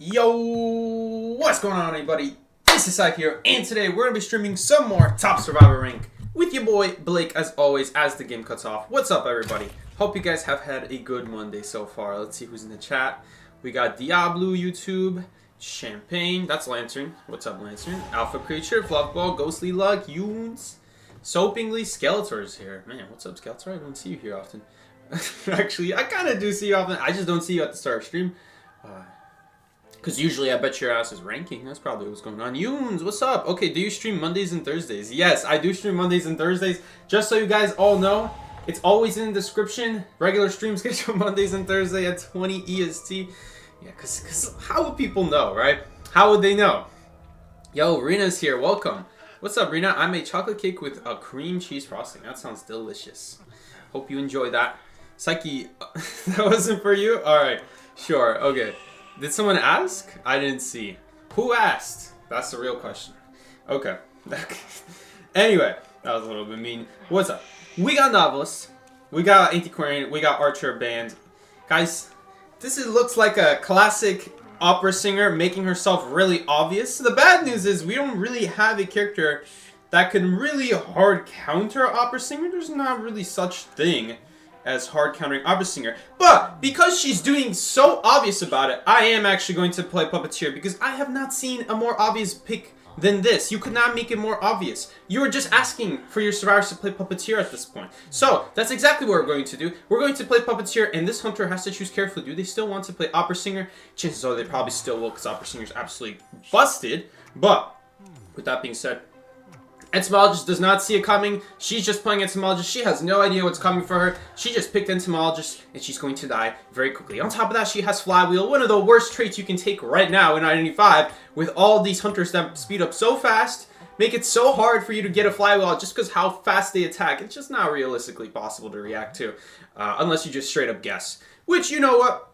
Yo, what's going on, everybody? This is Psych here, and today we're going to be streaming some more Top Survivor Rank with your boy Blake, as always, as the game cuts off. What's up, everybody? Hope you guys have had a good Monday so far. Let's see who's in the chat. We got Diablo YouTube, Champagne, that's Lantern. What's up, Lantern? Alpha Creature, Fluffball, Ghostly Luck, Yoons, Soapingly, Skeletor's here. Man, what's up, Skeletor? I don't see you here often. Actually, I kind of do see you often. I just don't see you at the start of stream. Because usually I bet your ass is ranking. That's probably what's going on. Yoons, what's up? Okay, do you stream Mondays and Thursdays? Yes, I do stream Mondays and Thursdays. Just so you guys all know, it's always in the description. Regular stream schedule Mondays and Thursday at 20 EST. Yeah, because how would people know, right? How would they know? Yo, Rena's here. Welcome. What's up, Rena? I made chocolate cake with a cream cheese frosting. That sounds delicious. Hope you enjoy that. Psyche, that wasn't for you? Alright, sure, okay. Did someone ask? I didn't see. Who asked? That's the real question. Okay. Anyway, that was a little bit mean. What's up? We got Novelist. We got Antiquarian. We got Archer Band. Guys, looks like a classic opera singer making herself really obvious. The bad news is we don't really have a character that can really hard counter opera singer. There's not really such thing as hard countering opera singer, but because she's doing so obvious about it, I am actually going to play Puppeteer because I have not seen a more obvious pick than this. You could not make it more obvious. You were just asking for your survivors to play Puppeteer at this point. So that's exactly what we're going to do. We're going to play Puppeteer, and this hunter has to choose carefully. Do they still want to play opera singer? Chances are they probably still will, because opera singer is absolutely busted. But with that being said, Entomologist does not see it coming. She's just playing Entomologist. She has no idea what's coming for her. She just picked Entomologist, and she's going to die very quickly. On top of that, she has Flywheel, one of the worst traits you can take right now in 995, with all these hunters that speed up so fast, make it so hard for you to get a Flywheel just because how fast they attack. It's just not realistically possible to react to, unless you just straight up guess. Which, you know what,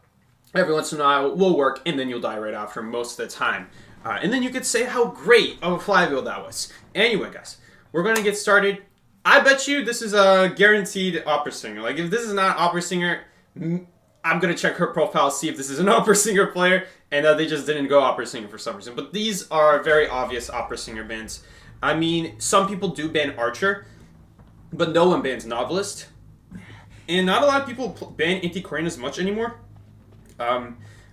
every once in a while will work, and then you'll die right after most of the time. And then you could say how great of a Flywheel that was. Anyway, guys, we're going to get started. I bet you this is a guaranteed opera singer. Like, if this is not opera singer, I'm going to check her profile, see if this is an opera singer player, and they just didn't go opera singer for some reason. But these are very obvious opera singer bans. I mean, some people do ban Archer, but no one bans Novelist. And not a lot of people ban Antiquarian as much anymore.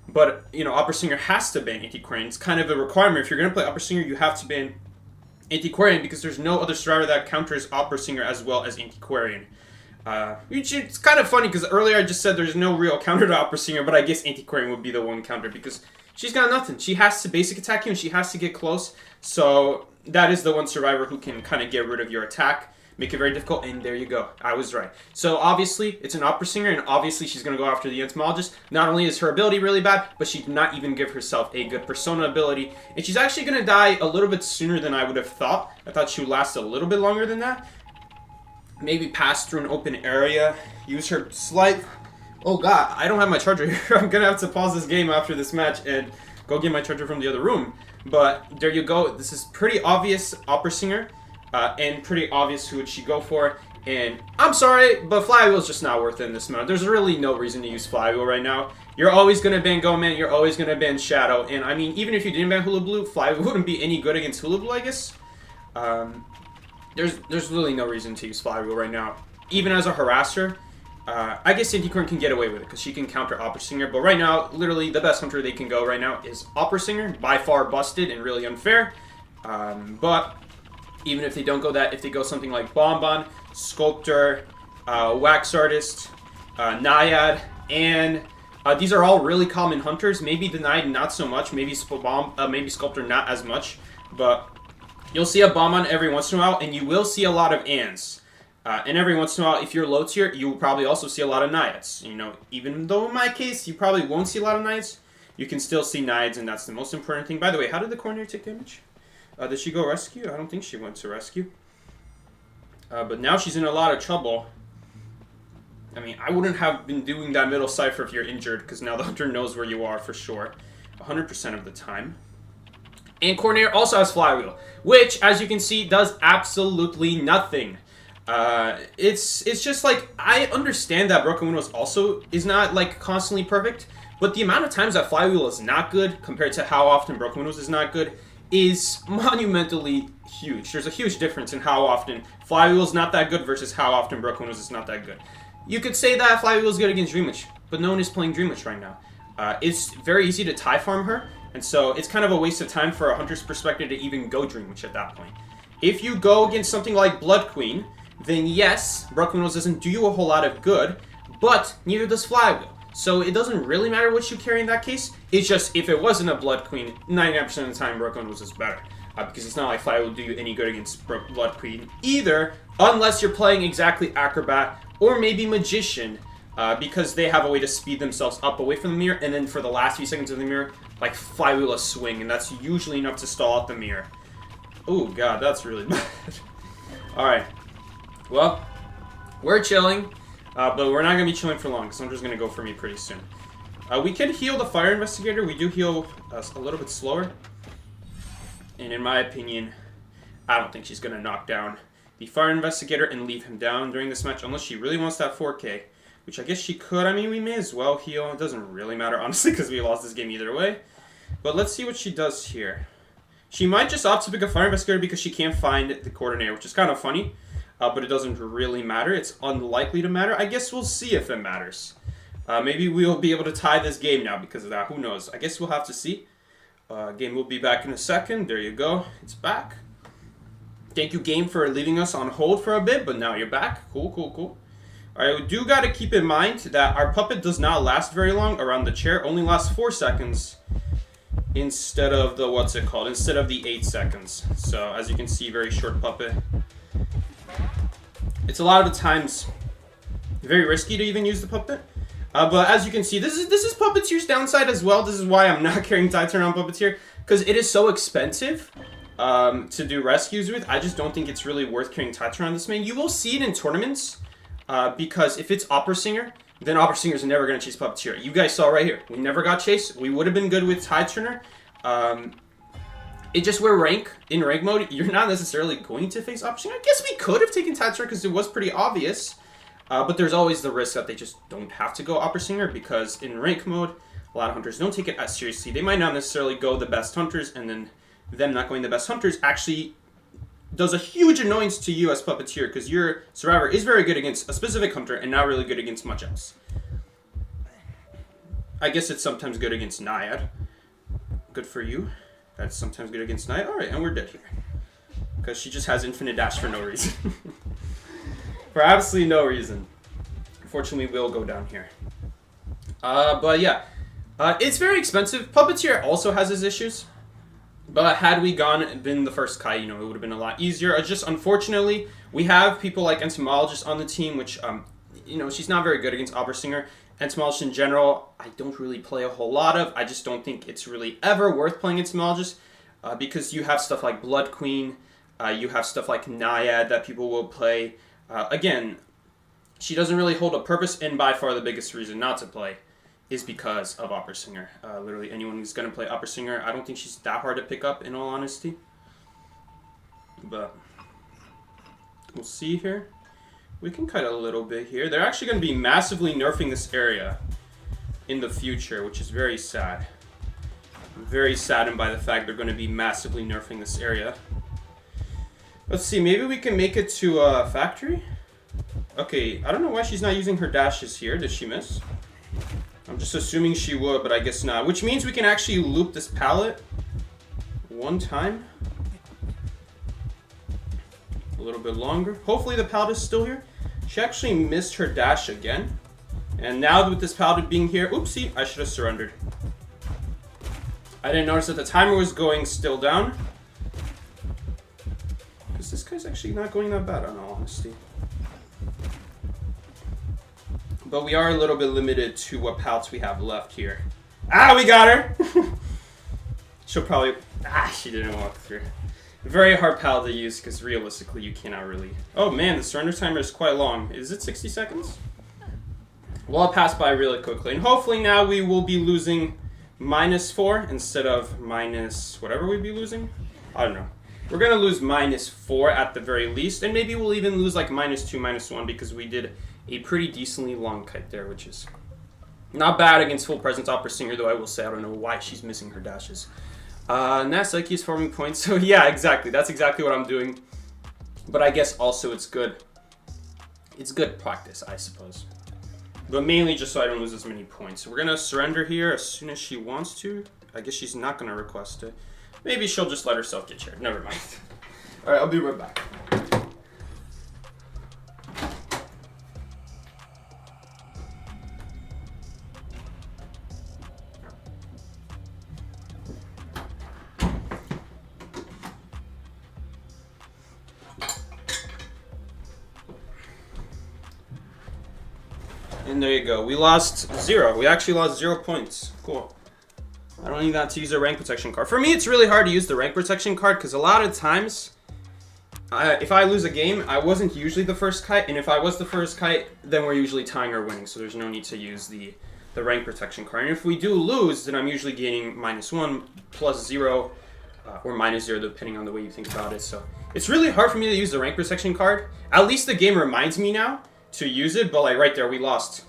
But, you know, opera singer has to ban Antiquarian. It's kind of a requirement. If you're going to play opera singer, you have to ban Antiquarian because there's no other survivor that counters opera singer as well as Antiquarian. It's kind of funny because earlier I just said there's no real counter to opera singer, but I guess Antiquarian would be the one counter because she's got nothing. She has to basic attack you and she has to get close. So that is the one survivor who can kind of get rid of your attack, make it very difficult, and there you go. I was right. So obviously, it's an opera singer, and obviously she's going to go after the Entomologist. Not only is her ability really bad, but she did not even give herself a good persona ability. And she's actually going to die a little bit sooner than I would have thought. I thought she would last a little bit longer than that. Maybe pass through an open area. Use her slight... Oh god, I don't have my charger here. I'm going to have to pause this game after this match and go get my charger from the other room. But there you go. This is pretty obvious opera singer. And pretty obvious who would she go for. And I'm sorry, but Flywheel is just not worth it in this mode. There's really no reason to use Flywheel right now. You're always going to ban Goman, you're always going to ban Shadow. And I mean, even if you didn't ban Hula Blue, Flywheel wouldn't be any good against Hula Blue, I guess. There's really no reason to use Flywheel right now. Even as a harasser, I guess Antiquarian can get away with it because she can counter Opera Singer. But right now, literally the best hunter they can go right now is Opera Singer. By far busted and really unfair. But even if they don't go that, if they go something like Bonbon, Sculptor, Wax Artist, Naiad, and these are all really common hunters. Maybe the Naiad not so much, maybe Sculptor not as much, but you'll see a Bonbon every once in a while, and you will see a lot of Ans. And every once in a while, if you're low tier, you will probably also see a lot of Naiads. You know, even though in my case, you probably won't see a lot of Naiads, you can still see Naiads, and that's the most important thing. By the way, how did the Coronary take damage? Did she go rescue? I don't think she went to rescue. But now she's in a lot of trouble. I mean, I wouldn't have been doing that middle cipher if you're injured, because now the hunter knows where you are for sure. 100% of the time. And Coronary also has Flywheel, which, as you can see, does absolutely nothing. It's just like, I understand that Broken Windows also is not like constantly perfect, But the amount of times that Flywheel is not good compared to how often Broken Windows is not good is monumentally huge. There's a huge difference in how often Flywheel is not that good versus how often Broken Windows is not that good. You could say that Flywheel is good against Dream Witch, but no one is playing Dream Witch right now. It's very easy to tie farm her, and so it's kind of a waste of time for a hunter's perspective to even go Dream Witch at that point. If you go against something like Blood Queen, then yes, Broken Windows doesn't do you a whole lot of good, but neither does Flywheel. So it doesn't really matter what you carry in that case. It's just, if it wasn't a Blood Queen, 99% of the time Broken Windows is better. Because it's not like Flywheel will do you any good against Blood Queen either, unless you're playing exactly Acrobat or maybe Magician, because they have a way to speed themselves up away from the mirror, and then for the last few seconds of the mirror, like Flywheel a swing, and that's usually enough to stall out the mirror. Oh god, that's really bad. Alright. Well, we're chilling, but we're not going to be chilling for long, because Hunter's going to go for me pretty soon. We can heal the Fire Investigator. We do heal a little bit slower. And in my opinion, I don't think she's going to knock down the Fire Investigator and leave him down during this match, unless she really wants that 4K, which I guess she could. I mean, we may as well heal. It doesn't really matter, honestly, because we lost this game either way. But let's see what she does here. She might just opt to pick a Fire Investigator because she can't find the Coordinator, which is kind of funny. But it doesn't really matter. It's unlikely to matter. I guess we'll see if it matters. Maybe we'll be able to tie this game now because of that. Who knows? I guess we'll have to see. Game will be back in a second. There you go. It's back. Thank you, game, for leaving us on hold for a bit, but now you're back. Cool, cool, cool. Alright, we do got to keep in mind that our puppet does not last very long around the chair. Only lasts 4 seconds instead of the, what's it called? Instead of the 8 seconds. So, as you can see, very short puppet. It's a lot of the times very risky to even use the puppet. But as you can see, this is Puppeteer's downside as well. This is why I'm not carrying Titan on Puppeteer, because it is so expensive to do rescues with. I just don't think it's really worth carrying Titan on this main. You will see it in tournaments, because if it's Opera Singer, then Opera Singer is never going to chase Puppeteer. You guys saw right here. We never got chased. We would have been good with Titan. It just, we're in rank mode, you're not necessarily going to face Opera Singer. I guess we could have taken Titan because it was pretty obvious. But there's always the risk that they just don't have to go Opera Singer, because in rank mode, a lot of hunters don't take it as seriously. They might not necessarily go the best hunters, and then them not going the best hunters actually does a huge annoyance to you as Puppeteer, because your survivor is very good against a specific hunter and not really good against much else. I guess it's sometimes good against Naiad. Good for you. That's sometimes good against Naiad. Alright, and we're dead here. Because she just has infinite dash for no reason. For absolutely no reason. Unfortunately, we'll go down here. But yeah. It's very expensive. Puppeteer also has his issues. But had we been the first kite, you know, it would have been a lot easier. Just unfortunately, we have people like Entomologist on the team, which, you know, she's not very good against Opera Singer. Entomologist in general, I don't really play a whole lot of. I just don't think it's really ever worth playing Entomologist, because you have stuff like Blood Queen, you have stuff like Naiad that people will play. Again, she doesn't really hold a purpose, and by far the biggest reason not to play is because of Opera Singer. Literally anyone who's going to play Opera Singer, I don't think she's that hard to pick up, in all honesty. But we'll see here. We can cut a little bit here. They're actually going to be massively nerfing this area in the future, which is very sad. I'm very saddened by the fact they're going to be massively nerfing this area. Let's see, maybe we can make it to factory? Okay, I don't know why she's not using her dashes here. Did she miss? I'm just assuming she would, but I guess not. Which means we can actually loop this pallet one time. A little bit longer. Hopefully the pallet is still here. She actually missed her dash again. And now with this pallet being here, oopsie, I should have surrendered. I didn't notice that the timer was going still down. Because this guy's actually not going that bad, in all honesty. But we are a little bit limited to what pallets we have left here. Ah, we got her! She'll probably... Ah, she didn't walk through. Very hard pallet to use, because realistically you cannot really... Oh man, the surrender timer is quite long. Is it 60 seconds? Well, it passed by really quickly. And hopefully now we will be losing -4 instead of minus whatever we'd be losing. I don't know. We're going to lose -4 at the very least. And maybe we'll even lose like -2, -1 because we did a pretty decently long kite there, which is Not bad against full presence opera singer, though I will say I don't know why she's missing her dashes. Nasaki is farming points, so yeah, exactly. That's exactly what I'm doing. But I guess also it's good. It's good practice, I suppose. But mainly just so I don't lose as many points. So we're going to surrender here as soon as she wants to. I guess she's not going to request it. Maybe she'll just let herself get chaired. Never mind. Alright, I'll be right back. And there you go. We lost 0. We actually lost 0 points. Cool. I don't even have to use a rank protection card. For me, it's really hard to use the rank protection card because a lot of times, if I lose a game, I wasn't usually the first kite. And if I was the first kite, then we're usually tying or winning. So there's no need to use the rank protection card. And if we do lose, then I'm usually gaining -1, +0, or -0, depending on the way you think about it. So it's really hard for me to use the rank protection card. At least the game reminds me now to use it, but like right there, we lost.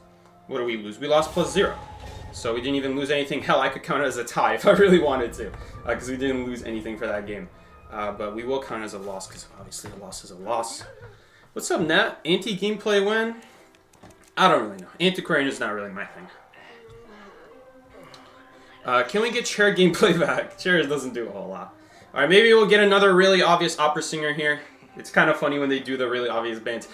What do we lose? We lost +0. So we didn't even lose anything. Hell, I could count it as a tie if I really wanted to, because we didn't lose anything for that game. But we will count it as a loss, because obviously a loss is a loss. What's up, Nat? Anti-gameplay win? I don't really know. Antiquarian is not really my thing. Can we get chair gameplay back? Chair doesn't do a whole lot. Alright, maybe we'll get another really obvious opera singer here. It's kind of funny when they do the really obvious bans.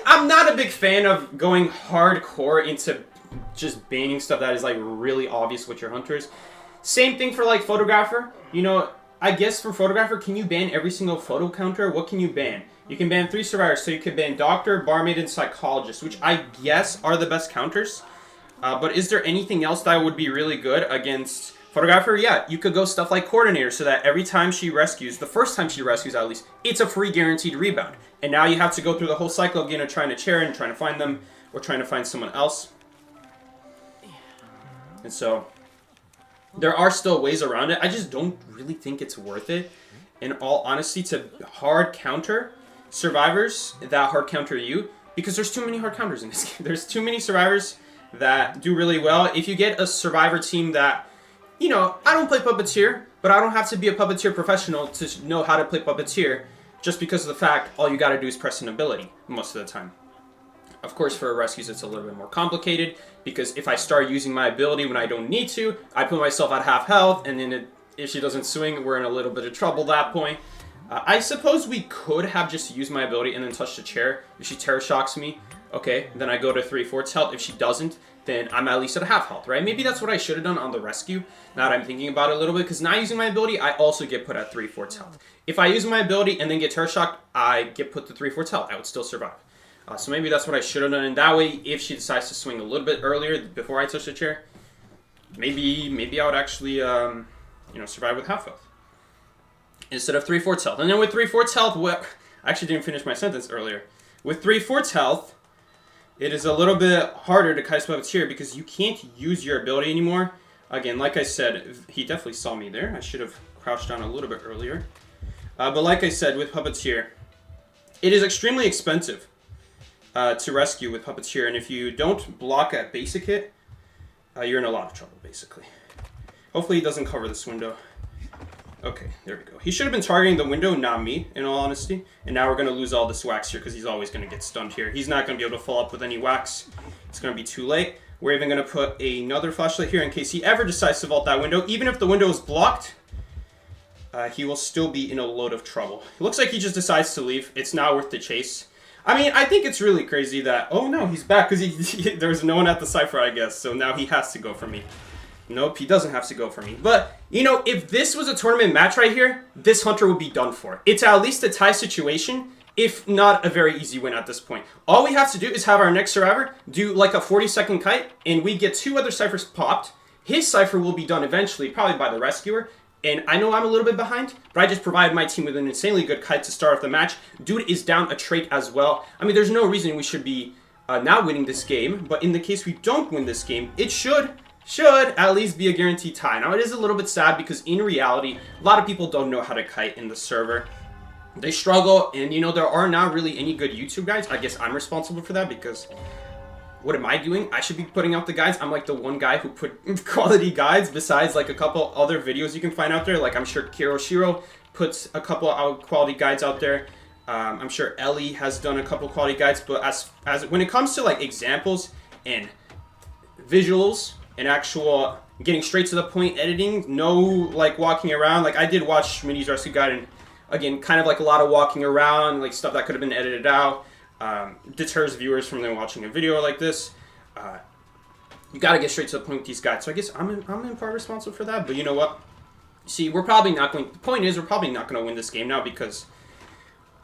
I'm not a big fan of going hardcore into just banning stuff that is like really obvious with your hunters. Same thing for like photographer. You know, I guess for photographer, can you ban every single photo counter? What can you ban? You can ban 3 survivors, so you can ban doctor, barmaid, and psychologist, which I guess are the best counters. But is there anything else that would be really good against photographer? Yeah, you could go stuff like coordinator, so that every time she rescues, the first time she rescues at least, it's a free guaranteed rebound. And now you have to go through the whole cycle again of trying to chair and trying to find them, or trying to find someone else. And so, there are still ways around it. I just don't really think it's worth it, in all honesty, to hard counter survivors that hard counter you, because there's too many hard counters in this game. There's too many survivors that do really well. If you get a survivor team that, you know, I don't play puppeteer, but I don't have to be a puppeteer professional to know how to play puppeteer, just because of the fact all you gotta do is press an ability most of the time. Of course, for rescues, it's a little bit more complicated, because if I start using my ability when I don't need to, I put myself at half health, and then if she doesn't swing, we're in a little bit of trouble at that point. I suppose we could have just used my ability and then touched the chair. If she terror shocks me, okay, then I go to 3/4 health. If she doesn't, then I'm at least at half health, right? Maybe that's what I should have done on the rescue, now that I'm thinking about it a little bit, because not using my ability, I also get put at 3/4 health. If I use my ability and then get terror shocked, I get put to 3/4 health. I would still survive. So maybe that's what I should have done, and that way, if she decides to swing a little bit earlier before I touch the chair, maybe I would actually, you know, survive with half health instead of 3/4 health. And then with 3/4 health, well, I actually didn't finish my sentence earlier. With 3/4 health, it is a little bit harder to kite puppeteer because you can't use your ability anymore. Again, like I said, he definitely saw me there. I should have crouched down a little bit earlier. But like I said, with puppeteer, it is extremely expensive to rescue with puppeteer, and if you don't block at basic hit, you're in a lot of trouble, basically. Hopefully he doesn't cover this window. Okay, there we go. He should have been targeting the window, not me, in all honesty. And now we're going to lose all this wax here, because he's always going to get stunned here. He's not going to be able to follow up with any wax. It's going to be too late. We're even going to put another flashlight here in case he ever decides to vault that window. Even if the window is blocked, he will still be in a load of trouble. It looks like he just decides to leave. It's not worth the chase. I mean, I think it's really crazy that... Oh, no, he's back because there's no one at the cipher, I guess. So now he has to go for me. Nope, he doesn't have to go for me. But, you know, if this was a tournament match right here, this hunter would be done for. It's at least a tie situation, if not a very easy win at this point. All we have to do is have our next survivor do like a 40-second kite, and we get 2 other ciphers popped. His cipher will be done eventually, probably by the rescuer. And I know I'm a little bit behind, but I just provided my team with an insanely good kite to start off the match. Dude is down a trait as well. I mean, there's no reason we should be not winning this game. But in the case we don't win this game, it should at least be a guaranteed tie. Now, it is a little bit sad because in reality, a lot of people don't know how to kite in the server. They struggle, and you know, there are not really any good YouTube guys. I guess I'm responsible for that because what am I doing? I should be putting out the guides. I'm like the one guy who put quality guides besides like a couple other videos you can find out there. Like I'm sure Kiroshiro puts a couple of quality guides out there. I'm sure Ellie has done a couple quality guides. But as when it comes to like examples and visuals and actual getting straight to the point editing, no like walking around. Like I did watch Schmitty's Rescue Guide, and again, kind of like a lot of walking around, like stuff that could have been edited out. Deters viewers from them watching a video like this. You got to get straight to the point with these guys. So I guess I'm in part responsible for that. But you know what? See, we're probably not going. The point is, we're probably not going to win this game now because,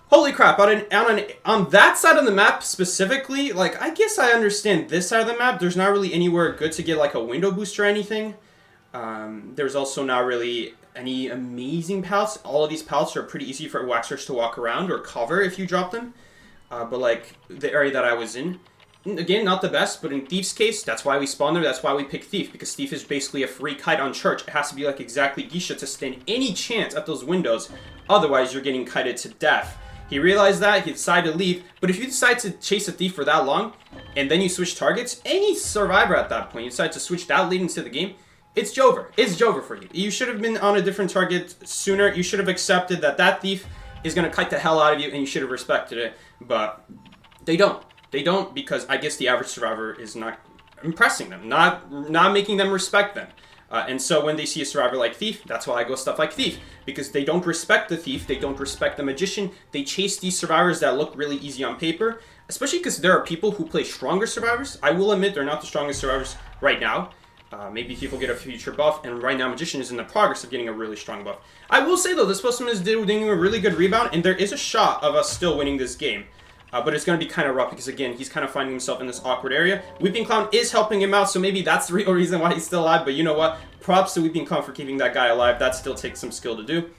holy crap! On that side of the map specifically, like I guess I understand this side of the map. There's not really anywhere good to get like a window boost or anything. There's also not really any amazing pallets. All of these pallets are pretty easy for waxers to walk around or cover if you drop them. But like the area that I was in, again, not the best, but in Thief's case, that's why we spawned there. That's why we picked Thief, because Thief is basically a free kite on Church. It has to be like exactly Geisha to stand any chance at those windows. Otherwise, you're getting kited to death. He realized that, he decided to leave, but if you decide to chase a Thief for that long, and then you switch targets, any survivor at that point, you decide to switch that late into the game, it's Jover. It's Jover for you. You should have been on a different target sooner. You should have accepted that that Thief is going to kite the hell out of you, and you should have respected it. But they don't. They don't, because I guess the average survivor is not impressing them, not making them respect them. And so when they see a survivor like Thief, that's why I go stuff like Thief, because they don't respect the Thief, they don't respect the Magician. They chase these survivors that look really easy on paper, especially because there are people who play stronger survivors. I will admit they're not the strongest survivors right now. Maybe people get a future buff, and right now Magician is in the progress of getting a really strong buff. I will say though, this Postman is doing a really good rebound, and there is a shot of us still winning this game. But it's going to be kind of rough because, again, he's kind of finding himself in this awkward area. Weeping Clown is helping him out, so maybe that's the real reason why he's still alive. But you know what? Props to Weeping Clown for keeping that guy alive. That still takes some skill to do.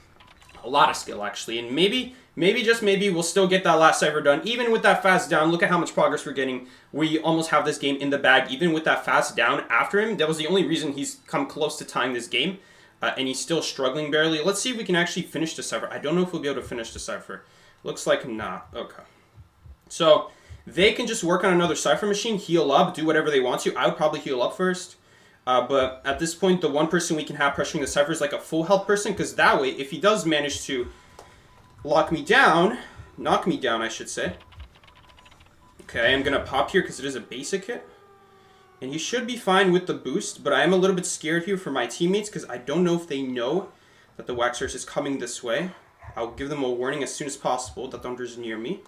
A lot of skill, actually. And maybe, just maybe, we'll still get that last cipher done. Even with that fast down, look at how much progress we're getting. We almost have this game in the bag, even with that fast down after him. That was the only reason he's come close to tying this game. And he's still struggling barely. Let's see if we can actually finish the cipher. I don't know if we'll be able to finish the cipher. Looks like not. Okay. So they can just work on another cipher machine, heal up, do whatever they want to. I would probably heal up first. But at this point, the one person we can have pressuring the cipher is like a full health person, because that way, if he does manage to knock me down, I should say. Okay, I'm going to pop here because it is a basic hit. And he should be fine with the boost, but I am a little bit scared here for my teammates because I don't know if they know that the Waxers is coming this way. I'll give them a warning as soon as possible that Thunder is near me.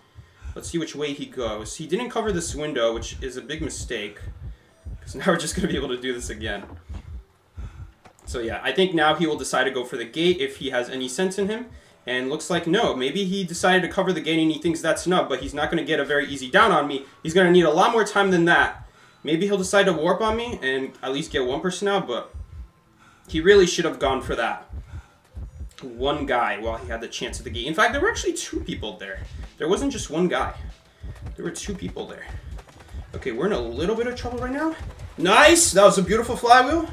Let's see which way he goes. He didn't cover this window, which is a big mistake. Because now we're just going to be able to do this again. So yeah, I think now he will decide to go for the gate if he has any sense in him. And looks like no. Maybe he decided to cover the gate and he thinks that's enough, but he's not going to get a very easy down on me. He's going to need a lot more time than that. Maybe he'll decide to warp on me and at least get one person out, but he really should have gone for that one guy while he had the chance at the gate. In fact, there were actually two people there. There wasn't just one guy. There were two people there. Okay, we're in a little bit of trouble right now. Nice! That was a beautiful flywheel.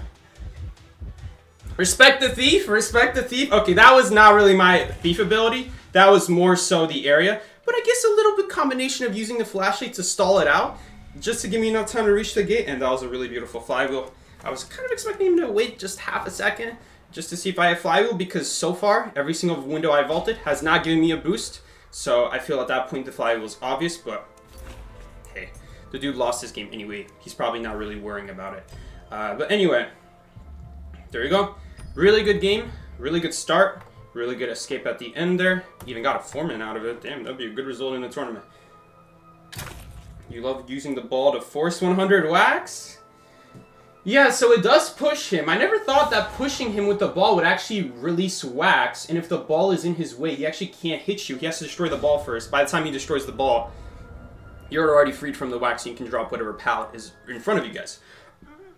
Respect the Thief. Respect the Thief. Okay, that was not really my Thief ability. That was more so the area. But I guess a little bit combination of using the flashlight to stall it out, just to give me enough time to reach the gate. And that was a really beautiful flywheel. I was kind of expecting him to wait just half a second, just to see if I have flywheel, because so far, every single window I vaulted has not given me a boost. So I feel at that point the flywheel was obvious, but hey, the dude lost his game anyway. He's probably not really worrying about it. But anyway, there you go. Really good game, really good start, really good escape at the end there. Even got a foreman out of it. Damn, that'd be a good result in the tournament. You love using the ball to force 100 wax? Yeah, so it does push him. I never thought that pushing him with the ball would actually release wax, and if the ball is in his way, he actually can't hit you. He has to destroy the ball first. By the time he destroys the ball, you're already freed from the wax, and you can drop whatever pallet is in front of you guys.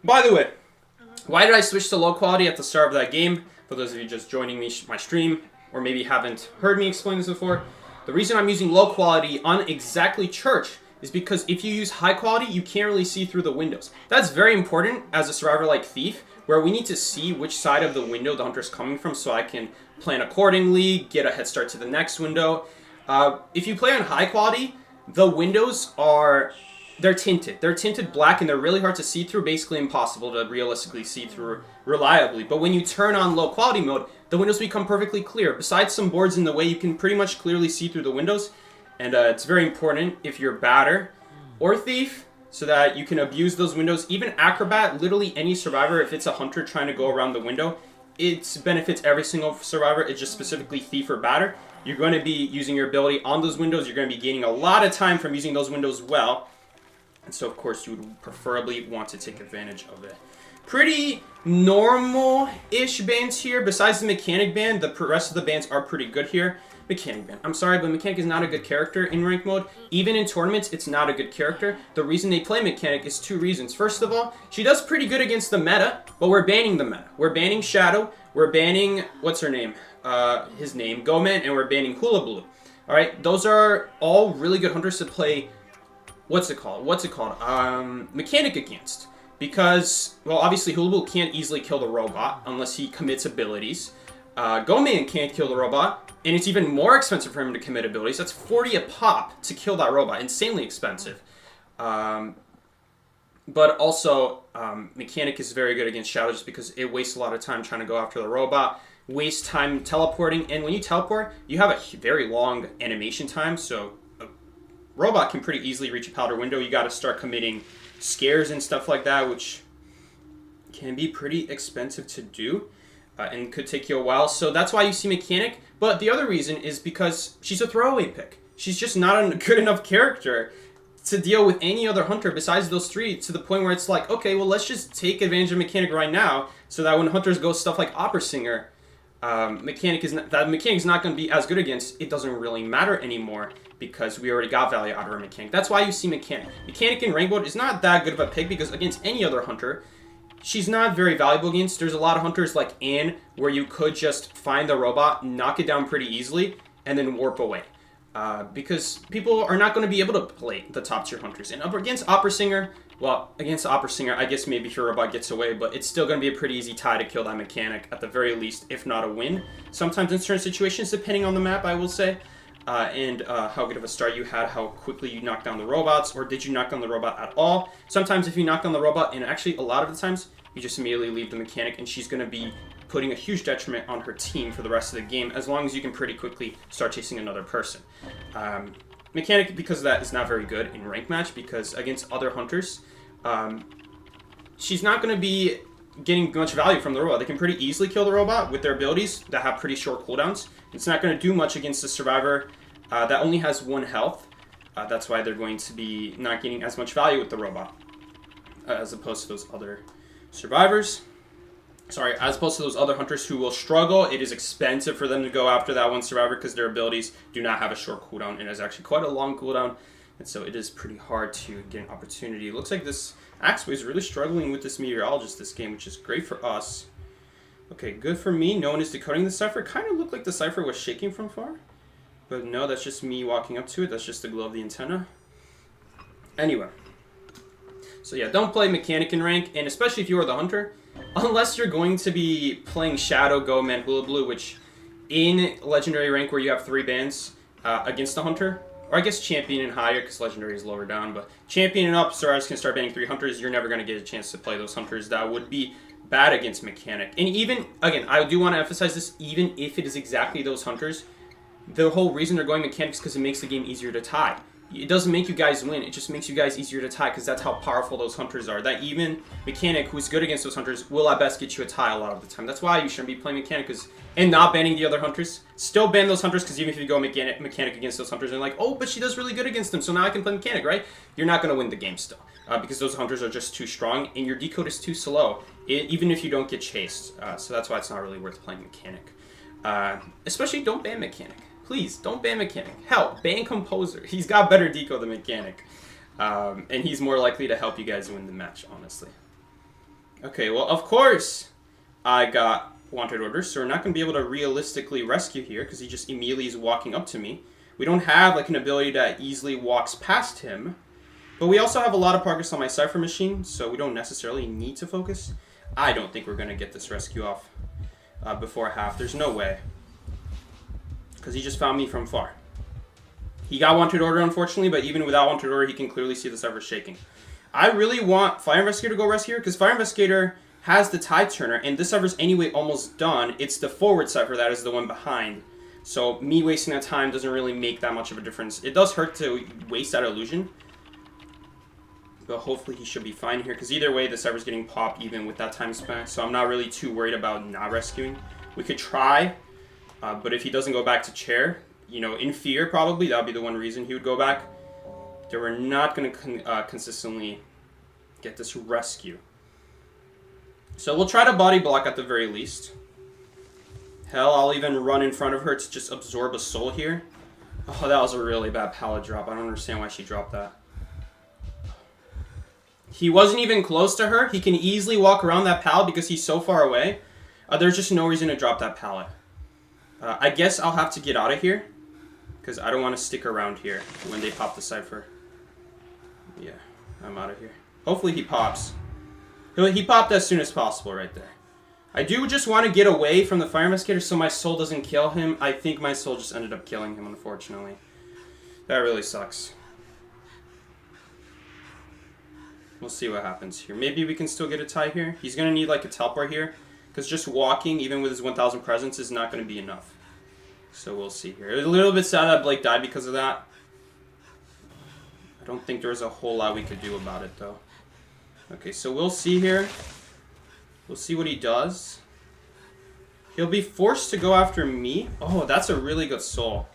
By the way, why did I switch to low quality at the start of that game? For those of you just joining me, my stream, or maybe haven't heard me explain this before, the reason I'm using low quality on exactly Church is because if you use high quality, you can't really see through the windows. That's very important as a survivor like Thief, where we need to see which side of the window the hunter's coming from so I can plan accordingly, get a head start to the next window. If you play on high quality, the windows are they're tinted. They're tinted black, and they're really hard to see through, basically impossible to realistically see through reliably. But when you turn on low quality mode, the windows become perfectly clear. Besides some boards in the way, you can pretty much clearly see through the windows. And it's very important if you're batter or thief, so that you can abuse those windows. Even acrobat, literally any survivor, if it's a hunter trying to go around the window, it benefits every single survivor. It's just specifically thief or batter. You're going to be using your ability on those windows. You're going to be gaining a lot of time from using those windows well. And so, of course, you would preferably want to take advantage of it. Pretty normal-ish bans here. Besides the mechanic ban, the rest of the bans are pretty good here. Mechanic ban. I'm sorry, but Mechanic is not a good character in rank mode. Even in tournaments, it's not a good character. The reason they play Mechanic is 2 reasons. First of all, she does pretty good against the meta, but we're banning the meta. We're banning Shadow. We're banning, what's her name? His name, Goman, and we're banning Hula Blue. Alright, those are all really good hunters to play, Mechanic against. Because, well, obviously Hula Blue can't easily kill the robot unless he commits abilities. Goman can't kill the robot, and it's even more expensive for him to commit abilities. That's 40 a pop to kill that robot. Insanely expensive. But also, Mechanic is very good against Shadow just because it wastes a lot of time trying to go after the robot, wastes time teleporting, and when you teleport, you have a very long animation time, so a robot can pretty easily reach a powder window. You got to start committing scares and stuff like that, which can be pretty expensive to do. And could take you a while, so that's why you see Mechanic. But the other reason is because she's a throwaway pick. She's just not a good enough character to deal with any other hunter besides those 3, to the point where it's like, okay, well, let's just take advantage of Mechanic right now, so that when hunters go stuff like Opera Singer, Mechanic is not going to be as good against. It doesn't really matter anymore because we already got value out of our Mechanic. That's why you see Mechanic. Mechanic in rank mode is not that good of a pick because against any other hunter, she's not very valuable against. There's a lot of hunters like Anne where you could just find the robot, knock it down pretty easily, and then warp away. Because people are not going to be able to play the top tier hunters. And up against Opera Singer, well, against Opera Singer, I guess maybe if your robot gets away, but it's still going to be a pretty easy tie to kill that Mechanic at the very least, if not a win. Sometimes in certain situations, depending on the map, I will say. And how good of a start you had, how quickly you knocked down the robots, or did you knock down the robot at all. Sometimes if you knock down the robot, and actually a lot of the times, you just immediately leave the Mechanic, and she's going to be putting a huge detriment on her team for the rest of the game, as long as you can pretty quickly start chasing another person. Mechanic, because of that, is not very good in rank match, because against other hunters, she's not going to be getting much value from the robot. They can pretty easily kill the robot with their abilities that have pretty short cooldowns. It's not going to do much against a survivor that only has 1 health. That's why they're going to be not getting as much value with the robot, as opposed to those other survivors. Sorry, as opposed to those other hunters who will struggle. It is expensive for them to go after that one survivor because their abilities do not have a short cooldown, and it's actually quite a long cooldown, and so it is pretty hard to get an opportunity. It looks like this Axway is really struggling with this Meteorologist this game, which is great for us. Okay, good for me. No one is decoding the cipher. Kind of looked like the cipher was shaking from far, but no, that's just me walking up to it. That's just the glow of the antenna. Anyway. So yeah, don't play Mechanic in rank, and especially if you are the hunter, unless you're going to be playing Shadow, Goman, Hula Blue, which in Legendary rank where you have 3 bans against the hunter, or I guess Champion and higher because Legendary is lower down, but Champion and up, survivors can start banning 3 hunters. You're never going to get a chance to play those hunters. That would be bad against Mechanic. And even, again, I do want to emphasize this, even if it is exactly those hunters, the whole reason they're going Mechanic is because it makes the game easier to tie. It doesn't make you guys win, it just makes you guys easier to tie because that's how powerful those hunters are. That even Mechanic, who's good against those hunters, will at best get you a tie a lot of the time. That's why you shouldn't be playing Mechanic and not banning the other hunters. Still ban those hunters because even if you go Mechanic against those hunters and like, oh, but she does really good against them, so now I can play Mechanic, right? You're not going to win the game still because those hunters are just too strong and your decode is too slow, even if you don't get chased. So that's why it's not really worth playing Mechanic. Especially don't ban Mechanic. Please, don't ban Mechanic. Hell, ban Composer. He's got better deco than Mechanic. And he's more likely to help you guys win the match, honestly. Okay, well, of course, I got wanted orders, so we're not going to be able to realistically rescue here, because he just immediately is walking up to me. We don't have, like, an ability that easily walks past him. But we also have a lot of progress on my Cypher machine, so we don't necessarily need to focus. I don't think we're going to get this rescue off before half. There's no way. Because he just found me from far. He got wanted order, unfortunately, but even without wanted order, he can clearly see the server shaking. I really want Fire Investigator to go rest here, because Fire Investigator has the Tide Turner, and this server's anyway almost done. It's the forward cipher that is the one behind. So me wasting that time doesn't really make that much of a difference. It does hurt to waste that illusion, but hopefully he should be fine here, because either way, the server's getting popped even with that time spent, so I'm not really too worried about not rescuing. We could try, but if he doesn't go back to chair, you know, in fear probably, that would be the one reason he would go back. They were not going to consistently get this rescue. So we'll try to body block at the very least. Hell, I'll even run in front of her to just absorb a soul here. Oh, that was a really bad pallet drop. I don't understand why she dropped that. He wasn't even close to her. He can easily walk around that pallet because he's so far away. There's just no reason to drop that pallet. I guess I'll have to get out of here, because I don't want to stick around here when they pop the cipher. Yeah, I'm out of here. Hopefully he pops. He popped as soon as possible right there. I do just want to get away from the Fire Investigator so my soul doesn't kill him. I think my soul just ended up killing him, unfortunately. That really sucks. We'll see what happens here. Maybe we can still get a tie here. He's going to need like a teleport here, because just walking, even with his 1,000 presence, is not going to be enough. So we'll see here. It's a little bit sad that Blake died because of that. I don't think there's a whole lot we could do about it, though. Okay, so we'll see here. We'll see what he does. He'll be forced to go after me. Oh, that's a really good soul.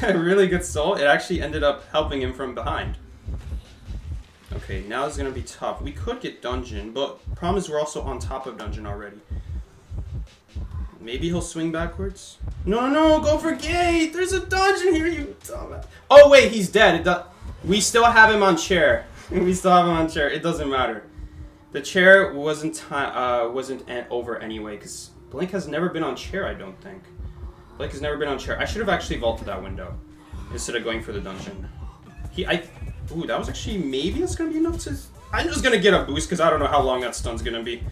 A really good soul. It actually ended up helping him from behind. Okay, now it's going to be tough. We could get dungeon, but problem is we're also on top of dungeon already. Maybe he'll swing backwards. No, no, no, go for gate. There's a dungeon here, you dumbass. Oh, wait, he's dead. We still have him on chair. We still have him on chair. It doesn't matter. The chair wasn't over anyway, because Blink has never been on chair, I don't think. Blink has never been on chair. I should have actually vaulted that window instead of going for the dungeon. Ooh, that was actually, maybe that's going to be enough to... I'm just going to get a boost, because I don't know how long that stun's going to be.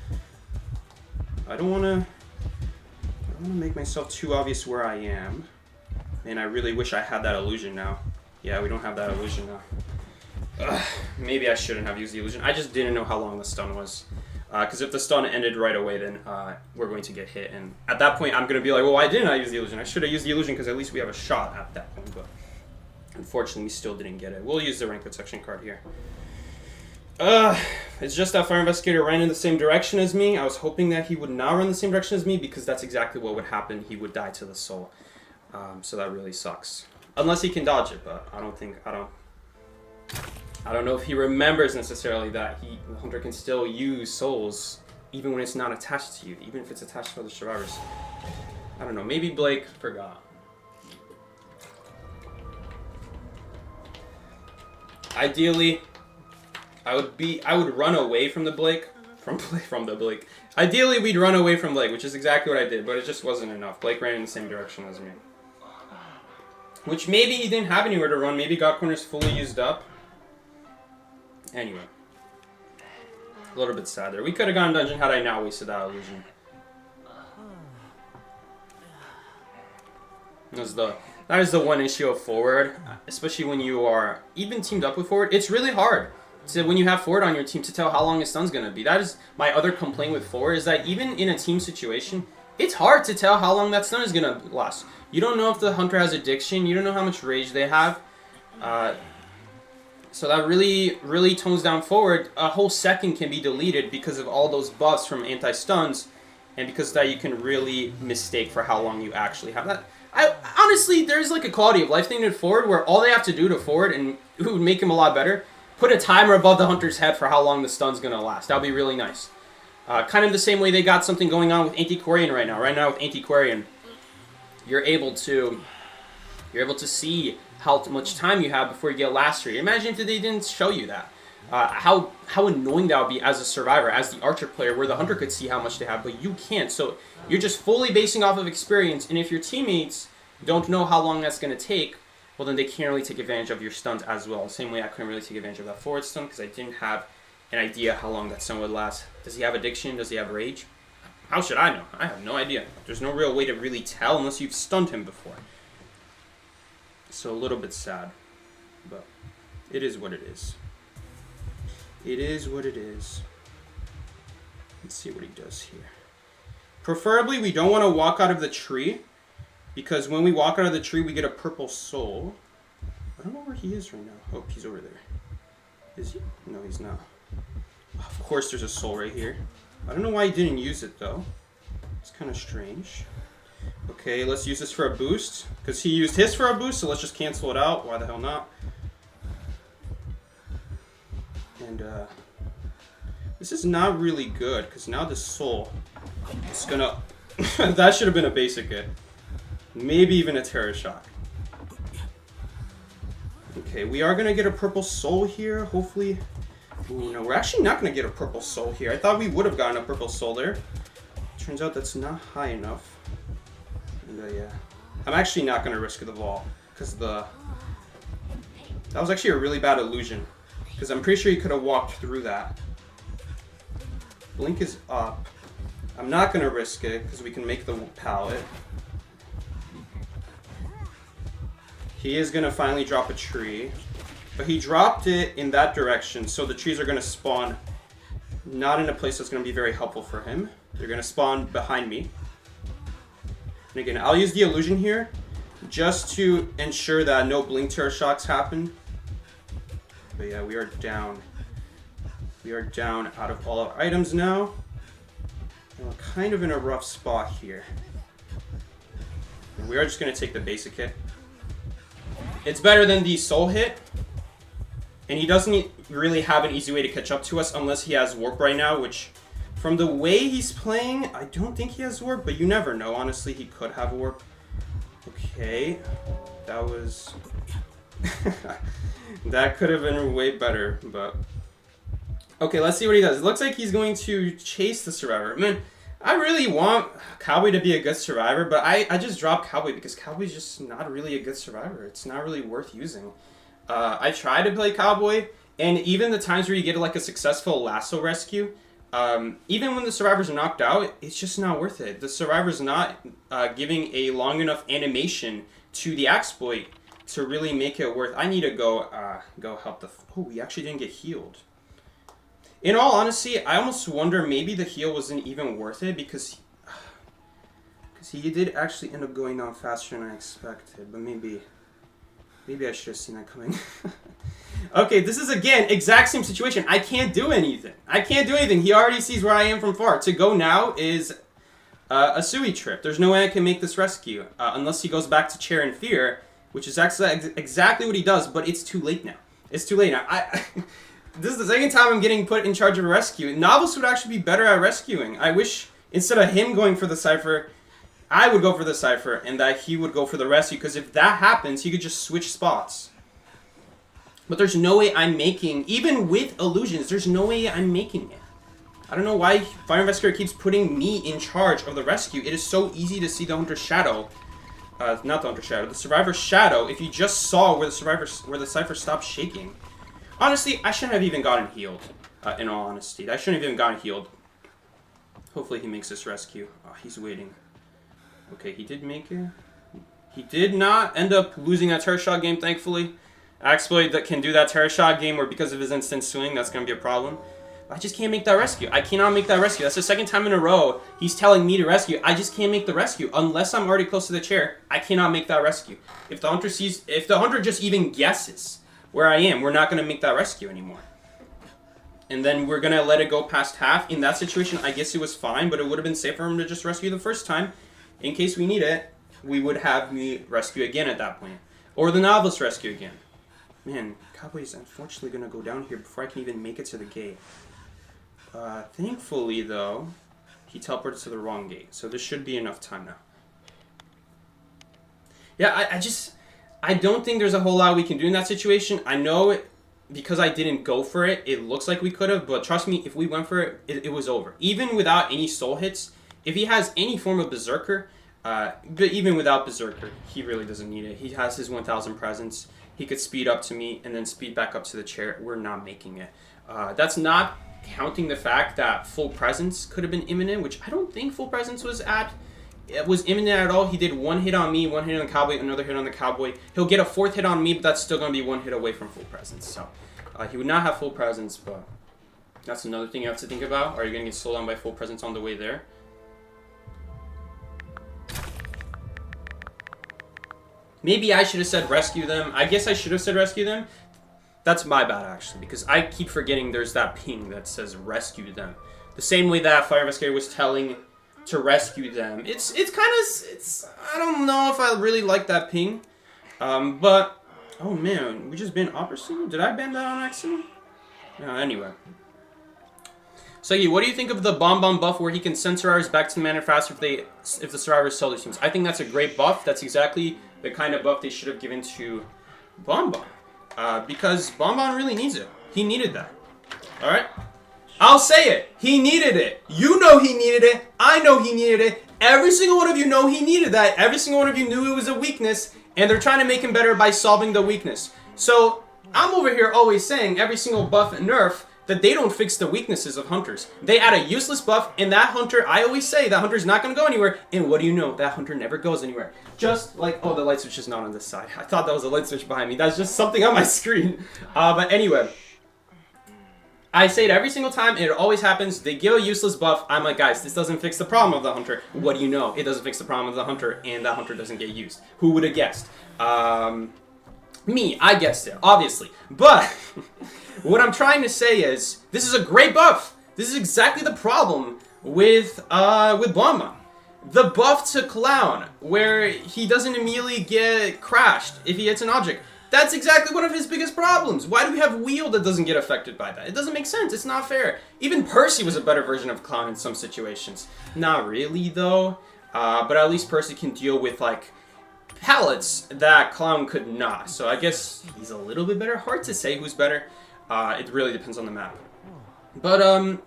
I don't want to make myself too obvious where I am. And I really wish I had that illusion now. Yeah, we don't have that illusion now. Maybe I shouldn't have used the illusion. I just didn't know how long the stun was. Because if the stun ended right away, then we're going to get hit. And at that point, I'm going to be like, well, why didn't I use the illusion? I should have used the illusion because at least we have a shot at that point. But unfortunately, we still didn't get it. We'll use the rank protection card here. It's just that Fire Investigator ran in the same direction as me. I was hoping that he would not run the same direction as me, because that's exactly what would happen. He would die to the soul. So that really sucks. Unless he can dodge it, but I don't know if he remembers necessarily that the hunter can still use souls even when it's not attached to you, even if it's attached to other survivors. I don't know. Maybe Blake forgot. Ideally, I would run away from the Blake. From the Blake. Ideally, we'd run away from Blake, which is exactly what I did, but it just wasn't enough. Blake ran in the same direction as me. Which maybe he didn't have anywhere to run. Maybe God Corner's fully used up. Anyway. A little bit sad there. We could have gone dungeon had I not wasted that illusion. That is the one issue of forward, especially when you are even teamed up with forward. It's really hard when you have forward on your team to tell how long a stun's going to be. That is my other complaint with forward, is that even in a team situation, it's hard to tell how long that stun is going to last. You don't know if the hunter has addiction. You don't know how much rage they have. So that really, really tones down forward. A whole second can be deleted because of all those buffs from anti-stuns, and because of that you can really mistake for how long you actually have that. Honestly, there's like a quality of life thing to forward where all they have to do to forward, and it would make him a lot better, put a timer above the hunter's head for how long the stun's going to last. That would be really nice. Kind of the same way they got something going on with Antiquarian right now. Right now with Antiquarian, you're able to see how much time you have before you get last year. Imagine if they didn't show you that. How annoying that would be as a survivor, as the archer player, where the hunter could see how much they have, but you can't. So you're just fully basing off of experience, and if your teammates don't know how long that's going to take, well, then they can't really take advantage of your stuns as well. Same way I couldn't really take advantage of that forward stun because I didn't have an idea how long that stun would last. Does he have addiction? Does he have rage? How should I know? I have no idea. There's no real way to really tell unless you've stunned him before. So a little bit sad, but it is what it is. It is what it is. Let's see what he does here. Preferably, we don't want to walk out of the tree, because when we walk out of the tree, we get a purple soul. I don't know where he is right now. Oh, he's over there. Is he? No, he's not. Of course, there's a soul right here. I don't know why he didn't use it, though. It's kind of strange. Okay, let's use this for a boost, because he used his for a boost, so let's just cancel it out. Why the hell not? And, this is not really good, because now this soul is gonna... That should have been a basic hit. Maybe even a Terror Shock. Okay, we are gonna get a purple soul here, hopefully. Ooh, no, we're actually not gonna get a purple soul here. I thought we would have gotten a purple soul there. Turns out that's not high enough. And, yeah. I'm actually not gonna risk the ball, because that was actually a really bad illusion. Because I'm pretty sure he could have walked through that. Blink is up. I'm not going to risk it because we can make the pallet. He is going to finally drop a tree. But he dropped it in that direction, so the trees are going to spawn not in a place that's going to be very helpful for him. They're going to spawn behind me. And again, I'll use the illusion here just to ensure that no blink terror shocks happen. But yeah, we are down. We are down out of all our items now. And we're kind of in a rough spot here. And we are just going to take the basic hit. It's better than the soul hit. And he doesn't really have an easy way to catch up to us unless he has warp right now, which from the way he's playing, I don't think he has warp, but you never know. Honestly, he could have warp. Okay. That was... That could have been way better, but... Okay, let's see what he does. It looks like he's going to chase the survivor. Man, I really want Cowboy to be a good survivor, but I just dropped Cowboy because Cowboy's just not really a good survivor. It's not really worth using. I tried to play Cowboy, and even the times where you get like a successful lasso rescue, even when the survivors are knocked out, it's just not worth it. The survivor's not giving a long enough animation to the exploit to really make it worth. I need to go help the... Oh, we actually didn't get healed. In all honesty, I almost wonder maybe the heal wasn't even worth it because he did actually end up going down faster than I expected. But maybe I should have seen that coming. Okay, this is again exact same situation. I can't do anything. He already sees where I am from far. To go now is a Sui trip. There's no way I can make this rescue unless he goes back to chair in fear. Which is actually exactly what he does, but it's too late now. It's too late now. This is the second time I'm getting put in charge of a rescue. Novice would actually be better at rescuing. I wish, instead of him going for the Cypher, I would go for the Cypher, and that he would go for the rescue, because if that happens, he could just switch spots. But there's no way I'm making, even with illusions, there's no way I'm making it. I don't know why Fire Investigator keeps putting me in charge of the rescue. It is so easy to see the Hunter's shadow. Not the Hunter's shadow, the Survivor's shadow, if you just saw where the Cypher stopped shaking. Honestly, I shouldn't have even gotten healed, in all honesty. I shouldn't have even gotten healed. Hopefully he makes this rescue. Oh, he's waiting. Okay, he did make it. He did not end up losing that Terror Shot game, thankfully. Exploit that can do that Terror Shot game where because of his instant swing, that's going to be a problem. I just can't make that rescue. I cannot make that rescue. That's the second time in a row he's telling me to rescue. I just can't make the rescue. Unless I'm already close to the chair, I cannot make that rescue. If the hunter just even guesses where I am, we're not going to make that rescue anymore. And then we're going to let it go past half. In that situation, I guess it was fine, but it would have been safer for him to just rescue the first time. In case we need it, we would have me rescue again at that point. Or the novice rescue again. Man, Cowboy's unfortunately going to go down here before I can even make it to the gate. Thankfully, though, he teleported to the wrong gate. So this should be enough time now. Yeah, I don't think there's a whole lot we can do in that situation. I know it, because I didn't go for it, it looks like we could have. But trust me, if we went for it, it was over. Even without any soul hits, if he has any form of Berserker, but even without Berserker, he really doesn't need it. He has his 1000 presence. He could speed up to me and then speed back up to the chair. We're not making it. That's not counting the fact that full presence could have been imminent, which I don't think full presence was at was imminent at all, he did one hit on me, one hit on the cowboy, another hit on the cowboy. He'll get a fourth hit on me, but that's still going to be one hit away from full presence. So he would not have full presence, but that's another thing you have to think about. Are you going to get slowed down by full presence on the way there? Maybe I should have said rescue them. I guess I should have said rescue them. That's my bad, actually, because I keep forgetting there's that ping that says rescue them. The same way that Fire Investigator was telling to rescue them. It's kind of, I don't know if I really like that ping. But, oh man, we just banned Opera. Did I ban that on accident? Anyway. So, what do you think of the Bomb buff where he can send survivors back to the mana faster if the survivors sell their teams? I think that's a great buff. That's exactly the kind of buff they should have given to Bomb. Because Bon really needs it. He needed that. Alright? I'll say it. He needed it. You know he needed it. I know he needed it. Every single one of you know he needed that. Every single one of you knew it was a weakness. And they're trying to make him better by solving the weakness. So, I'm over here always saying every single buff and nerf that they don't fix the weaknesses of hunters. They add a useless buff, and that hunter, I always say, that hunter's not going to go anywhere, and what do you know? That hunter never goes anywhere. Just like, oh, the light switch is not on this side. I thought that was a light switch behind me. That's just something on my screen. But anyway, I say it every single time, and it always happens. They give a useless buff. I'm like, guys, this doesn't fix the problem of the hunter. What do you know? It doesn't fix the problem of the hunter, and that hunter doesn't get used. Who would have guessed? Me, I guessed it, obviously. But what I'm trying to say is, this is a great buff. This is exactly the problem with Blamba. The buff to Clown, where he doesn't immediately get crashed if he hits an object. That's exactly one of his biggest problems. Why do we have Wheel that doesn't get affected by that? It doesn't make sense. It's not fair. Even Percy was a better version of Clown in some situations. Not really, though. But at least Percy can deal with, like, pallets that Clown could not. So I guess he's a little bit better. Hard to say who's better. It really depends on the map. But,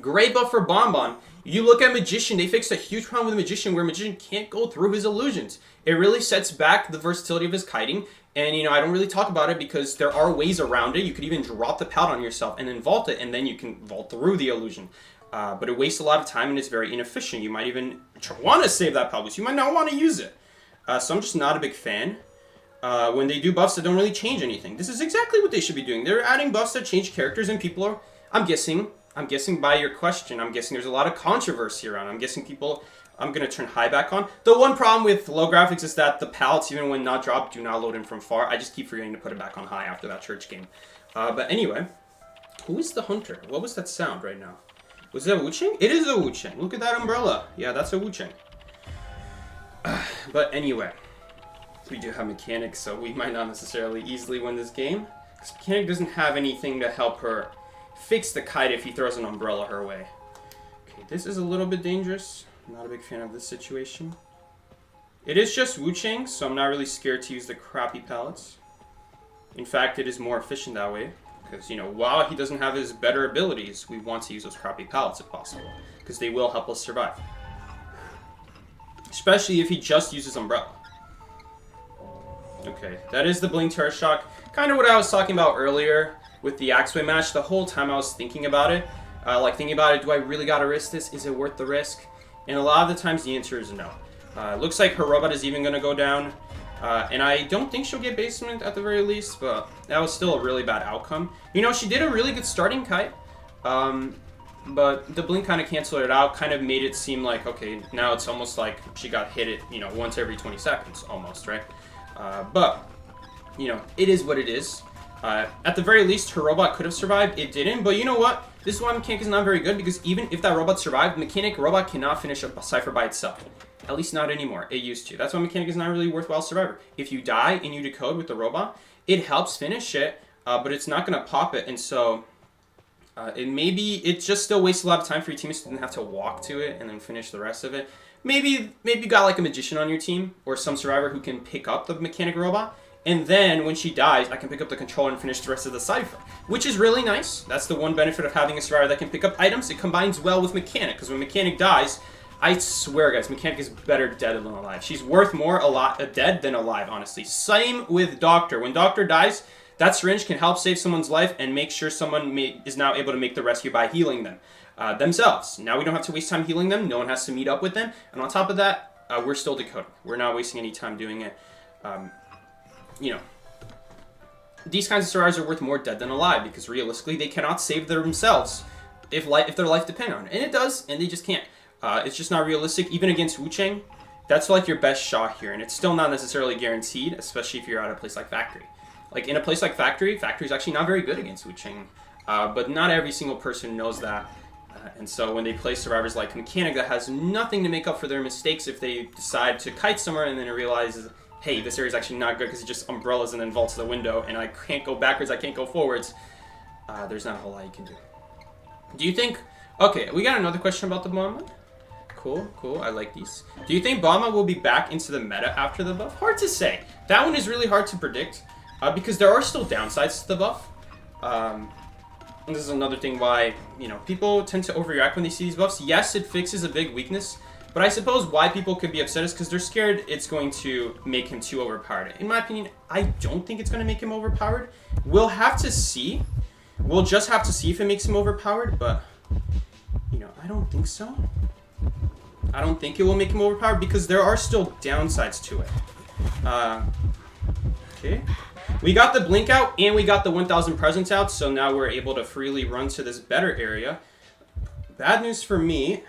great buff for Bonbon. You look at Magician, they fixed a huge problem with Magician where Magician can't go through his illusions. It really sets back the versatility of his kiting. And, I don't really talk about it because there are ways around it. You could even drop the pallet on yourself and then vault it, and then you can vault through the illusion. But it wastes a lot of time and it's very inefficient. You might even want to save that pallet, but you might not want to use it. So I'm just not a big fan. When they do buffs that don't really change anything. This is exactly what they should be doing. They're adding buffs that change characters, and people are, I'm guessing by your question, I'm guessing there's a lot of controversy around. I'm guessing people, I'm going to turn high back on. The one problem with low graphics is that the pallets, even when not dropped, do not load in from far. I just keep forgetting to put it back on high after that church game. But anyway, who is the hunter? What was that sound right now? Was it a Wu-Chang? It is a Wu-Chang. Look at that umbrella. Yeah, that's a Wu-Chang. But anyway, we do have Mechanic, so we might not necessarily easily win this game. Because Mechanic doesn't have anything to help her fix the kite if he throws an umbrella her way. Okay, this is a little bit dangerous. I'm not a big fan of this situation. It is just Wu-Chang, so I'm not really scared to use the crappy pallets. In fact, it is more efficient that way. Because, while he doesn't have his better abilities, we want to use those crappy pallets if possible. Because they will help us survive. Especially if he just uses Umbrella. Okay, that is the Blink Terror Shock. Kind of what I was talking about earlier with the Axeway match. The whole time I was thinking about it. Do I really gotta risk this? Is it worth the risk? And a lot of the times the answer is no. Looks like her robot is even gonna go down. And I don't think she'll get basement at the very least, but that was still a really bad outcome. She did a really good starting kite. But the blink kind of canceled it out, kind of made it seem like, okay, now it's almost like she got hit it, once every 20 seconds, almost, right? But, it is what it is. At the very least, her robot could have survived. It didn't, but you know what? This is why Mechanic is not very good, because even if that robot survived, Mechanic robot cannot finish a Cypher by itself. At least not anymore. It used to. That's why Mechanic is not really a worthwhile survivor. If you die and you decode with the robot, it helps finish it, but it's not going to pop it, and so... it just still wastes a lot of time for your teammates to then have to walk to it and then finish the rest of it. Maybe you got like a Magician on your team or some survivor who can pick up the Mechanic robot, and then when she dies, I can pick up the controller and finish the rest of the Cypher, which is really nice. That's the one benefit of having a survivor that can pick up items. It combines well with Mechanic, because when Mechanic dies, I swear, guys, Mechanic is better dead than alive. She's worth more dead than alive, honestly. Same with Doctor. When Doctor dies, that syringe can help save someone's life and make sure someone is now able to make the rescue by healing them. themselves. Now we don't have to waste time healing them. No one has to meet up with them. And on top of that, we're still decoding. We're not wasting any time doing it. You know, these kinds of survivors are worth more dead than alive because realistically they cannot save themselves if their life depends on it. And it does, and they just can't. It's just not realistic. Even against Wu Cheng, that's like your best shot here. And it's still not necessarily guaranteed, especially if you're at a place like Factory. Like in a place like Factory is actually not very good against Wu Cheng. But not every single person knows that. And so when they play survivors like Mechanic that has nothing to make up for their mistakes if they decide to kite somewhere and then it realizes, hey, this area is actually not good because it just umbrellas and then vaults the window and I can't go backwards, I can't go forwards, there's not a whole lot you can do. Do you think... Okay, we got another question about the bomba. Cool, I like these. Do you think bomba will be back into the meta after the buff? Hard to say. That one is really hard to predict because there are still downsides to the buff. And this is another thing why, you know, people tend to overreact when they see these buffs. Yes, it fixes a big weakness, but I suppose why people could be upset is because they're scared it's going to make him too overpowered. In my opinion, I don't think it's going to make him overpowered. We'll have to see. We'll just have to see if it makes him overpowered, but, you know, I don't think so. I don't think it will make him overpowered because there are still downsides to it. Okay. We got the blink out and we got the 1000 presents out, so now we're able to freely run to this better area. Bad news for me,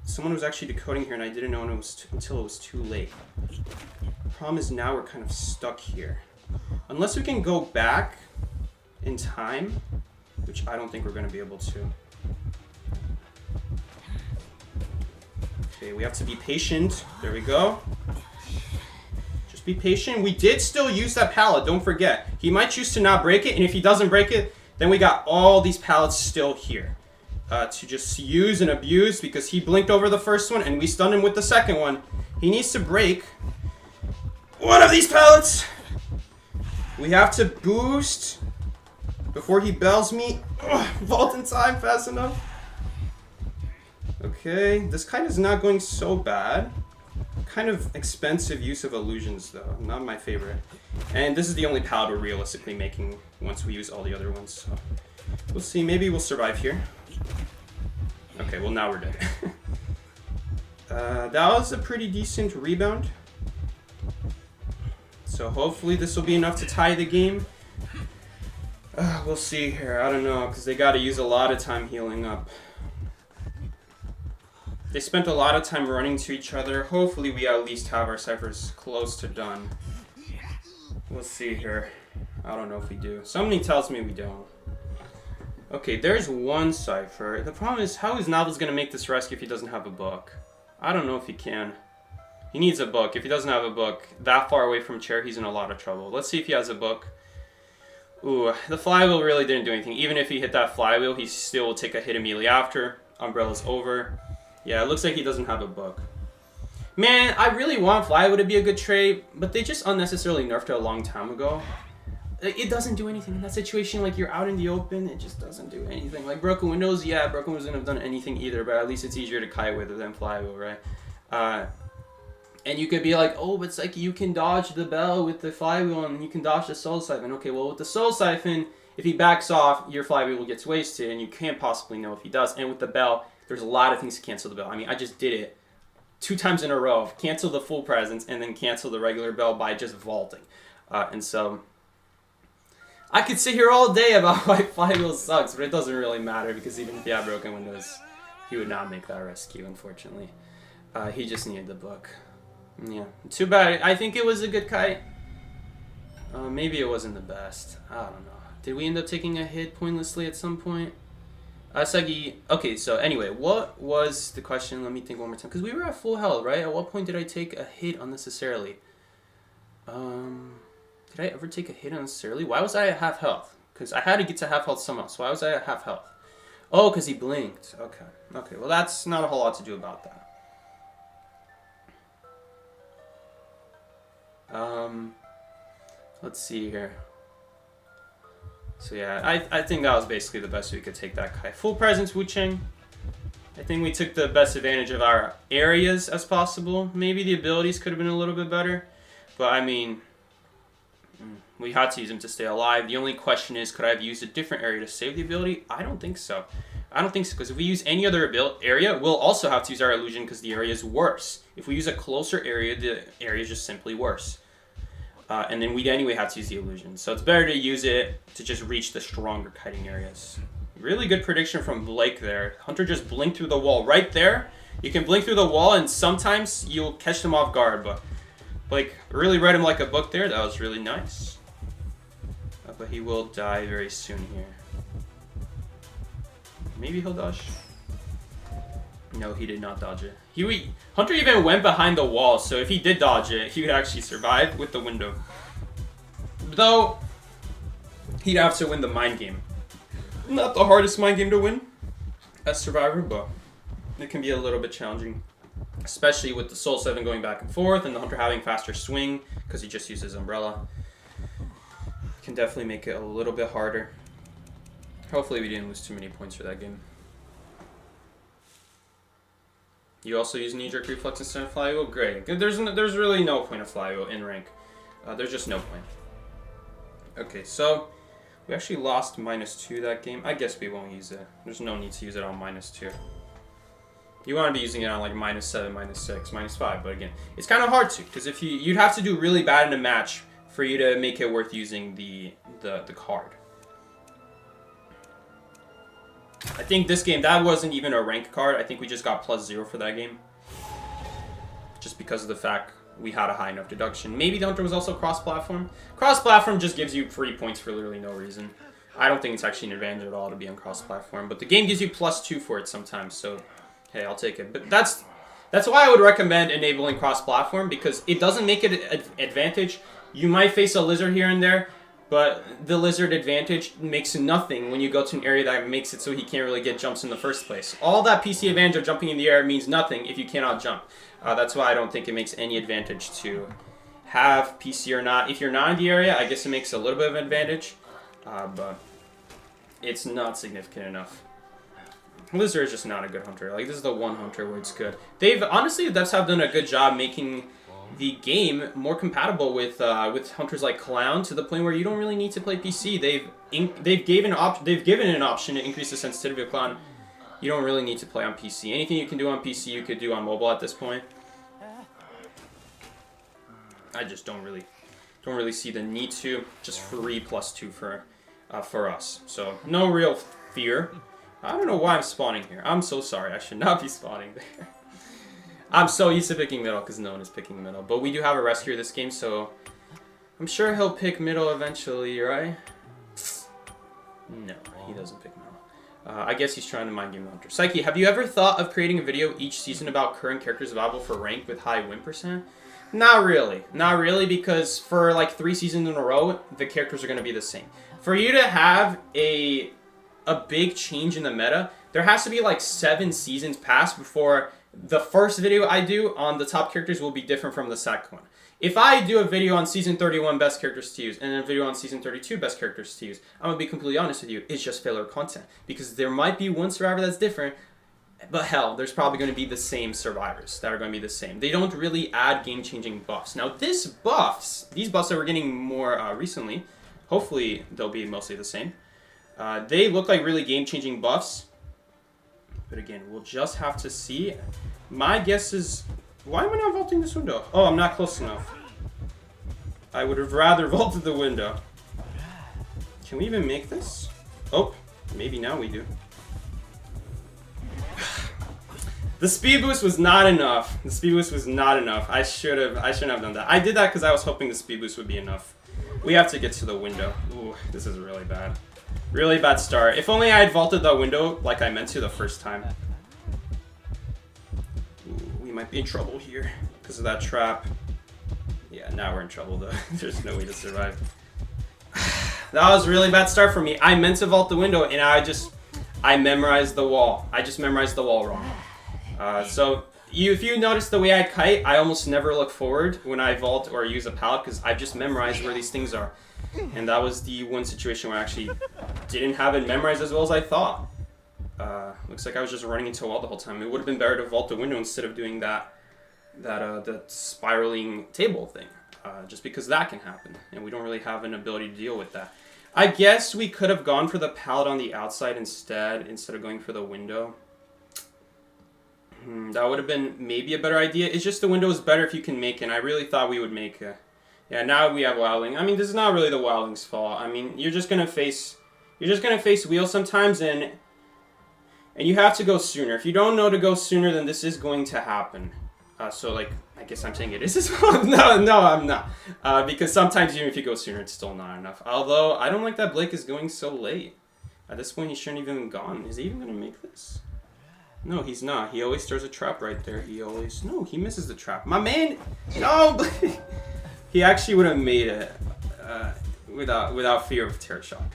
someone was actually decoding here and I didn't know until it was too late. The problem is now we're kind of stuck here. Unless we can go back in time, which I don't think we're going to be able to. Okay, we have to be patient. There we go. Just be patient. We did still use that pallet, don't forget. He might choose to not break it, and if he doesn't break it, then we got all these pallets still here to just use and abuse because he blinked over the first one and we stunned him with the second one. He needs to break one of these pallets. We have to boost before he bells me. Ugh, vault in time fast enough. Okay, this kite is not going so bad. Kind of expensive use of illusions though, not my favorite. And this is the only pallet we're realistically making once we use all the other ones. So we'll see, maybe we'll survive here. Okay, well now we're dead. That was a pretty decent rebound. So hopefully this will be enough to tie the game. We'll see here, I don't know, because they got to use a lot of time healing up. They spent a lot of time running to each other. Hopefully we at least have our ciphers close to done. We'll see here. I don't know if we do. Somebody tells me we don't. Okay, there's one cipher. The problem is, how is Novel's going to make this rescue if he doesn't have a book? I don't know if he can. He needs a book. If he doesn't have a book, that far away from chair, he's in a lot of trouble. Let's see if he has a book. Ooh, the flywheel really didn't do anything. Even if he hit that flywheel, he still will take a hit immediately after. Umbrella's over. Yeah, it looks like he doesn't have a book. Man, I really want Flywheel to be a good trade, but they just unnecessarily nerfed it a long time ago. It doesn't do anything in that situation. Like, you're out in the open, it just doesn't do anything. Like, Broken Windows, yeah, Broken Windows wouldn't have done anything either, but at least it's easier to kite with than Flywheel, right? And you could be like, oh, but it's like you can dodge the bell with the Flywheel and you can dodge the Soul Siphon. Okay, well, with the Soul Siphon, if he backs off, your Flywheel gets wasted, and you can't possibly know if he does. And with the bell, there's a lot of things to cancel the bell. I mean, I just did it 2 times in a row. Cancel the full presence and then cancel the regular bell by just vaulting. And so I could sit here all day about why Flywheel sucks, but it doesn't really matter because even if he had Broken Windows, he would not make that rescue, unfortunately. He just needed the book. Yeah, too bad. I think it was a good kite. Maybe it wasn't the best. I don't know. Did we end up taking a hit pointlessly at some point? Asagi, okay, so anyway, what was the question? Let me think one more time. Because we were at full health, right? At what point did I take a hit unnecessarily? Did I ever take a hit unnecessarily? Why was I at half health? Because I had to get to half health somehow. So why was I at half health? Oh, because he blinked. Okay. Okay, well that's not a whole lot to do about that. Let's see here. So yeah, I think that was basically the best we could take that kite. Full presence Wu Cheng. I think we took the best advantage of our areas as possible. Maybe the abilities could have been a little bit better. But I mean, we had to use them to stay alive. The only question is, could I have used a different area to save the ability? I don't think so. I don't think so, because if we use any other area, we'll also have to use our illusion because the area is worse. If we use a closer area, the area is just simply worse. And then we'd anyway have to use the illusion. So it's better to use it to just reach the stronger kiting areas. Really good prediction from Blake there. Hunter just blinked through the wall right there. You can blink through the wall and sometimes you'll catch them off guard, but Blake really read him like a book there. That was really nice. But he will die very soon here. Maybe he'll dodge. No, he did not dodge it. Hunter even went behind the wall, so if he did dodge it, he would actually survive with the window. Though, he'd have to win the mind game. Not the hardest mind game to win as Survivor, but it can be a little bit challenging. Especially with the Soul 7 going back and forth and the Hunter having faster swing because he just uses Umbrella. Can definitely make it a little bit harder. Hopefully we didn't lose too many points for that game. You also use knee-jerk reflex instead of flywheel? Great. There's really no point of flywheel in rank. There's just no point. Okay, so we actually lost -2 that game. I guess we won't use it. There's no need to use it on -2. You want to be using it on like -7, -6, -5, but again, it's kind of hard to, because if you'd have to do really bad in a match for you to make it worth using the card. I think this game, that wasn't even a rank card. I think we just got +0 for that game. Just because of the fact we had a high enough deduction. Maybe the Hunter was also cross-platform. Cross-platform just gives you free points for literally no reason. I don't think it's actually an advantage at all to be on cross-platform. But the game gives you +2 for it sometimes, so hey, I'll take it. But that's why I would recommend enabling cross-platform, because it doesn't make it an advantage. You might face a lizard here and there, but the lizard advantage makes nothing when you go to an area that makes it so he can't really get jumps in the first place. All that PC advantage of jumping in the air means nothing if you cannot jump. That's why I don't think it makes any advantage to have PC or not. If you're not in the area, I guess it makes a little bit of an advantage, but it's not significant enough. Lizard is just not a good Hunter. Like, this is the one Hunter where it's good. Honestly, the devs have done a good job making the game more compatible with hunters like Clown, to the point where you don't really need to play PC. They've given an option to increase the sensitivity of Clown. You don't really need to play on PC. Anything you can do on PC, you could do on mobile at this point. I just don't really see the need to. Just free +2 for us. So no real fear. I don't know why I'm spawning here. I'm so sorry. I should not be spawning there. I'm so used to picking middle because no one is picking middle. But we do have a rescuer this game, so I'm sure he'll pick middle eventually, right? No, he doesn't pick middle. I guess he's trying to mind game the Hunter. Psyche, have you ever thought of creating a video each season about current characters available for rank with high win %? Not really. Not really, because for like 3 seasons in a row, the characters are going to be the same. For you to have a big change in the meta, there has to be like 7 seasons pass before the first video I do on the top characters will be different from the second one. If I do a video on Season 31 best characters to use and a video on Season 32 best characters to use, I'm going to be completely honest with you, it's just filler content. Because there might be one survivor that's different, but hell, there's probably going to be the same survivors that are going to be the same. They don't really add game-changing buffs. Now these buffs that we're getting more recently, hopefully they'll be mostly the same. They look like really game-changing buffs. But again, we'll just have to see. My guess is... Why am I not vaulting this window? Oh, I'm not close enough. I would have rather vaulted the window. Can we even make this? Oh, maybe now we do. The speed boost was not enough. The speed boost was not enough. I shouldn't have done that. I did that because I was hoping the speed boost would be enough. We have to get to the window. Ooh, this is really bad. Really bad start. If only I had vaulted the window like I meant to the first time. Ooh, we might be in trouble here because of that trap. Yeah, now we're in trouble though. There's no way to survive. That was a really bad start for me. I meant to vault the window and I memorized the wall. I just memorized the wall wrong. So if you notice the way I kite, I almost never look forward when I vault or use a pallet because I've just memorized where these things are. And that was the one situation where I actually didn't have it memorized as well as I thought. Looks like I was just running into a wall the whole time. It would have been better to vault the window instead of doing the spiraling table thing. Just because that can happen. And we don't really have an ability to deal with that. I guess we could have gone for the pallet on the outside instead of going for the window. That would have been maybe a better idea. It's just the window is better if you can make it, and I really thought we would make it. Yeah, now we have wildling. I mean, this is not really the wildling's fault. I mean, you're just gonna face wheels sometimes, and you have to go sooner. If you don't know to go sooner, then this is going to happen. So, like, I guess I'm saying it is his fault. No, I'm not. Because sometimes even if you go sooner, it's still not enough. Although, I don't like that Blake is going so late. At this point, he shouldn't have even gone. Is he even going to make this? No, he's not. He always throws a trap right there. No, he misses the trap. My man! No! He actually would have made it without fear of terror shock.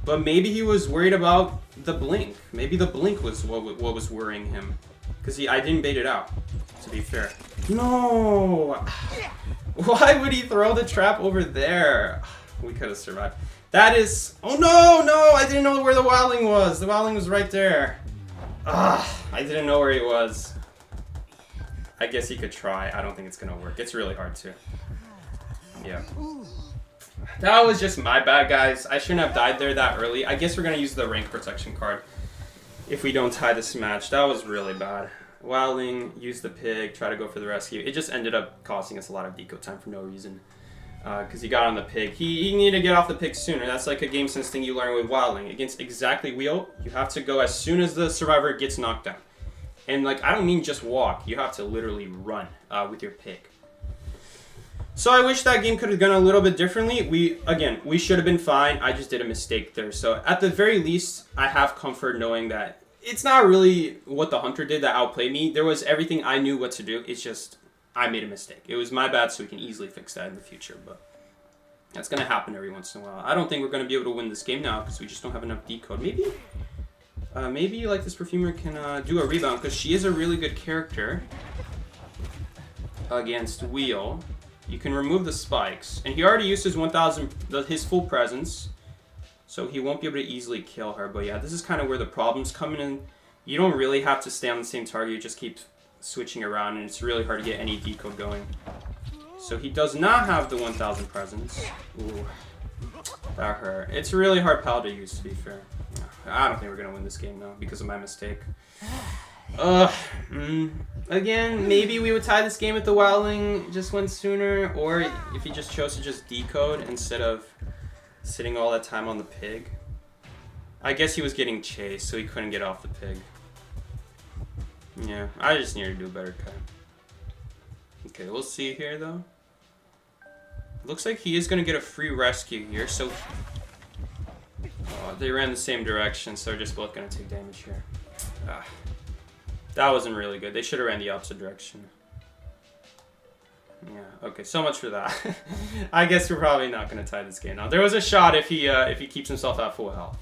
But maybe he was worried about the blink. Maybe the blink was what was worrying him. Because I didn't bait it out, to be fair. No! Why would he throw the trap over there? We could have survived. That is... Oh, no! I didn't know where the wildling was. The wildling was right there. I didn't know where he was. I guess he could try. I don't think it's going to work. It's really hard to. Yeah. That was just my bad, guys. I shouldn't have died there that early. I guess we're going to use the rank protection card if we don't tie this match. That was really bad. Wildling, use the pig, try to go for the rescue. It just ended up costing us a lot of deco time for no reason. Because he got on the pig. He needed to get off the pig sooner. That's like a game sense thing you learn with wildling. Against exactly wheel, you have to go as soon as the survivor gets knocked down. And like, I don't mean just walk. You have to literally run with your pig. So I wish that game could have gone a little bit differently. We should have been fine. I just did a mistake there. So at the very least, I have comfort knowing that it's not really what the hunter did that outplayed me. There was everything I knew what to do. It's just I made a mistake. It was my bad, so we can easily fix that in the future. But that's going to happen every once in a while. I don't think we're going to be able to win this game now because we just don't have enough decode. Maybe like this perfumer can do a rebound because she is a really good character against Wheel. You can remove the spikes, and he already used his 1,000, his full presence, so he won't be able to easily kill her. But yeah, this is kind of where the problem's coming in. You don't really have to stay on the same target. You just keep switching around, and it's really hard to get any decode going. So he does not have the 1,000 presence. Ooh, that hurt. It's a really hard pal to use, to be fair. I don't think we're gonna win this game now because of my mistake. Again, maybe we would tie this game if the wildling just went sooner, or if he just chose to just decode instead of sitting all that time on the pig. I guess he was getting chased, so he couldn't get off the pig. Yeah, I just need to do a better cut. Okay, we'll see here though. Looks like he is gonna get a free rescue here, so they ran the same direction, so they're just both gonna take damage here. That wasn't really good. They should have ran the opposite direction. Yeah, okay, so much for that. I guess we're probably not going to tie this game now. There was a shot if he keeps himself at full health.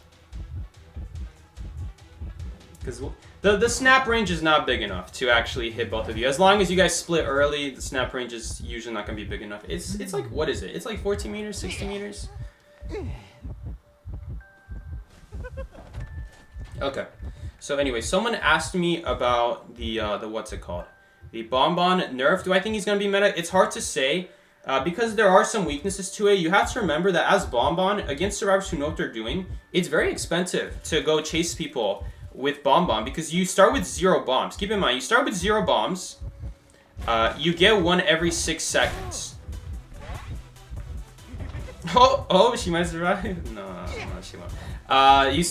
Because the snap range is not big enough to actually hit both of you. As long as you guys split early, the snap range is usually not going to be big enough. It's like, what is it? It's like 14 meters, 60 meters? Okay. So anyway, someone asked me about the what's it called? The Bonbon nerf. Do I think he's going to be meta? It's hard to say because there are some weaknesses to it. You have to remember that as Bonbon, against survivors who know what they're doing, it's very expensive to go chase people with Bonbon because you start with 0 bombs. Keep in mind, you start with 0 bombs. You get 1 every 6 seconds. Oh, she might survive? No, she won't. You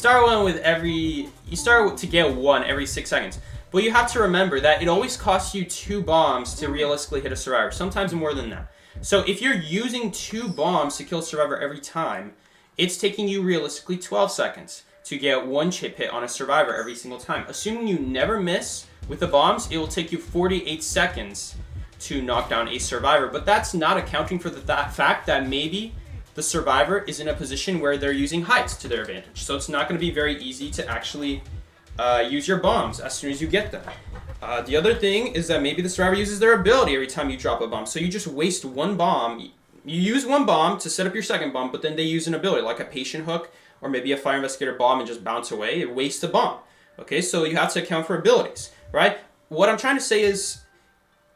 start to get 1 every 6 seconds. But you have to remember that it always costs you 2 bombs to realistically hit a survivor. Sometimes more than that. So if you're using 2 bombs to kill a survivor every time, it's taking you realistically 12 seconds to get 1 chip hit on a survivor every single time. Assuming you never miss with the bombs, it will take you 48 seconds to knock down a survivor. But that's not accounting for the fact that maybe the survivor is in a position where they're using heights to their advantage. So it's not going to be very easy to actually use your bombs as soon as you get them. The other thing is that maybe the survivor uses their ability every time you drop a bomb. So you just waste 1 bomb. You use 1 bomb to set up your second bomb, but then they use an ability like a patient hook or maybe a fire investigator bomb and just bounce away. It wastes a bomb. Okay, so you have to account for abilities, right? What I'm trying to say is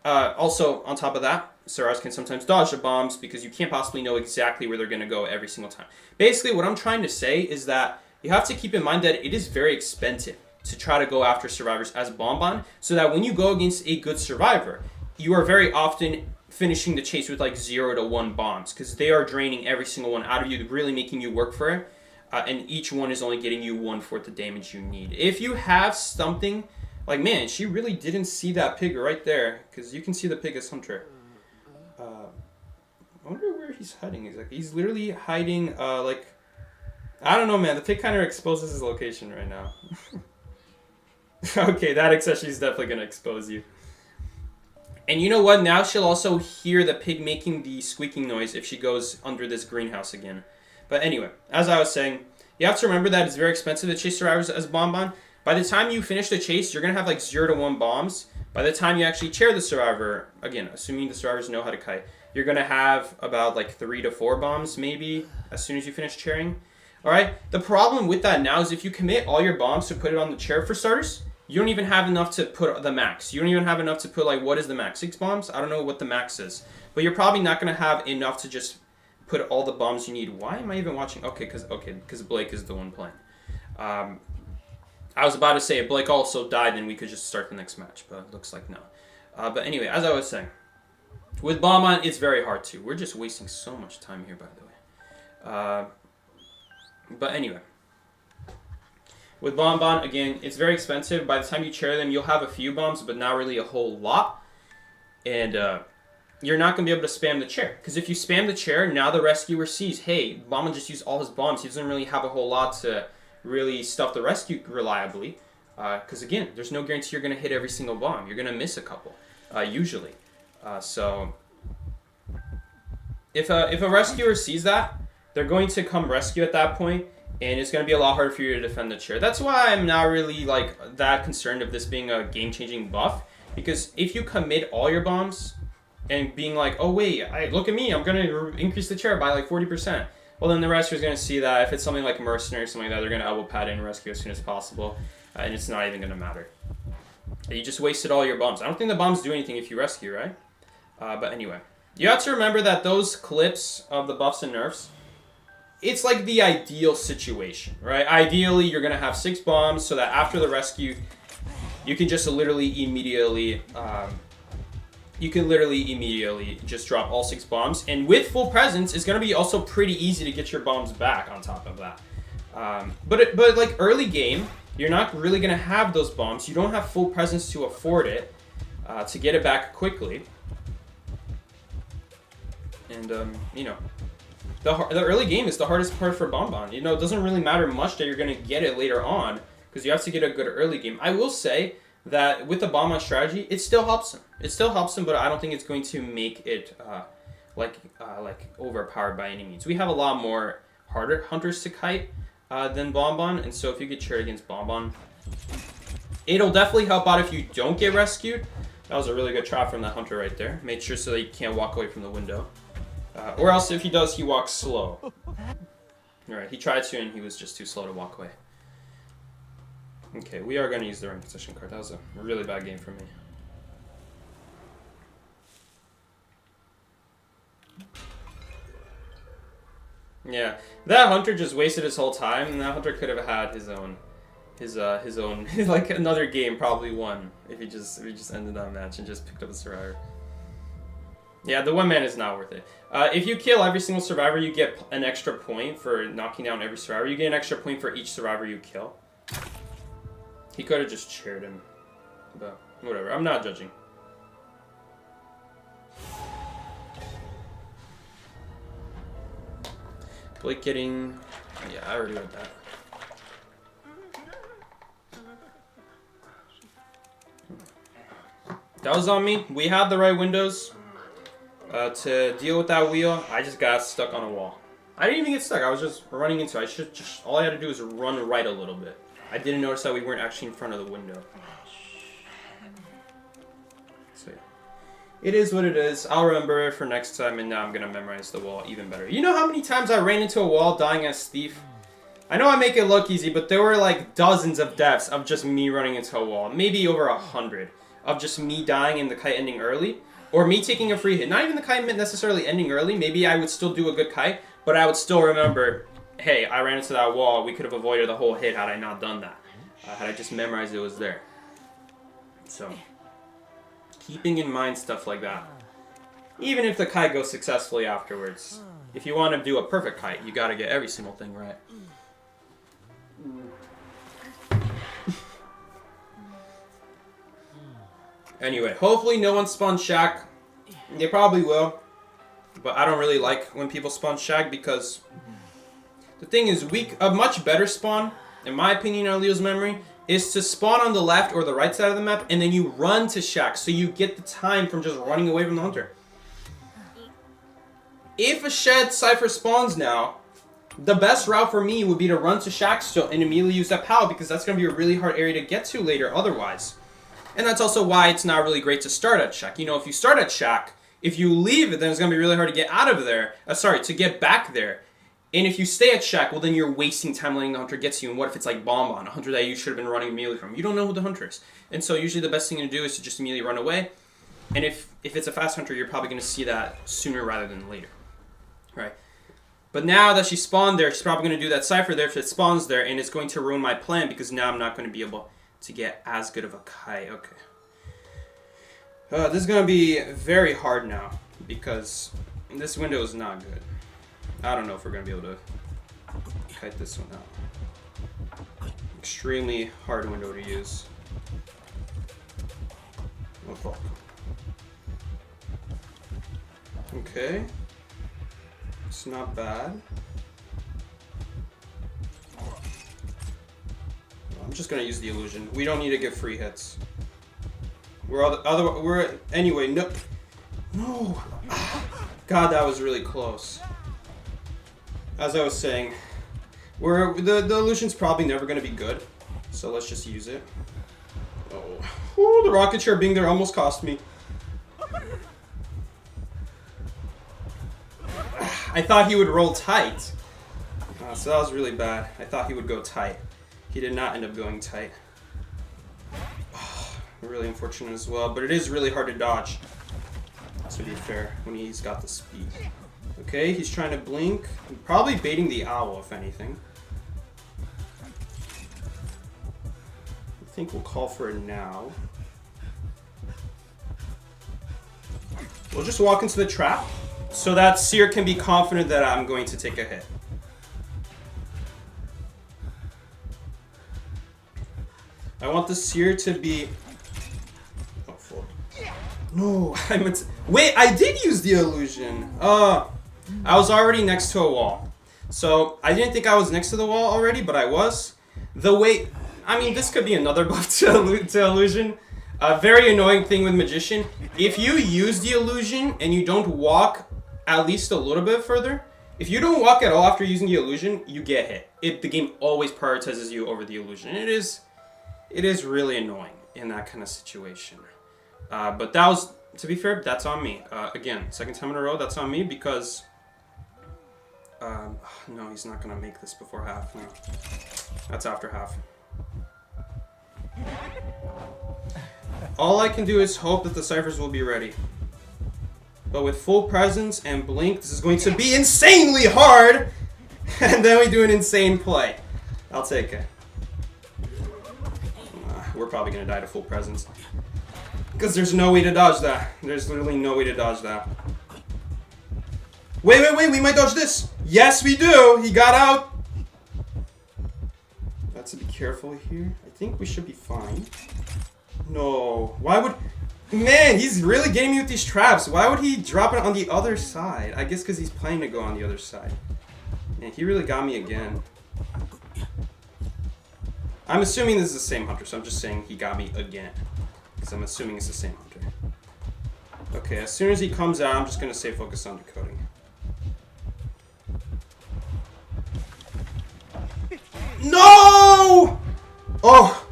Also, on top of that, survivors can sometimes dodge the bombs because you can't possibly know exactly where they're going to go every single time. Basically, what I'm trying to say is that you have to keep in mind that it is very expensive to try to go after survivors as Bonbon, so that when you go against a good survivor, you are very often finishing the chase with like 0 to 1 bombs because they are draining every single one out of you, really making you work for it, and each one is only getting you 1/4 the damage you need. If you have something... Like, man, she really didn't see that pig right there, because you can see the pig as Hunter. I wonder where he's hiding. He's literally hiding, like... I don't know, man. The pig kind of exposes his location right now. Okay, that accessory is definitely going to expose you. And you know what? Now she'll also hear the pig making the squeaking noise if she goes under this greenhouse again. But anyway, as I was saying, you have to remember that it's very expensive to chase survivors as Bonbon. By the time you finish the chase, you're going to have like 0 to 1 bombs. By the time you actually chair the survivor, again, assuming the survivors know how to kite, you're going to have about like 3 to 4 bombs maybe as soon as you finish chairing. Alright, the problem with that now is if you commit all your bombs to put it on the chair for starters, you don't even have enough to put the max. You don't even have enough to put like, what is the max? 6 bombs? I don't know what the max is. But you're probably not going to have enough to just put all the bombs you need. Why am I even watching? Okay, because Blake is the one playing. I was about to say if Blake also died, then we could just start the next match, but it looks like no. But anyway, as I was saying, with Bonbon, it's very hard to. We're just wasting so much time here, by the way. But anyway, with Bonbon, again, it's very expensive. By the time you chair them, you'll have a few bombs, but not really a whole lot. And you're not going to be able to spam the chair. Because if you spam the chair, now the rescuer sees, hey, Bonbon just used all his bombs. He doesn't really have a whole lot to... really stuff the rescue reliably, because again, there's no guarantee you're going to hit every single bomb. You're going to miss a couple, usually. So if a rescuer sees that, they're going to come rescue at that point, and it's going to be a lot harder for you to defend the chair. That's why I'm not really like that concerned of this being a game-changing buff, because if you commit all your bombs and being like, oh wait, look at me, I'm going to increase the chair by like 40%. Well, then the rescuer's going to see that. If it's something like Mercenary or something like that, they're going to elbow pad in and rescue as soon as possible. And it's not even going to matter. You just wasted all your bombs. I don't think the bombs do anything if you rescue, right? But anyway. You have to remember that those clips of the buffs and nerfs, it's like the ideal situation, right? Ideally, you're going to have 6 bombs so that after the rescue, you can just literally immediately... you can literally immediately just drop all 6 bombs. And with full presence, it's going to be also pretty easy to get your bombs back on top of that. But like early game, you're not really going to have those bombs. You don't have full presence to afford it, to get it back quickly. And, you know, the early game is the hardest part for Bonbon. You know, it doesn't really matter much that you're going to get it later on, because you have to get a good early game. I will say that with the Bonbon strategy, it still helps him. It still helps him, but I don't think it's going to make it like overpowered by any means. We have a lot more harder hunters to kite than Bonbon, and so if you get chaired against Bonbon, it'll definitely help out if you don't get rescued. That was a really good trap from that hunter right there. Made sure so that he can't walk away from the window. Or else if he does, he walks slow. Alright, he tried to and he was just too slow to walk away. Okay, we are going to use the rank concession card. That was a really bad game for me. Yeah, that hunter just wasted his whole time, and that hunter could have had his own like another game, probably won if he just ended that match and just picked up a survivor. Yeah, the one man is not worth it. If you kill every single survivor, you get an extra point for knocking down every survivor. You get an extra point for each survivor you kill. He could have just chaired him, but whatever. I'm not judging. Blake getting... Yeah, I already read that. That was on me. We had the right windows to deal with that wheel. I just got stuck on a wall. I didn't even get stuck. I was just running into it. All I had to do was run right a little bit. I didn't notice that we weren't actually in front of the window. So yeah. It is what it is. I'll remember it for next time, and now I'm going to memorize the wall even better. You know how many times I ran into a wall dying as thief? I know I make it look easy, but there were like dozens of deaths of just me running into a wall. Maybe over 100. of just me dying and the kite ending early, or me taking a free hit. Not even the kite necessarily ending early. Maybe I would still do a good kite, but I would still remember, hey, I ran into that wall. We could have avoided the whole hit had I not done that. Had I just memorized it was there. So, keeping in mind stuff like that. Even if the kite goes successfully afterwards. If you want to do a perfect kite, you got to get every single thing right. Anyway, hopefully no one spawns Shack. They probably will. But I don't really like when people spawn Shag because the thing is, a much better spawn, in my opinion, on Leo's memory, is to spawn on the left or the right side of the map and then you run to Shag so you get the time from just running away from the hunter. If a shed Cypher spawns now, the best route for me would be to run to Shack still and immediately use that POW because that's going to be a really hard area to get to later otherwise. And that's also why it's not really great to start at Shack. You know, if you start at Shack, if you leave it, then it's going to be really hard to get out of there. To get back there. And if you stay at Shack, well then you're wasting time letting the hunter get to you. And what if it's like Bonbon, a hunter that you should have been running immediately from? You don't know who the hunter is. And so usually the best thing to do is to just immediately run away. And if it's a fast hunter, you're probably going to see that sooner rather than later. Right? But now that she spawned there, she's probably going to do that Cypher there if it spawns there. And it's going to ruin my plan because now I'm not going to be able to get as good of a kite. Okay. This is going to be very hard now because this window is not good. I don't know if we're going to be able to kite this one out. Extremely hard window to use. Oh, fuck. Okay. It's not bad. I'm just going to use the illusion. We don't need to get free hits. Anyway, no. No. God, that was really close. As I was saying, the illusion's probably never going to be good, so let's just use it. Oh, ooh, the rocket chair being there almost cost me. I thought he would roll tight, so that was really bad. I thought he would go tight. He did not end up going tight. Really unfortunate as well, but it is really hard to dodge, to be fair, when he's got the speed. Okay, he's trying to blink. Probably baiting the owl, if anything. I think we'll call for it now. We'll just walk into the trap so that Seer can be confident that I'm going to take a hit. I want the Seer to be... Oh, fuck. No, I meant to... Wait, I did use the illusion. I was already next to a wall. So, I didn't think I was next to the wall already, but I was. I mean, this could be another buff to illusion. A very annoying thing with Magician. If you use the illusion and you don't walk at least a little bit further, if you don't walk at all after using the illusion, you get hit. The game always prioritizes you over the illusion. And it is really annoying in that kind of situation. But that was, to be fair, that's on me. Again, second time in a row, that's on me because... no, he's not going to make this before half. No. That's after half. All I can do is hope that the ciphers will be ready. But with full presence and blink, this is going to be insanely hard! And then we do an insane play. I'll take it. We're probably going to die to full presence. Because there's no way to dodge that. There's literally no way to dodge that. Wait, we might dodge this. Yes, we do. He got out. Got to be careful here. I think we should be fine. No. Why would... Man, he's really getting me with these traps. Why would he drop it on the other side? I guess because he's planning to go on the other side. Man, he really got me again. I'm assuming this is the same hunter, so I'm just saying he got me again. Because I'm assuming it's the same hunter. Okay, as soon as he comes out, I'm just going to stay focused on decoding. No! Oh!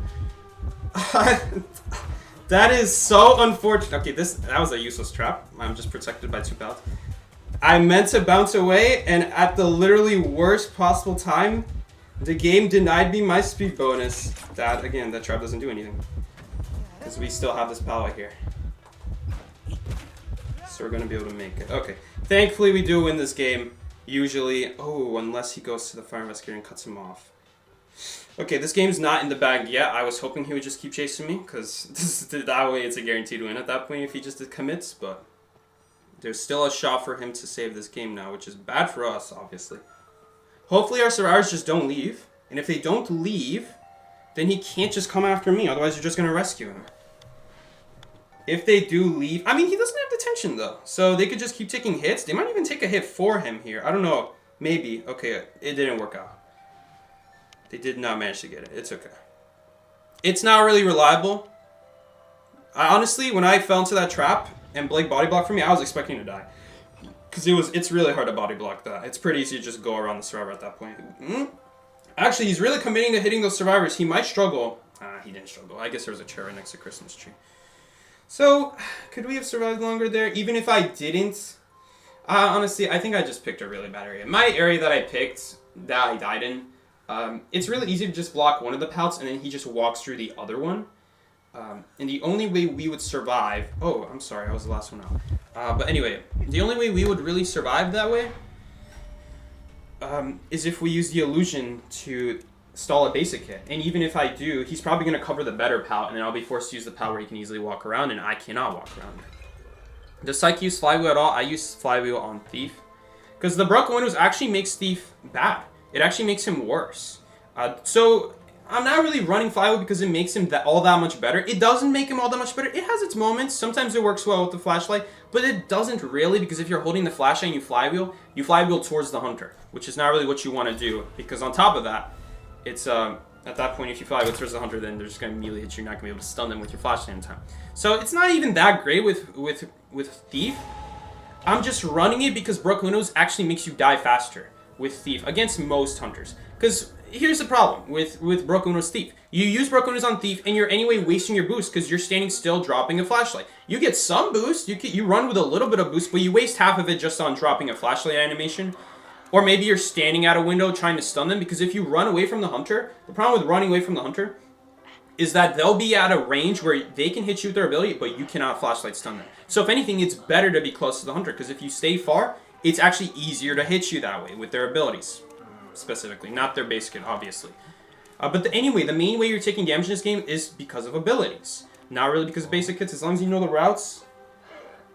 That is so unfortunate. Okay, that was a useless trap. I'm just protected by 2 pallets. I meant to bounce away, and at the literally worst possible time, the game denied me my speed bonus. That trap doesn't do anything. because we still have this pallet here. So we're going to be able to make it. Okay. Thankfully, we do win this game. Usually, oh, unless he goes to the fire investigator and cuts him off. Okay, this game's not in the bag yet. I was hoping he would just keep chasing me, because that way it's a guaranteed win at that point if he just commits, but there's still a shot for him to save this game now, which is bad for us, obviously. Hopefully our survivors just don't leave, and if they don't leave, then he can't just come after me, otherwise you're just going to rescue him. If they do leave, I mean, he doesn't have detention, though, so they could just keep taking hits. They might even take a hit for him here. I don't know. Maybe. Okay, it didn't work out. They did not manage to get it. It's okay. It's not really reliable. Honestly, when I fell into that trap and Blake body blocked for me, I was expecting to die. Because it's really hard to body block that. It's pretty easy to just go around the survivor at that point. Actually, he's really committing to hitting those survivors. He might struggle. He didn't struggle. I guess there was a chair right next to Christmas tree. So, could we have survived longer there? Even if I didn't, honestly, I think I just picked a really bad area. My area that I picked, that I died in, it's really easy to just block one of the pallets and then he just walks through the other one. And the only way we would survive... Oh, I'm sorry, I was the last one out. But anyway, the only way we would really survive that way is if we use the illusion to stall a basic hit. And even if I do, he's probably going to cover the better pallet, and then I'll be forced to use the pallet where he can easily walk around, and I cannot walk around. Does Psyche use Flywheel at all? I use Flywheel on Thief. Because the broken windows actually makes Thief bad. It actually makes him worse. So I'm not really running Flywheel because it makes him all that much better. It doesn't make him all that much better. It has its moments. Sometimes it works well with the flashlight, but it doesn't really, because if you're holding the flashlight and you flywheel towards the hunter, which is not really what you want to do, because on top of that, it's at that point, if you flywheel towards the hunter, then they're just going to immediately hit you. You're not going to be able to stun them with your flashlight in time. So it's not even that great with Thief. I'm just running it because Broken Windows actually makes you die faster with Thief against most hunters. Because here's the problem with Broken Windows Thief. You use Broken Windows on Thief and you're anyway wasting your boost because you're standing still dropping a flashlight. You get some boost, you run with a little bit of boost, but you waste half of it just on dropping a flashlight animation. Or maybe you're standing at a window trying to stun them, because if you run away from the hunter, the problem with running away from the hunter is that they'll be at a range where they can hit you with their ability, but you cannot flashlight stun them. So if anything, it's better to be close to the hunter, because if you stay far, it's actually easier to hit you that way with their abilities, specifically. Not their basic hit, obviously. Anyway, the main way you're taking damage in this game is because of abilities. Not really because of basic hits. As long as you know the routes,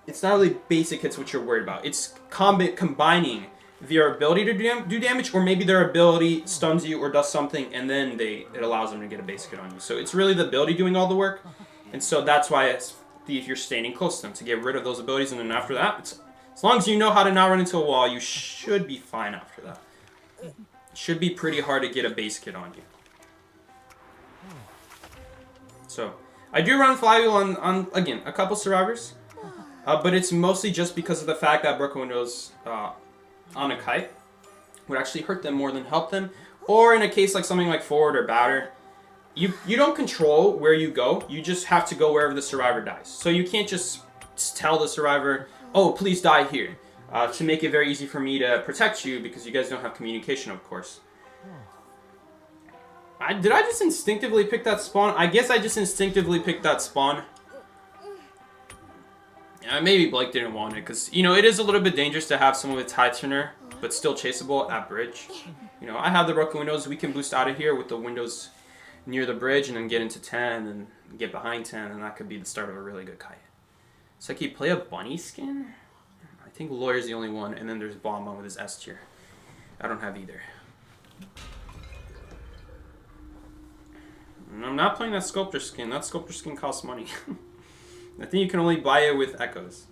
it's not really basic hits what you're worried about. It's combining their ability to do damage, or maybe their ability stuns you or does something, and then it allows them to get a basic hit on you. So it's really the ability doing all the work, and so that's why if you're standing close to them to get rid of those abilities, and then after that, as long as you know how to not run into a wall, you should be fine after that. It should be pretty hard to get a basic hit on you. So I do run Flywheel on again, a couple survivors, but it's mostly just because of the fact that Broken Windows on a kite would actually hurt them more than help them. Or in a case like something like forward or batter, you don't control where you go. You just have to go wherever the survivor dies. So you can't just tell the survivor, oh, please die here, to make it very easy for me to protect you, because you guys don't have communication, of course. Did I just instinctively pick that spawn? I guess I just instinctively picked that spawn. Maybe Blake didn't want it, because, it is a little bit dangerous to have someone with tie turner, but still chaseable at bridge. I have the broken windows. We can boost out of here with the windows near the bridge and then get into 10 and get behind 10, and that could be the start of a really good kite. So I can play a bunny skin? I think Lawyer's the only one, and then there's Bomba with his S tier. I don't have either. And I'm not playing that sculptor skin. That sculptor skin costs money. I think you can only buy it with echoes.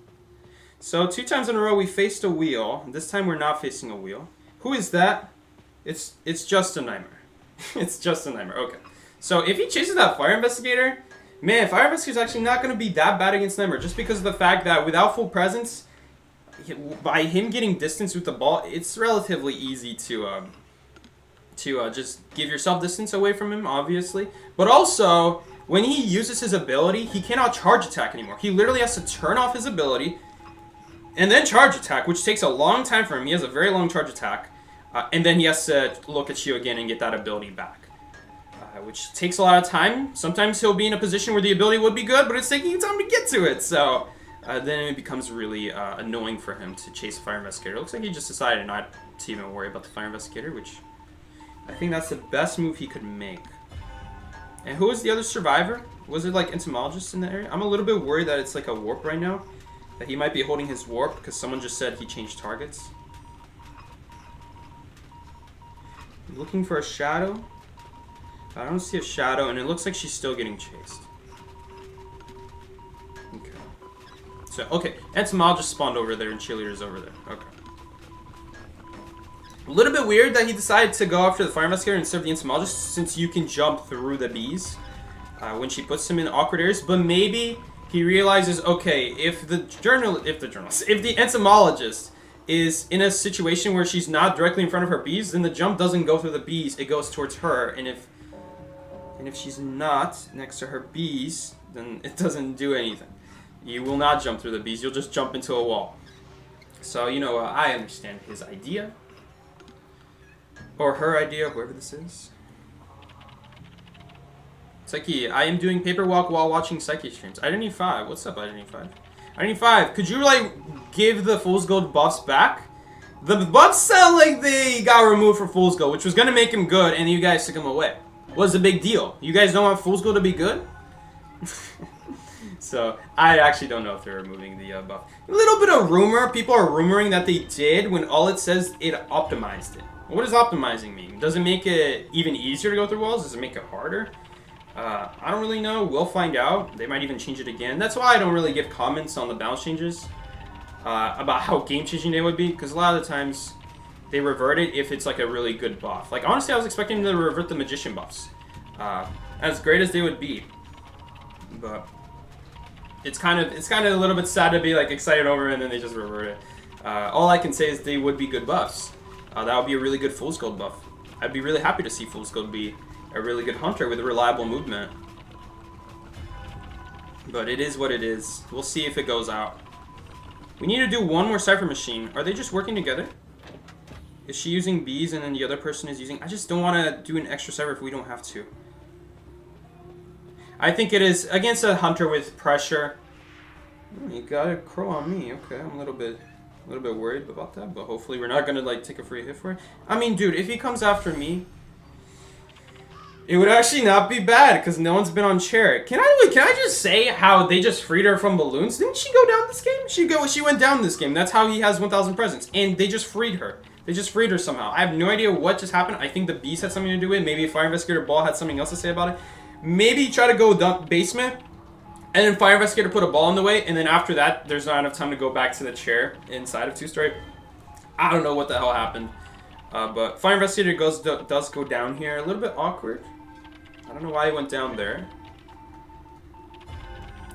So 2 times in a row we faced a wheel. This time we're not facing a wheel. Who is that? It's just a nightmare. It's just a nightmare. Okay. So if he chases that fire investigator, man, fire investigator's actually not going to be that bad against nightmare, just because of the fact that without full presence, by him getting distance with the ball, it's relatively easy to just give yourself distance away from him, obviously. But also, when he uses his ability, he cannot charge attack anymore. He literally has to turn off his ability and then charge attack, which takes a long time for him. He has a very long charge attack. And then he has to look at you again and get that ability back. which takes a lot of time. Sometimes he'll be in a position where the ability would be good, but it's taking time to get to it. So then it becomes really annoying for him to chase a fire investigator. It looks like he just decided not to even worry about the fire investigator, which I think that's the best move he could make. And who was the other survivor? Was it like entomologist in the area? I'm a little bit worried that it's like a warp right now. That he might be holding his warp because someone just said he changed targets. Looking for a shadow. I don't see a shadow, and it looks like she's still getting chased. Okay. So, okay. Entomologist spawned over there and cheerleader's over there. Okay. A little bit weird that he decided to go after the fire investigator instead of the entomologist, since you can jump through the bees when she puts him in awkward areas. But maybe he realizes, okay, if the entomologist is in a situation where she's not directly in front of her bees, then the jump doesn't go through the bees; it goes towards her. And if she's not next to her bees, then it doesn't do anything. You will not jump through the bees; you'll just jump into a wall. So I understand his idea. Or her idea, whoever this is. Psyche, I am doing paper walk while watching Psyche streams. Identity 5, what's up, Identity 5? Identity 5, could you, give the Fool's Gold buffs back? The buffs sound like they got removed for Fool's Gold, which was going to make him good, and you guys took him away. What's the big deal? You guys don't want Fool's Gold to be good? So, I actually don't know if they're removing the buff. A little bit of rumor, people are rumoring that they did, when all it says, it optimized it. What does optimizing mean? Does it make it even easier to go through walls? Does it make it harder? I don't really know. We'll find out. They might even change it again. That's why I don't really give comments on the balance changes about how game-changing they would be, because a lot of the times they revert it if it's like a really good buff. Like, honestly, I was expecting them to revert the magician buffs, as great as they would be. But it's kind of a little bit sad to be like excited over it and then they just revert it. All I can say is they would be good buffs. That would be a really good Fool's Gold buff. I'd be really happy to see Fool's Gold be a really good hunter with a reliable movement. But it is what it is. We'll see if it goes out. We need to do one more Cypher Machine. Are they just working together? Is she using bees and then the other person is using... I just don't want to do an extra Cypher if we don't have to. I think it is against a hunter with pressure. You got a crow on me. Okay, I'm a little bit worried about that, but hopefully we're not gonna take a free hit for it. I mean, dude, if he comes after me, it would actually not be bad because no one's been on chair. Can I just say how they just freed her from balloons? Didn't she go down this game? She went down this game. That's how he has 1,000 presents, and they just freed her. They just freed her somehow. I have no idea what just happened. I think the beast had something to do with it. Maybe Fire Investigator Ball had something else to say about it. Maybe try to go dump basement. And then Fire Investigator put a ball in the way, and then after that, there's not enough time to go back to the chair inside of two-story. I don't know what the hell happened. But Fire Investigator does go down here. A little bit awkward. I don't know why he went down there.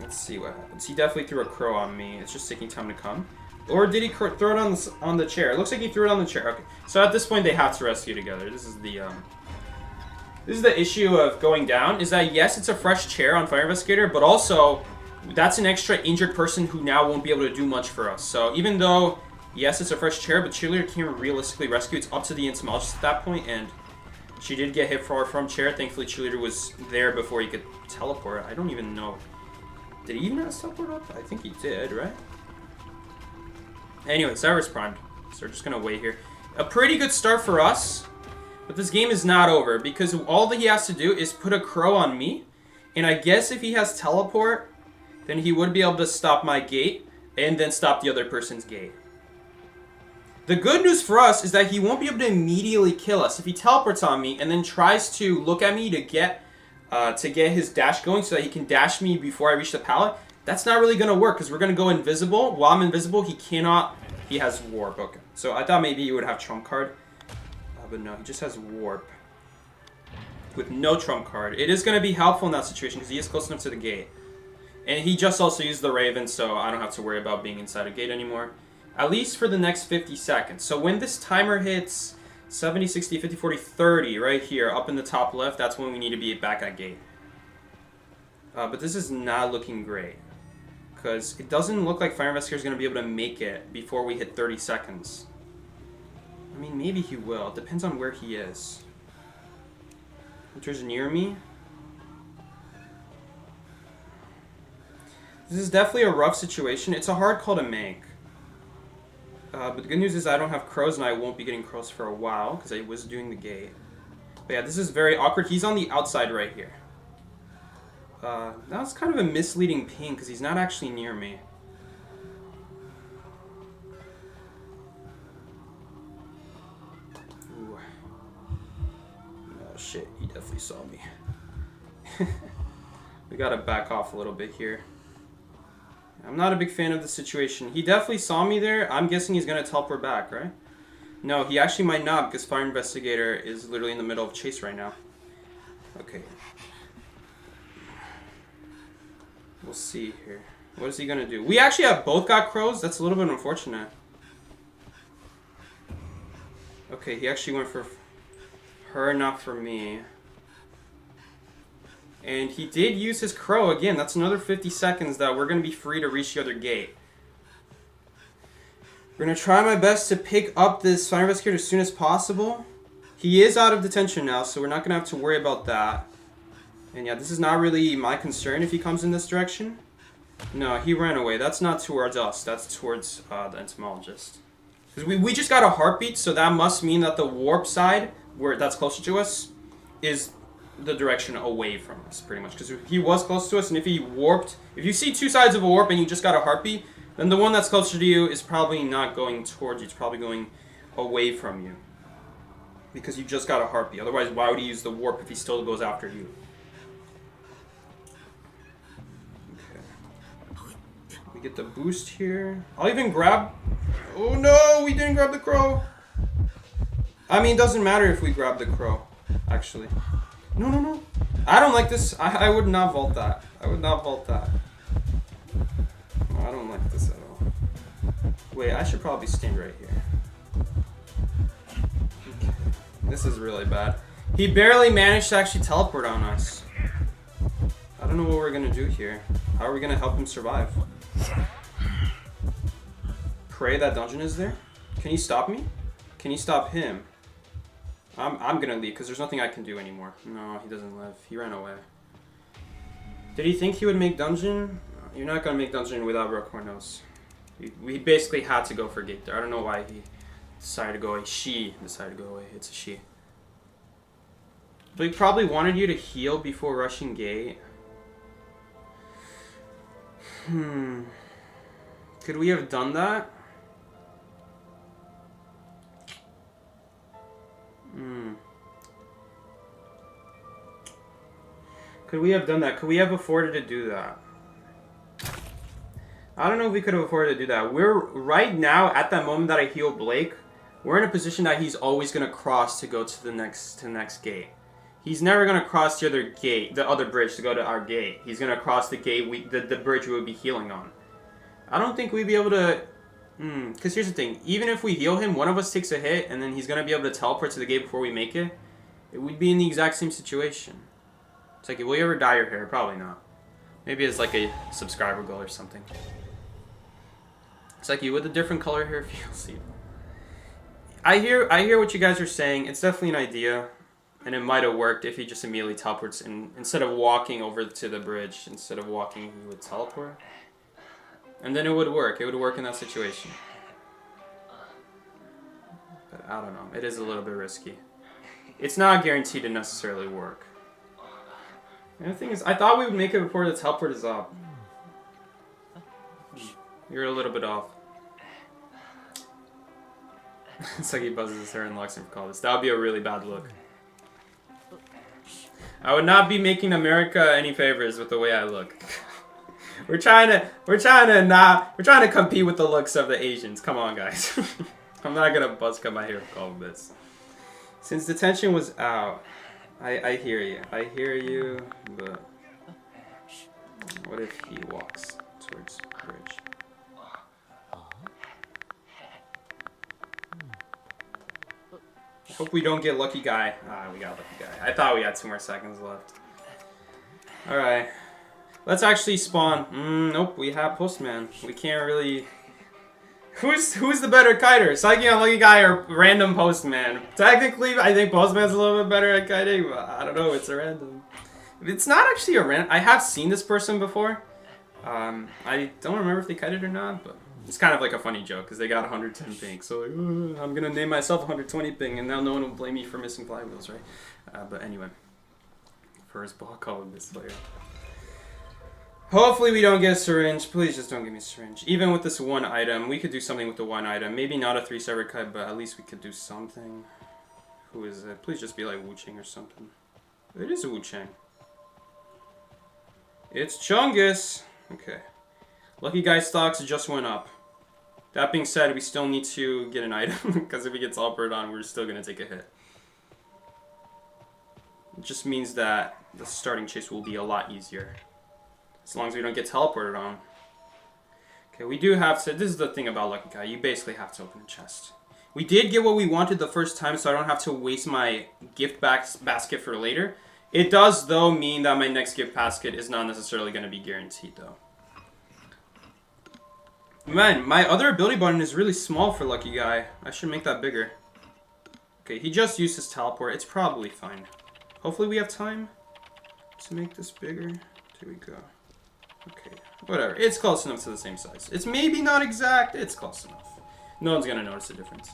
Let's see what happens. He definitely threw a crow on me. It's just taking time to come. Or did he throw it on the chair? It looks like he threw it on the chair. Okay. So at this point, they have to rescue together. This is the issue of going down, is that yes, it's a fresh chair on Fire Investigator, but also that's an extra injured person who now won't be able to do much for us. So even though, yes, it's a fresh chair, but Cheerleader can't realistically rescue. It's up to the entomologist at that point, and she did get hit from chair. Thankfully, Cheerleader was there before he could teleport. I don't even know. Did he even have a teleport up? I think he did, right? Anyway, Cyber's primed, so we're just going to wait here. A pretty good start for us. But this game is not over, because all that he has to do is put a crow on me. And I guess if he has teleport, then he would be able to stop my gate, and then stop the other person's gate. The good news for us is that he won't be able to immediately kill us. If he teleports on me, and then tries to look at me to get his dash going, so that he can dash me before I reach the pallet, that's not really going to work, because we're going to go invisible. While I'm invisible, he has warp. Okay. So I thought maybe he would have trump card. But no, he just has warp with no trump card. It is going to be helpful in that situation because he is close enough to the gate. And he just also used the Raven, so I don't have to worry about being inside a gate anymore. At least for the next 50 seconds. So when this timer hits 70, 60, 50, 40, 30 right here up in the top left, that's when we need to be back at gate. But this is not looking great, because it doesn't look like Fire Investigator is going to be able to make it before we hit 30 seconds. I mean, maybe he will. It depends on where he is. Hunter's near me. This is definitely a rough situation. It's a hard call to make. But the good news is I don't have crows and I won't be getting crows for a while because I was doing the gate. But yeah, this is very awkward. He's on the outside right here. That was kind of a misleading ping because he's not actually near me. Ooh. Oh shit, he definitely saw me. We gotta back off a little bit here. I'm not a big fan of the situation. He definitely saw me there. I'm guessing he's gonna teleport back, right? No, he actually might not because Fire Investigator is literally in the middle of chase right now. Okay. We'll see here. What is he gonna do? We actually have both got crows. That's a little bit unfortunate. Okay, he actually went for her, not for me. And he did use his crow again. That's another 50 seconds that we're going to be free to reach the other gate. We're going to try my best to pick up this Fire Investigator as soon as possible. He is out of detention now, so we're not going to have to worry about that. And yeah, this is not really my concern if he comes in this direction. No, he ran away. That's not towards us. That's towards the entomologist. Because we just got a heartbeat, so that must mean that the warp side, where that's closer to us, is the direction away from us, pretty much. Because he was close to us, and if he warped, if you see two sides of a warp and you just got a heartbeat, then the one that's closer to you is probably not going towards you. It's probably going away from you. Because you just got a heartbeat. Otherwise, why would he use the warp if he still goes after you? Okay. We get the boost here. I'll even grab... Oh no, we didn't grab the crow. I mean, it doesn't matter if we grab the crow, actually. No, no, no. I don't like this. I would not vault that. I would not vault that. No, I don't like this at all. Wait, I should probably stand right here. Okay. This is really bad. He barely managed to actually teleport on us. I don't know what we're going to do here. How are we going to help him survive? Pray that dungeon is there? Can you stop me? Can you stop him? I'm gonna leave because there's nothing I can do anymore. No, he doesn't live. He ran away. Did he think he would make dungeon? You're not gonna make dungeon without Rocornos. We basically had to go for gate there. I don't know why he decided to go away. She decided to go away. It's a she. But he probably wanted you to heal before rushing gate. Could we have done that? Could we have done that? Could we have afforded to do that? I don't know if we could have afforded to do that. We're right now at that moment that I heal Blake, we're in a position that he's always gonna cross to go to the next gate. He's never gonna cross the other gate, the other bridge to go to our gate. He's gonna cross the gate the bridge we would be healing on. I don't think we'd be able to. Because here's the thing, even if we heal him, one of us takes a hit, and then he's gonna be able to teleport to the gate before we make it. It would be in the exact same situation. It's like, will you ever dye your hair? Probably not. Maybe it's like a subscriber goal or something. It's like you with a different color hair if you'll see. I hear what you guys are saying. It's definitely an idea, and it might have worked if he just immediately teleports and instead of walking over to the bridge, instead of walking, he would teleport. And then it would work. It would work in that situation. But I don't know. It is a little bit risky. It's not guaranteed to necessarily work. And the thing is, I thought we would make it before the teleport is up. You're a little bit off. It's like he buzzes his hair and locks him for call this. That would be a really bad look. I would not be making America any favors with the way I look. We're trying to compete with the looks of the Asians. Come on, guys. I'm not gonna buzz cut my hair for all of this. Since detention was out, I hear you. I hear you, but what if he walks towards the bridge? I hope we don't get lucky guy. We got lucky guy. I thought we had 2 more seconds left. Alright. Let's actually spawn. Nope, we have postman. We can't really Who's the better kiter? Psyche Unlucky Guy or Random Postman? Technically, I think Postman's a little bit better at kiting, but I don't know, it's a random. It's not actually a random. I have seen this person before. I don't remember if they kited or not, but it's kind of like a funny joke because they got 110 ping. So like, I'm gonna name myself 120 ping, and now no one will blame me for missing flywheels, right? But anyway, first ball calling this player. Hopefully we don't get a syringe. Please just don't give me a syringe. Even with this one item, we could do something with the one item. Maybe not a 3-server kite, but at least we could do something. Who is it? Please just be like Wu Ching or something. It is Wu Chang. It's Chungus. Okay. Lucky Guy stocks just went up. That being said, we still need to get an item, because if we get teleported on, we're still going to take a hit. It just means that the starting chase will be a lot easier. As long as we don't get teleported on. Okay, we do have to... This is the thing about Lucky Guy. You basically have to open a chest. We did get what we wanted the first time, so I don't have to waste my gift basket for later. It does, though, mean that my next gift basket is not necessarily going to be guaranteed, though. Man, my other ability button is really small for Lucky Guy. I should make that bigger. Okay, he just used his teleport. It's probably fine. Hopefully we have time to make this bigger. There we go. Okay, whatever. It's close enough to the same size. It's maybe not exact. It's close enough. No one's going to notice the difference.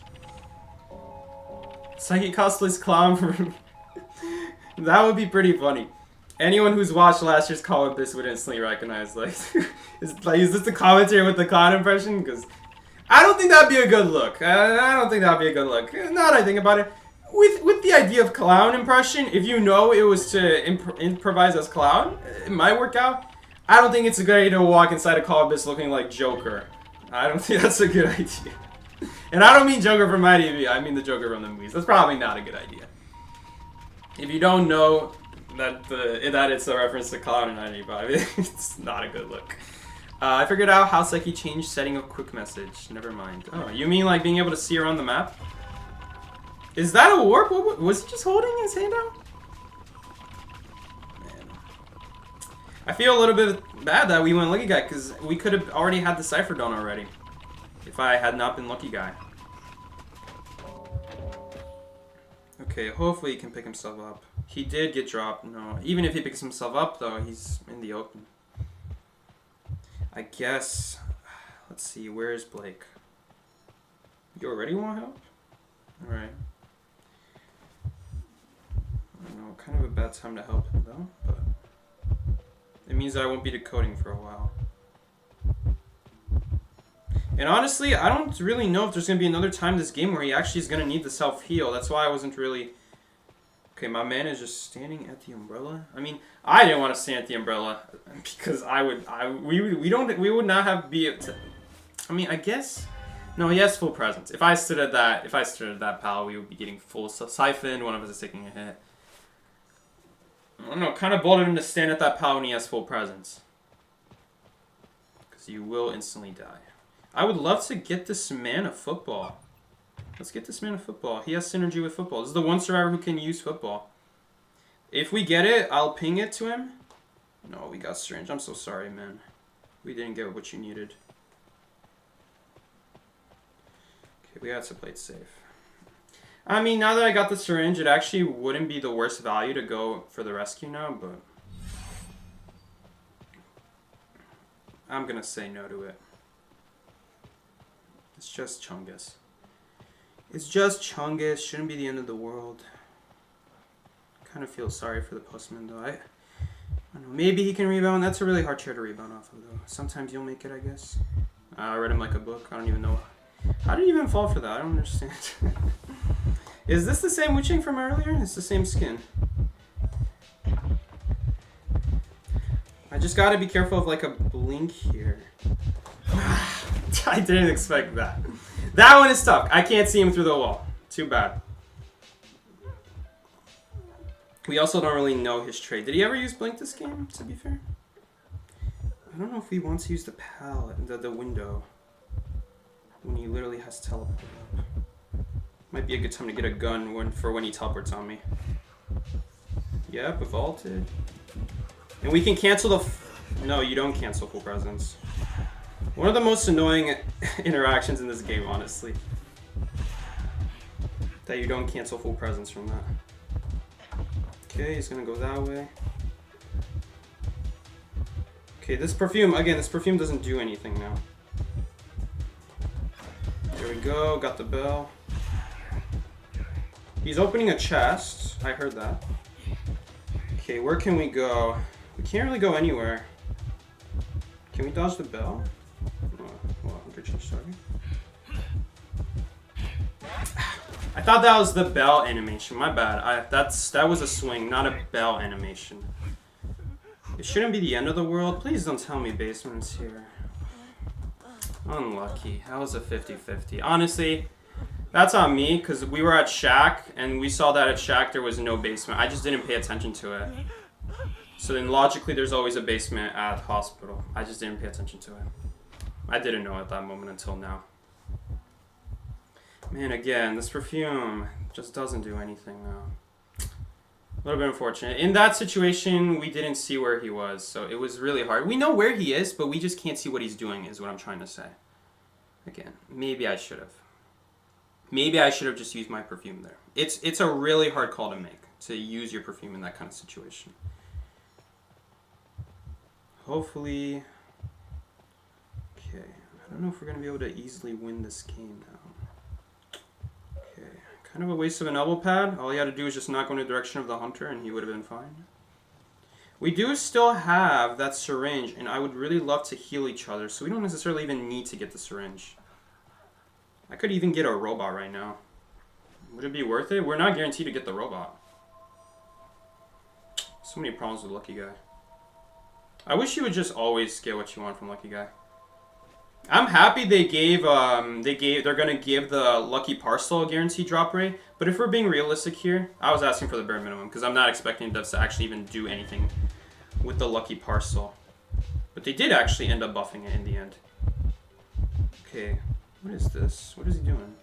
Psychic cosplays clown for... That would be pretty funny. Anyone who's watched last year's Call of This would instantly recognize, like, is this the commentary with the clown impression? Because I don't think that'd be a good look. I don't think that'd be a good look. Now that I think about it, with the idea of clown impression, if you know it was to improvise as clown, it might work out. I don't think it's a good idea to walk inside a Call of This looking like Joker. I don't think that's a good idea. And I don't mean Joker from IDV, I mean the Joker from the movies. That's probably not a good idea. If you don't know that it's a reference to Cloud in 95, it's not a good look. I figured out how Psyche changed setting of quick message. Never mind. Oh, you mean like being able to see around the map? Is that a warp? Was he just holding his hand out? Man. I feel a little bit bad that we went Lucky Guy, because we could have already had the Cypher done already. If I had not been Lucky Guy. Okay, hopefully he can pick himself up. He did get dropped. No, even if he picks himself up, though, he's in the open. I guess... Let's see, where is Blake? You already want help? Alright. I don't know, kind of a bad time to help him, though, but... It means I won't be decoding for a while. And honestly, I don't really know if there's going to be another time this game where he actually is going to need the self-heal. That's why I wasn't really... Okay, my man is just standing at the umbrella. I mean, I didn't want to stand at the umbrella because we would not have be able to... I mean, I guess... No, he has full presence. If I stood at that pal, we would be getting full siphon. One of us is taking a hit. I don't know, kind of bold of him to stand at that pal when he has full presence. Because you will instantly die. I would love to get this man a football. Let's get this man a football. He has synergy with football. This is the one survivor who can use football. If we get it, I'll ping it to him. No, we got syringe. I'm so sorry, man. We didn't get what you needed. Okay, we have to play it safe. I mean, now that I got the syringe, it actually wouldn't be the worst value to go for the rescue now, but... I'm going to say no to it. It's just Chungus. It's just Chungus. Shouldn't be the end of the world. I kind of feel sorry for the postman, though. I don't know. Maybe he can rebound. That's a really hard chair to rebound off of, though. Sometimes you'll make it, I guess. I read him like a book. I don't even know. How did he even fall for that? I don't understand. Is this the same Wu Ching from earlier? It's the same skin. I just gotta be careful of like a blink here. I didn't expect that. That one is stuck. I can't see him through the wall. Too bad. We also don't really know his trade. Did he ever use blink this game, to be fair? I don't know if he wants to use the pallet, the window, when he literally has teleport up. Might be a good time to get a gun for when he teleports on me. Yep, vaulted. And we can cancel the... No, you don't cancel full presence. One of the most annoying interactions in this game, honestly. That you don't cancel full presence from that. Okay, he's gonna go that way. Okay, this perfume, again, this perfume doesn't do anything now. There we go, got the bell. He's opening a chest. I heard that. Okay, where can we go? We can't really go anywhere. Can we dodge the bell? Well, sorry. I thought that was the bell animation. My bad. That was a swing, not a bell animation. It shouldn't be the end of the world. Please don't tell me basement's here. Unlucky. That was a 50-50. Honestly, that's on me because we were at Shack and we saw that at Shack there was no basement. I just didn't pay attention to it. So then logically there's always a basement at hospital. I just didn't pay attention to it. I didn't know at that moment until now. Man, again, this perfume just doesn't do anything now. A little bit unfortunate. In that situation, we didn't see where he was, so it was really hard. We know where he is, but we just can't see what he's doing, is what I'm trying to say. Again, maybe I should have. Maybe I should have just used my perfume there. It's a really hard call to make, to use your perfume in that kind of situation. Hopefully... Okay, I don't know if we're going to be able to easily win this game now. Okay, kind of a waste of an elbow pad. All he had to do was just not go in the direction of the hunter and he would have been fine. We do still have that syringe, and I would really love to heal each other, so we don't necessarily even need to get the syringe. I could even get a robot right now. Would it be worth it? We're not guaranteed to get the robot. So many problems with Lucky Guy. I wish you would just always get what you want from Lucky Guy. I'm happy they're gonna give the Lucky Parcel a guaranteed drop rate, but if we're being realistic here, I was asking for the bare minimum because I'm not expecting devs to actually even do anything with the Lucky Parcel. But they did actually end up buffing it in the end. Okay, what is this? What is he doing?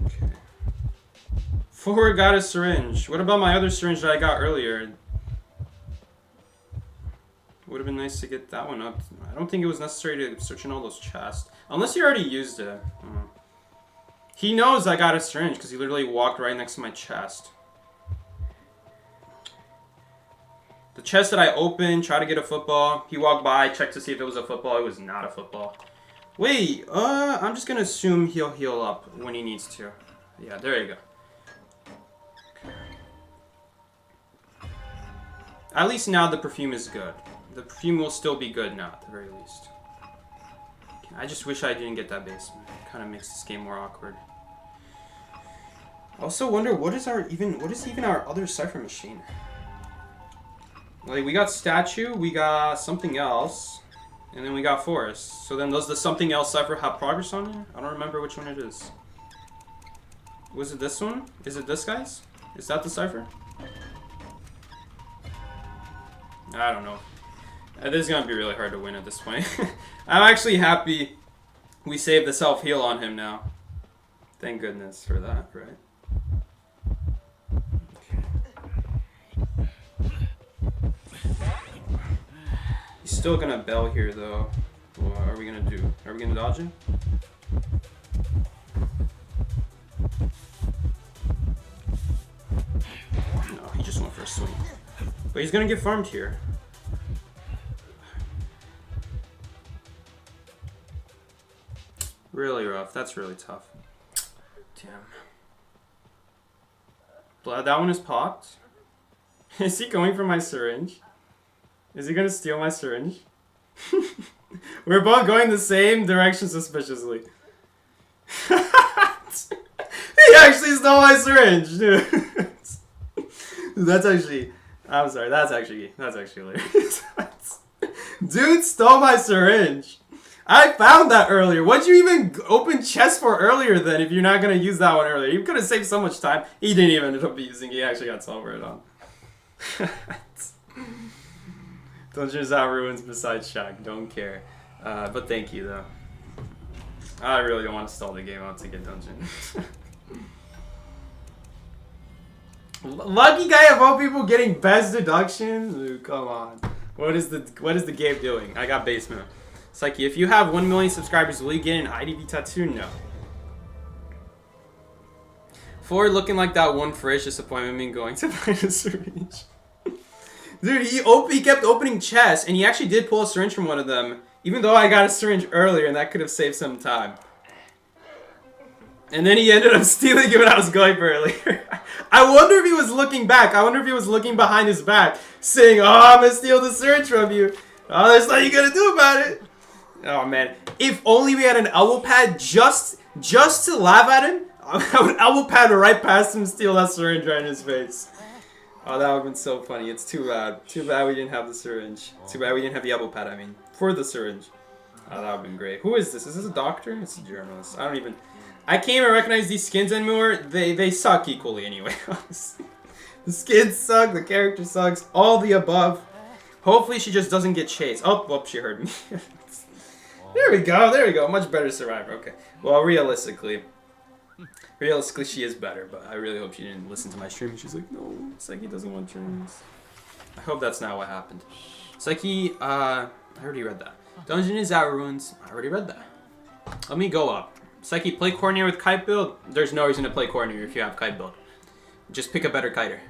Okay. Forward got a syringe. What about my other syringe that I got earlier? Would have been nice to get that one up. I don't think it was necessary to search in all those chests. Unless he already used it. He knows I got a syringe because he literally walked right next to my chest. The chest that I opened, tried to get a football. He walked by, checked to see if it was a football. It was not a football. Wait, I'm just going to assume he'll heal up when he needs to. Yeah, there you go. Okay. At least now the perfume is good. The perfume will still be good now, at the very least. Okay, I just wish I didn't get that basement. It kind of makes this game more awkward. I also wonder what is even our other cipher machine? Like we got statue, we got something else, and then we got forest. So then does the something else cipher have progress on it? I don't remember which one it is. Was it this one? Is it this guy's? Is that the cipher? I don't know. This is going to be really hard to win at this point. I'm actually happy we saved the self-heal on him now. Thank goodness for that, right? Okay. He's still going to bell here, though. What are we going to do? Are we going to dodge him? No, he just went for a swing. But he's going to get farmed here. Really rough. That's really tough. Damn. That one is popped. Is he going for my syringe? Is he going to steal my syringe? We're both going the same direction suspiciously. He actually stole my syringe, dude. That's actually... I'm sorry. That's actually hilarious. Dude stole my syringe. I found that earlier. What'd you even open chest for earlier then if you're not going to use that one earlier? You could have saved so much time. He didn't even end up using it. He actually got Salvert on. Dungeons out ruins besides Shack. Don't care. But thank you, though. I really don't want to stall the game out to get dungeon. Lucky guy of all people getting best deduction? Ooh, come on. What is the game doing? I got basement. Psyche, if you have 1 million subscribers, will you get an IDV tattoo? No. For looking like that one fresh disappointment me going to find a syringe. Dude, he kept opening chests, and he actually did pull a syringe from one of them, even though I got a syringe earlier, and that could have saved some time. And then he ended up stealing it when I was going for earlier. I wonder if he was looking back. I wonder if he was looking behind his back, saying, "Oh, I'm gonna steal the syringe from you. Oh, there's nothing you gonna do about it." Oh man, if only we had an elbow pad just to laugh at him. I would elbow pad right past him, steal that syringe right in his face. Oh, that would have been so funny. It's too bad. Too bad we didn't have the syringe. Too bad we didn't have the elbow pad, I mean, for the syringe. Oh, that would have been great. Who is this? Is this a doctor? It's a journalist. I can't even recognize these skins anymore. They suck equally anyway. The skins suck, the character sucks, all the above. Hopefully she just doesn't get chased. Oh, whoop, she heard me. There we go. Much better survivor. Okay. Well, realistically, she is better, but I really hope she didn't listen to my stream. She's like, no, Psyche doesn't want dreams. I hope that's not what happened. Psyche, I already read that. Dungeon is out ruins. I already read that. Let me go up. Psyche, play Coordinator with kite build. There's no reason to play Coordinator if you have kite build. Just pick a better kiter.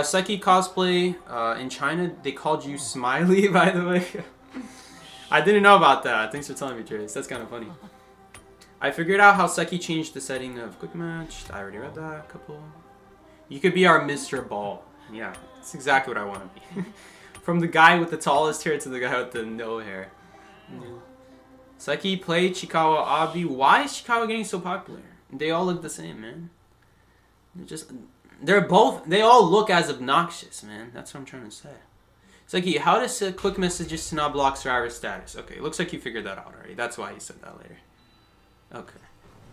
Psyche cosplay in China, they called you Smiley, by the way. I didn't know about that. Thanks for telling me, Trace. That's kind of funny. I figured out how Psyche changed the setting of quick match. I already read that. A couple. You could be our Mr. Ball. Yeah, that's exactly what I want to be. From the guy with the tallest hair to the guy with the no hair. Yeah. Psyche played Chikawa Abi. Why is Chikawa getting so popular? They all look the same, man. They all look as obnoxious, man. That's what I'm trying to say. Psyche, how to set quick messages to not block survivor status? Okay, looks like you figured that out already. That's why you said that later. Okay.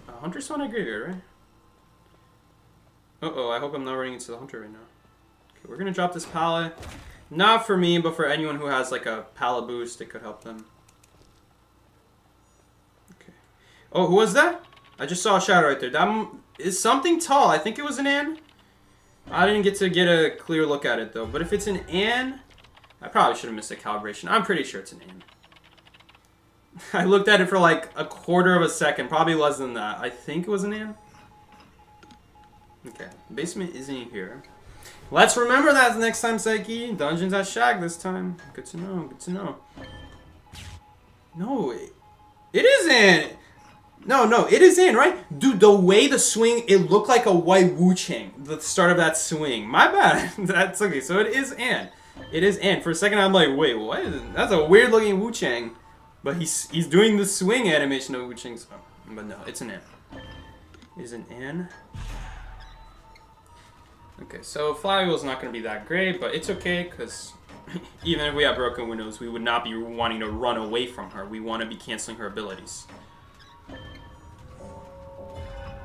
Hunter's on a graveyard, right? Uh-oh, I hope I'm not running into the hunter right now. Okay, we're gonna drop this pallet. Not for me, but for anyone who has like a pallet boost, it could help them. Okay. Oh, who was that? I just saw a shadow right there. That is something tall. I think it was an Ann. I didn't get to get a clear look at it though. But if it's an Ann, I probably should have missed a calibration. I'm pretty sure it's an Ann. I looked at it for like a quarter of a second, probably less than that. I think it was an Ann. Okay, basement isn't here. Let's remember that next time, Psyche. Dungeons at Shag this time. Good to know, good to know. No, it isn't. No, it is in, right? Dude, the way the swing, it looked like a white Wu-Chang, the start of that swing. My bad. That's okay, so it is Ann. It is Ann. For a second, I'm like, wait, what? That's a weird looking Wu-Chang. But he's doing the swing animation of Wu-Chang. So, but no, it's an Ann. It is an Ann. Okay, so Flywheel's not going to be that great, but it's okay, because even if we have broken windows, we would not be wanting to run away from her. We want to be canceling her abilities.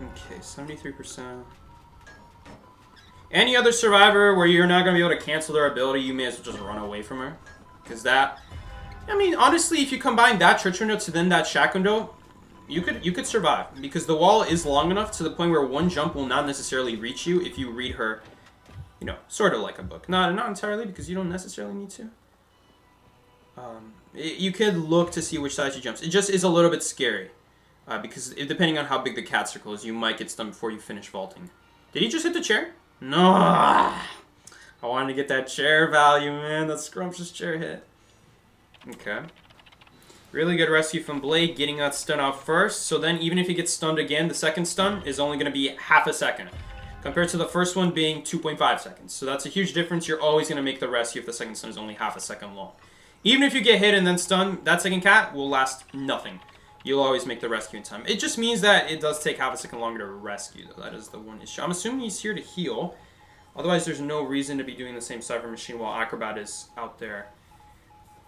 Okay, 73%. Any other survivor where you're not going to be able to cancel their ability, you may as well just run away from her. Because that... I mean, honestly, if you combine that church window to then that shack window, you could survive. Because the wall is long enough to the point where one jump will not necessarily reach you if you read her, you know, sort of like a book. Not entirely, because you don't necessarily need to. You could look to see which side she jumps. It just is a little bit scary. Because depending on how big the cat circle is, you might get stunned before you finish vaulting. Did he just hit the chair? No! I wanted to get that chair value, man. That scrumptious chair hit. Okay. Really good rescue from Blake, getting that stun out first. So then even if he gets stunned again, the second stun is only going to be half a second. Compared to the first one being 2.5 seconds. So that's a huge difference. You're always going to make the rescue if the second stun is only half a second long. Even if you get hit and then stunned, that second cat will last nothing. You'll always make the rescue in time. It just means that it does take half a second longer to rescue, though. That is the one issue. I'm assuming he's here to heal. Otherwise, there's no reason to be doing the same Cypher Machine while Acrobat is out there.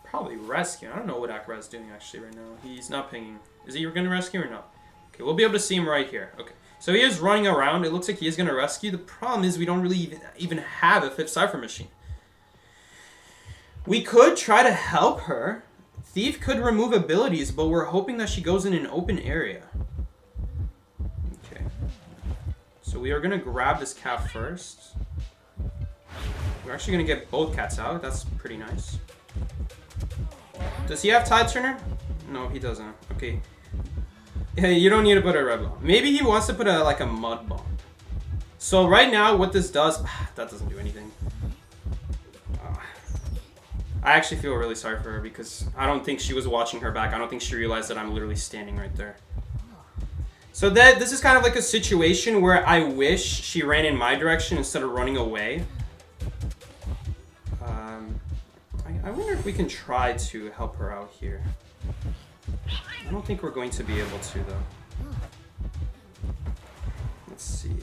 Probably rescue. I don't know what Acrobat's doing, actually, right now. He's not pinging. Is he going to rescue or not? Okay, we'll be able to see him right here. Okay, so he is running around. It looks like he is going to rescue. The problem is we don't really even have a 5th Cypher Machine. We could try to help her. Thief could remove abilities, but we're hoping that she goes in an open area. Okay. So we are going to grab this cat first. We're actually gonna get both cats out. That's pretty nice. Does he have Tide Turner? No, he doesn't. Okay. Hey, you don't need to put a red bomb. Maybe he wants to put a like a mud bomb. So right now, what this does, that doesn't do anything. I actually feel really sorry for her because I don't think she was watching her back. I don't think she realized that I'm literally standing right there. So this is kind of like a situation where I wish she ran in my direction instead of running away. I wonder if we can try to help her out here. I don't think we're going to be able to, though. Let's see.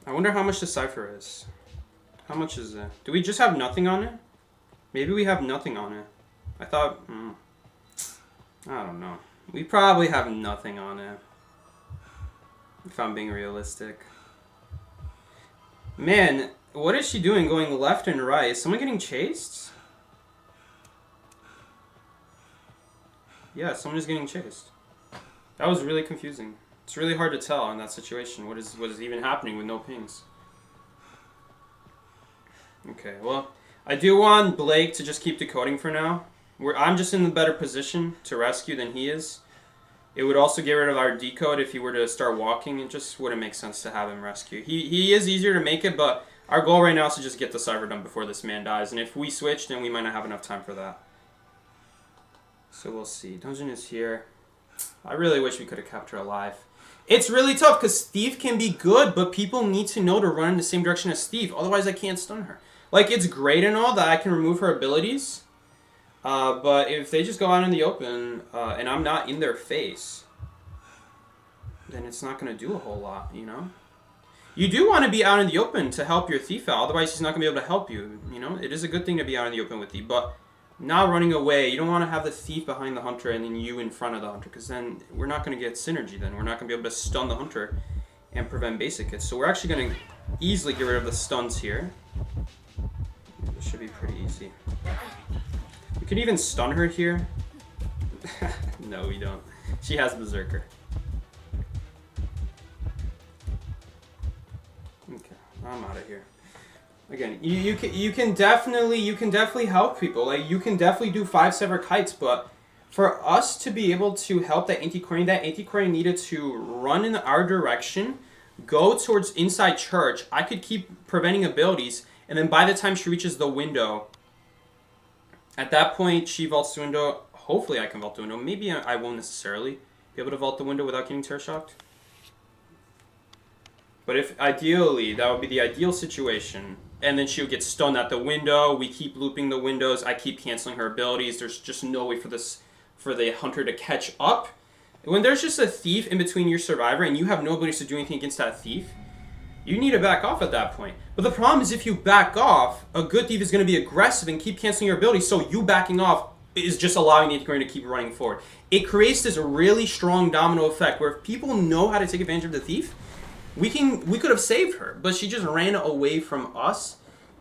I wonder how much the cipher is. How much is it? Do we just have nothing on it? Maybe we have nothing on it. I thought... I don't know. We probably have nothing on it. If I'm being realistic. Man, what is she doing going left and right? Is someone getting chased? Yeah, someone is getting chased. That was really confusing. It's really hard to tell in that situation what is even happening with no pings. Okay, well, I do want Blake to just keep decoding for now. I'm just in the better position to rescue than he is. It would also get rid of our decode if he were to start walking. It just wouldn't make sense to have him rescue. He is easier to make it, but our goal right now is to just get the cipher done before this man dies. And if we switch, then we might not have enough time for that. So we'll see. Dungeon is here. I really wish we could have kept her alive. It's really tough because Thief can be good, but people need to know to run in the same direction as Thief. Otherwise, I can't stun her. Like, it's great and all that I can remove her abilities. But if they just go out in the open and I'm not in their face, then it's not going to do a whole lot, you know? You do want to be out in the open to help your Thief out. Otherwise, he's not going to be able to help you, you know? It is a good thing to be out in the open with Thief, but not running away. You don't want to have the Thief behind the Hunter and then you in front of the Hunter, because then we're not going to get synergy then. We're not going to be able to stun the Hunter and prevent basic hits. So we're actually going to easily get rid of the stuns here. This should be pretty easy. We could even stun her here. No, we don't. She has Berserker. Okay, I'm out of here. Again, you can definitely help people. Like, you can definitely do 5 sever kites, but for us to be able to help that anti-courier needed to run in our direction, go towards inside church. I could keep preventing abilities, and then by the time she reaches the window, at that point she vaults the window. Hopefully I can vault the window. Maybe I won't necessarily be able to vault the window without getting terror shocked. But if ideally, that would be the ideal situation. And then she'll get stunned at the window. We keep looping the windows. I keep canceling her abilities. There's just no way for the Hunter to catch up. When there's just a Thief in between your survivor and you have no abilities to do anything against that Thief, you need to back off at that point. But the problem is if you back off, a good Thief is going to be aggressive and keep canceling your abilities, so you backing off is just allowing the anti-courier to keep running forward. It creates this really strong domino effect where if people know how to take advantage of the Thief, we could have saved her, but she just ran away from us.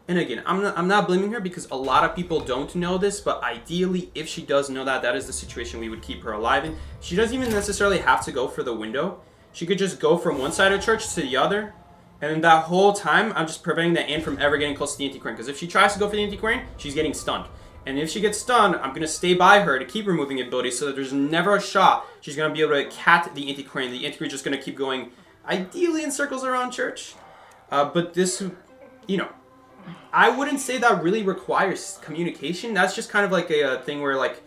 And again, I'm not blaming her because a lot of people don't know this, but ideally, if she does know that, that is the situation we would keep her alive in. She doesn't even necessarily have to go for the window. She could just go from one side of church to the other, and then that whole time, I'm just preventing the Ant from ever getting close to the anti-courier, because if she tries to go for the anti-courier, she's getting stunned. And if she gets stunned, I'm going to stay by her to keep removing abilities so that there's never a shot she's going to be able to cat the anti-courier, and the anti-courier is just going to keep going, ideally in circles around church. But this, you know, I wouldn't say that really requires communication. That's just kind of like a thing where, like,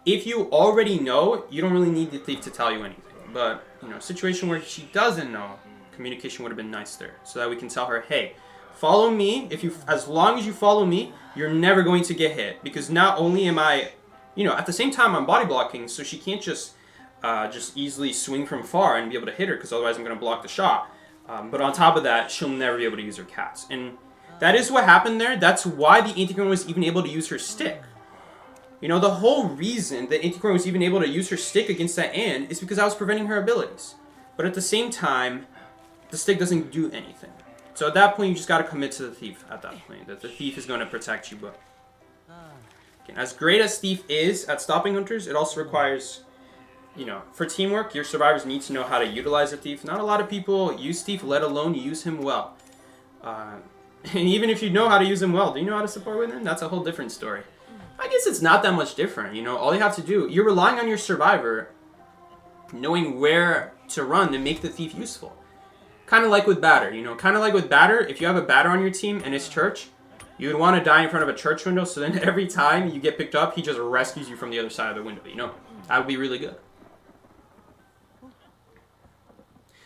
if you already know, you don't really need the Thief to tell you anything. But, you know, a situation where she doesn't know, communication would have been nice there, so that we can tell her, hey, follow me. As long as you follow me, you're never going to get hit. Because not only am I, you know, at the same time I'm body blocking, so she can't just easily swing from far and be able to hit her, because otherwise I'm going to block the shot. But on top of that, she'll never be able to use her cats. And that is what happened there. That's why the anti-courier was even able to use her stick. You know, the whole reason that anti-courier was even able to use her stick against that Ant is because I was preventing her abilities. But at the same time, the stick doesn't do anything. So at that point, you just got to commit to the Thief at that point. That the Thief is going to protect you. But again, as great as Thief is at stopping Hunters, it also requires, you know, for teamwork, your survivors need to know how to utilize a thief. Not a lot of people use thief, let alone use him well. And even if you know how to use him well, do you know how to support with him? That's a whole different story. I guess it's not that much different, you know. All you have to do, you're relying on your survivor knowing where to run to make the thief useful. Kind of like with batter, you know. Kind of like with batter, if you have a batter on your team and it's church, you would want to die in front of a church window, so then every time you get picked up, he just rescues you from the other side of the window, you know. That would be really good.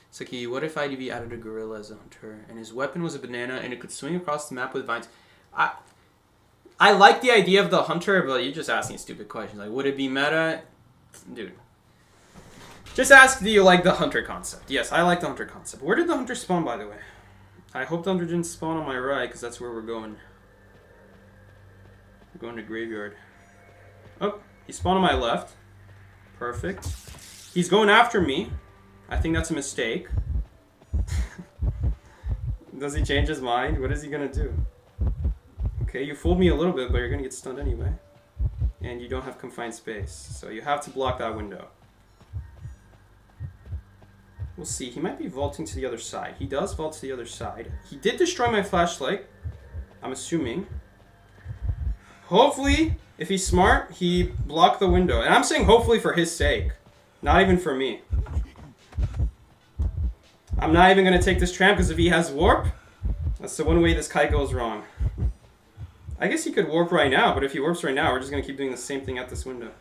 Saki, what if IDV added a gorilla as a hunter, and his weapon was a banana, and it could swing across the map with vines? I like the idea of the hunter, but you're just asking stupid questions. Like, would it be meta? Dude. Just ask, do you like the hunter concept? Yes, I like the hunter concept. Where did the hunter spawn, by the way? I hope the hunter didn't spawn on my right, because that's where we're going. We're going to graveyard. Oh, he spawned on my left. Perfect. He's going after me. I think that's a mistake. Does he change his mind? What is he going to do? Okay, you fooled me a little bit, but you're going to get stunned anyway. And you don't have confined space, so you have to block that window. We'll see. He might be vaulting to the other side. He does vault to the other side. He did destroy my flashlight, I'm assuming. Hopefully, if he's smart, he blocked the window. And I'm saying hopefully for his sake, not even for me. I'm not even going to take this tramp, because if he has warp, that's the one way this kite goes wrong. I guess he could warp right now, but if he warps right now, we're just going to keep doing the same thing at this window.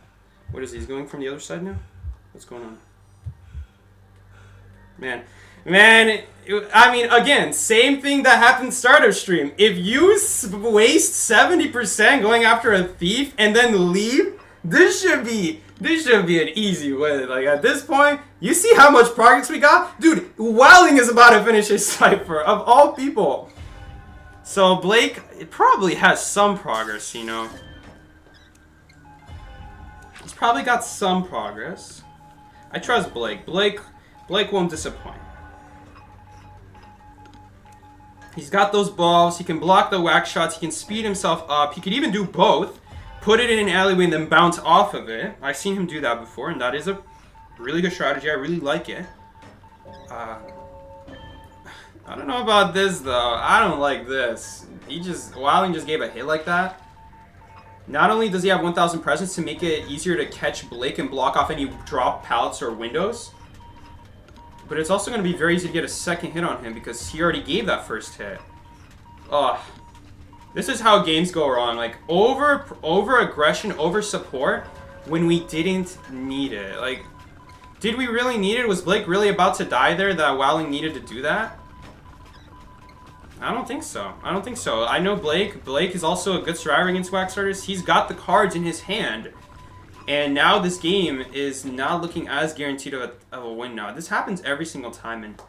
What is he? He's going from the other side now? What's going on? Man, I mean, again, same thing that happened start of stream. If you waste 70% going after a thief and then leave, this should be an easy win. Like, at this point, you see how much progress we got? Dude, Wilding is about to finish his cipher, of all people. So, Blake, it probably has some progress, you know. He's probably got some progress. I trust Blake. Blake won't disappoint. He's got those balls. He can block the whack shots. He can speed himself up. He could even do both. Put it in an alleyway and then bounce off of it. I've seen him do that before, and that is a really good strategy. I really like it. I don't know about this, though. I don't like this. Wilding just gave a hit like that. Not only does he have 1,000 presence to make it easier to catch Blake and block off any drop pallets or windows, but it's also going to be very easy to get a second hit on him because he already gave that first hit. Ugh. This is how games go wrong. Like, over aggression, over support when we didn't need it. Like, did we really need it? Was Blake really about to die there that Wilding needed to do that? I don't think so. I don't think so. I know Blake. Blake is also a good survivor against whack starters. He's got the cards in his hand. And now this game is not looking as guaranteed of a win now. This happens every single time. And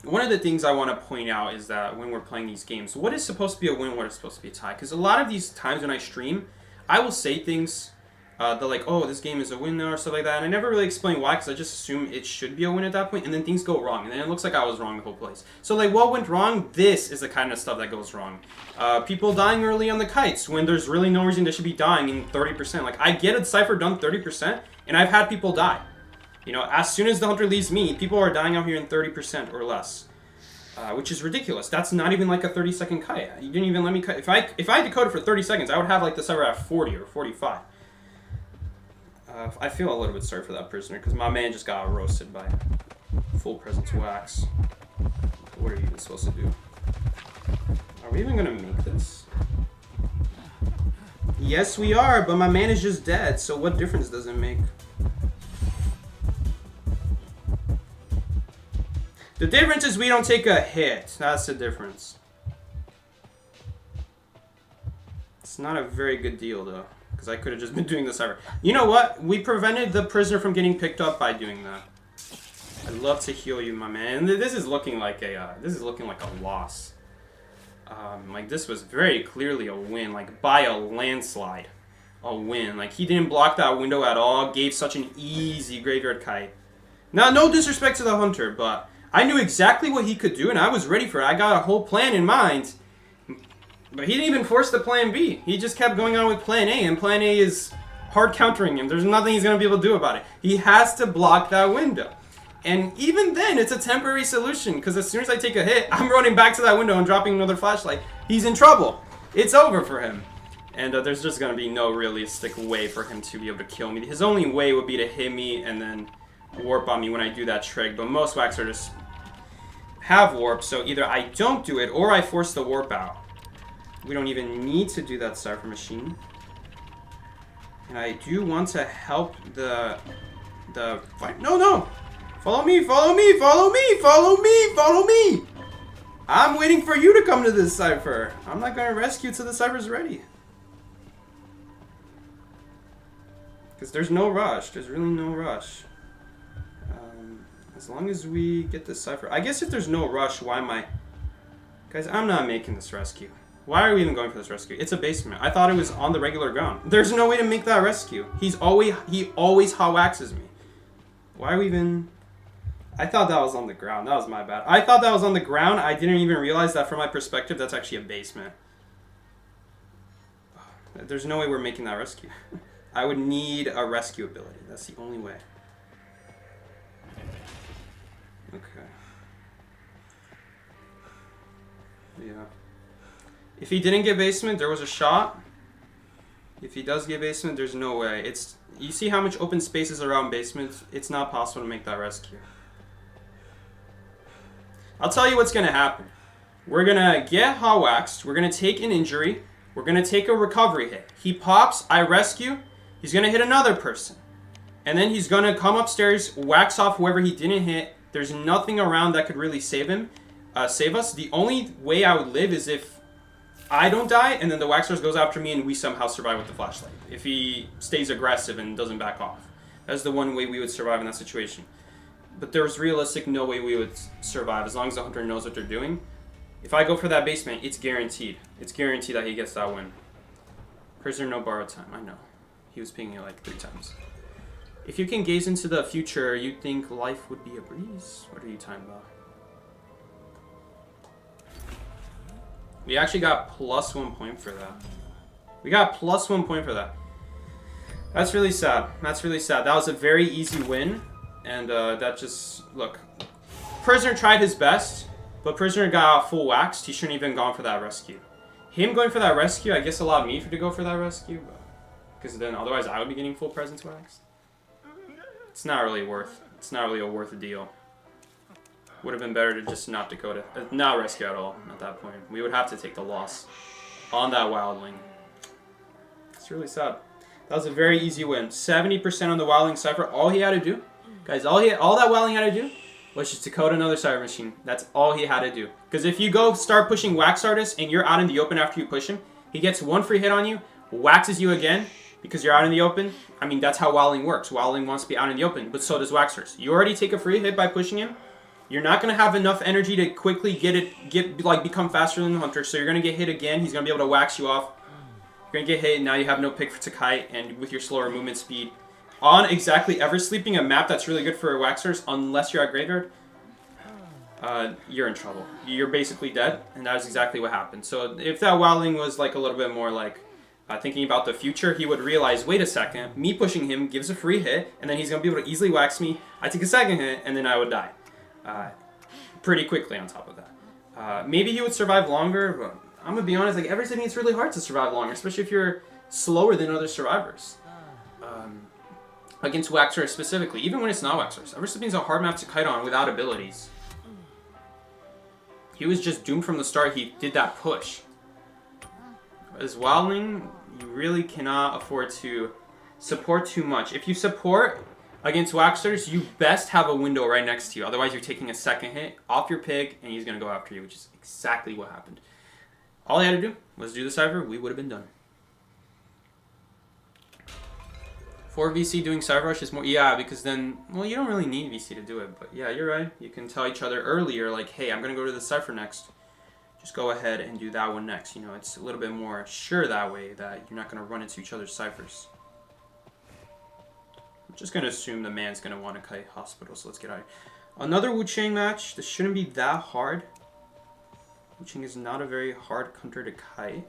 one of the things I want to point out is that when we're playing these games, what is supposed to be a win, what is supposed to be a tie? Because a lot of these times when I stream, I will say things they're like, oh, this game is a win now or stuff like that. And I never really explain why, because I just assume it should be a win at that point, and then things go wrong. And then it looks like I was wrong the whole place. So, like, what went wrong? This is the kind of stuff that goes wrong. People dying early on the kites when there's really no reason they should be dying in 30%. Like, I get a cipher done 30%, and I've had people die. You know, as soon as the hunter leaves me, people are dying out here in 30% or less. Which is ridiculous. That's not even like a 30-second kite. You didn't even let me cut. If I decoded for 30 seconds, I would have like the cipher at 40 or 45. I feel a little bit sorry for that prisoner because my man just got roasted by full presence wax. What are you even supposed to do? Are we even gonna make this? Yes, we are, but my man is just dead, so what difference does it make? The difference is we don't take a hit. That's the difference. It's not a very good deal, though, because I could have just been doing this ever. You know what? We prevented the prisoner from getting picked up by doing that. I'd love to heal you, my man. This is looking like a loss. Like, this was very clearly a win, like by a landslide, a win. Like, he didn't block that window at all. Gave such an easy graveyard kite. Now, no disrespect to the hunter, but I knew exactly what he could do, and I was ready for it. I got a whole plan in mind. But he didn't even force the plan B. He just kept going on with plan A, and plan A is hard countering him. There's nothing he's going to be able to do about it. He has to block that window. And even then, it's a temporary solution, because as soon as I take a hit, I'm running back to that window and dropping another flashlight. He's in trouble. It's over for him. And there's just going to be no realistic way for him to be able to kill me. His only way would be to hit me and then warp on me when I do that trick. But most wax artists have warp, so either I don't do it or I force the warp out. We don't even need to do that Cypher Machine. And I do want to help the fight. No! Follow me, follow me, follow me, follow me, follow me! I'm waiting for you to come to this Cypher. I'm not going to rescue till the Cypher's ready. Because there's no rush. There's really no rush. As long as we get this Cypher. I guess if there's no rush, why am I... Guys, I'm not making this rescue. Why are we even going for this rescue? It's a basement. I thought it was on the regular ground. There's no way to make that rescue. He always hot waxes me. Why are we even... I thought that was on the ground. That was my bad. I thought that was on the ground. I didn't even realize that from my perspective, that's actually a basement. There's no way we're making that rescue. I would need a rescue ability. That's the only way. Okay. Yeah. If he didn't get basement, there was a shot. If he does get basement, there's no way. You see how much open space is around basement? It's not possible to make that rescue. I'll tell you what's going to happen. We're going to get hot waxed. We're going to take an injury. We're going to take a recovery hit. He pops. I rescue. He's going to hit another person. And then he's going to come upstairs, wax off whoever he didn't hit. There's nothing around that could really save him. Save us. The only way I would live is if I don't die and then the waxers goes after me and we somehow survive with the flashlight. If he stays aggressive and doesn't back off. That's the one way we would survive in that situation. But there's realistic no way we would survive as long as the hunter knows what they're doing. If I go for that basement, it's guaranteed. It's guaranteed that he gets that win. Prisoner, no borrowed time. I know. He was pinging it like 3 times. If you can gaze into the future, you'd think life would be a breeze. What are you talking about? We actually got +1 point for that. We got +1 point for that. That's really sad. That's really sad. That was a very easy win. And that just... Look. Prisoner tried his best. But Prisoner got full waxed. He shouldn't even gone for that rescue. Him going for that rescue, I guess allowed me to go for that rescue. Because then otherwise I would be getting full presence waxed. It's not really worth... It's not really a worth a deal. Would have been better to just not rescue at all at that point. We would have to take the loss on that wildling. It's really sad. That was a very easy win. 70% on the wildling Cypher. All he had to do, guys, all that wildling had to do was just to code another Cypher Machine. That's all he had to do. Because if you go start pushing Wax Artist and you're out in the open after you push him, he gets 1 free hit on you, waxes you again because you're out in the open. I mean, that's how wildling works. Wildling wants to be out in the open, but so does Waxers. You already take a free hit by pushing him. You're not going to have enough energy to quickly become faster than the hunter, so you're going to get hit again. He's going to be able to wax you off. You're going to get hit, and now you have no pick to kite, and with your slower movement speed. On exactly ever sleeping, a map that's really good for waxers, unless you're at graveyard, you're in trouble. You're basically dead, and that is exactly what happened. So if that wildling was like a little bit more like thinking about the future, he would realize, wait a second, me pushing him gives a free hit, and then he's going to be able to easily wax me. I take a second hit, and then I would die. Pretty quickly on top of that. Maybe he would survive longer, but I'm going to be honest, like ever sleeping, it's really hard to survive longer, especially if you're slower than other survivors. Against Waxers specifically, even when it's not Waxers. Ever sleeping is a hard map to kite on without abilities. He was just doomed from the start. He did that push. As wildling, you really cannot afford to support too much. If you support against Waxers, you best have a window right next to you. Otherwise, you're taking a second hit off your pig, and he's going to go after you, which is exactly what happened. All he had to do was do the Cypher. We would have been done. 4 VC doing Cypher Rush is more... Yeah, because then... Well, you don't really need VC to do it, but yeah, you're right. You can tell each other earlier, like, hey, I'm going to go to the Cypher next. Just go ahead and do that one next. You know, it's a little bit more sure that way that you're not going to run into each other's Cyphers. I'm just going to assume the man's going to want to kite hospital, so let's get out of here. Another Wu Chang match. This shouldn't be that hard. Wu Chang is not a very hard hunter to kite.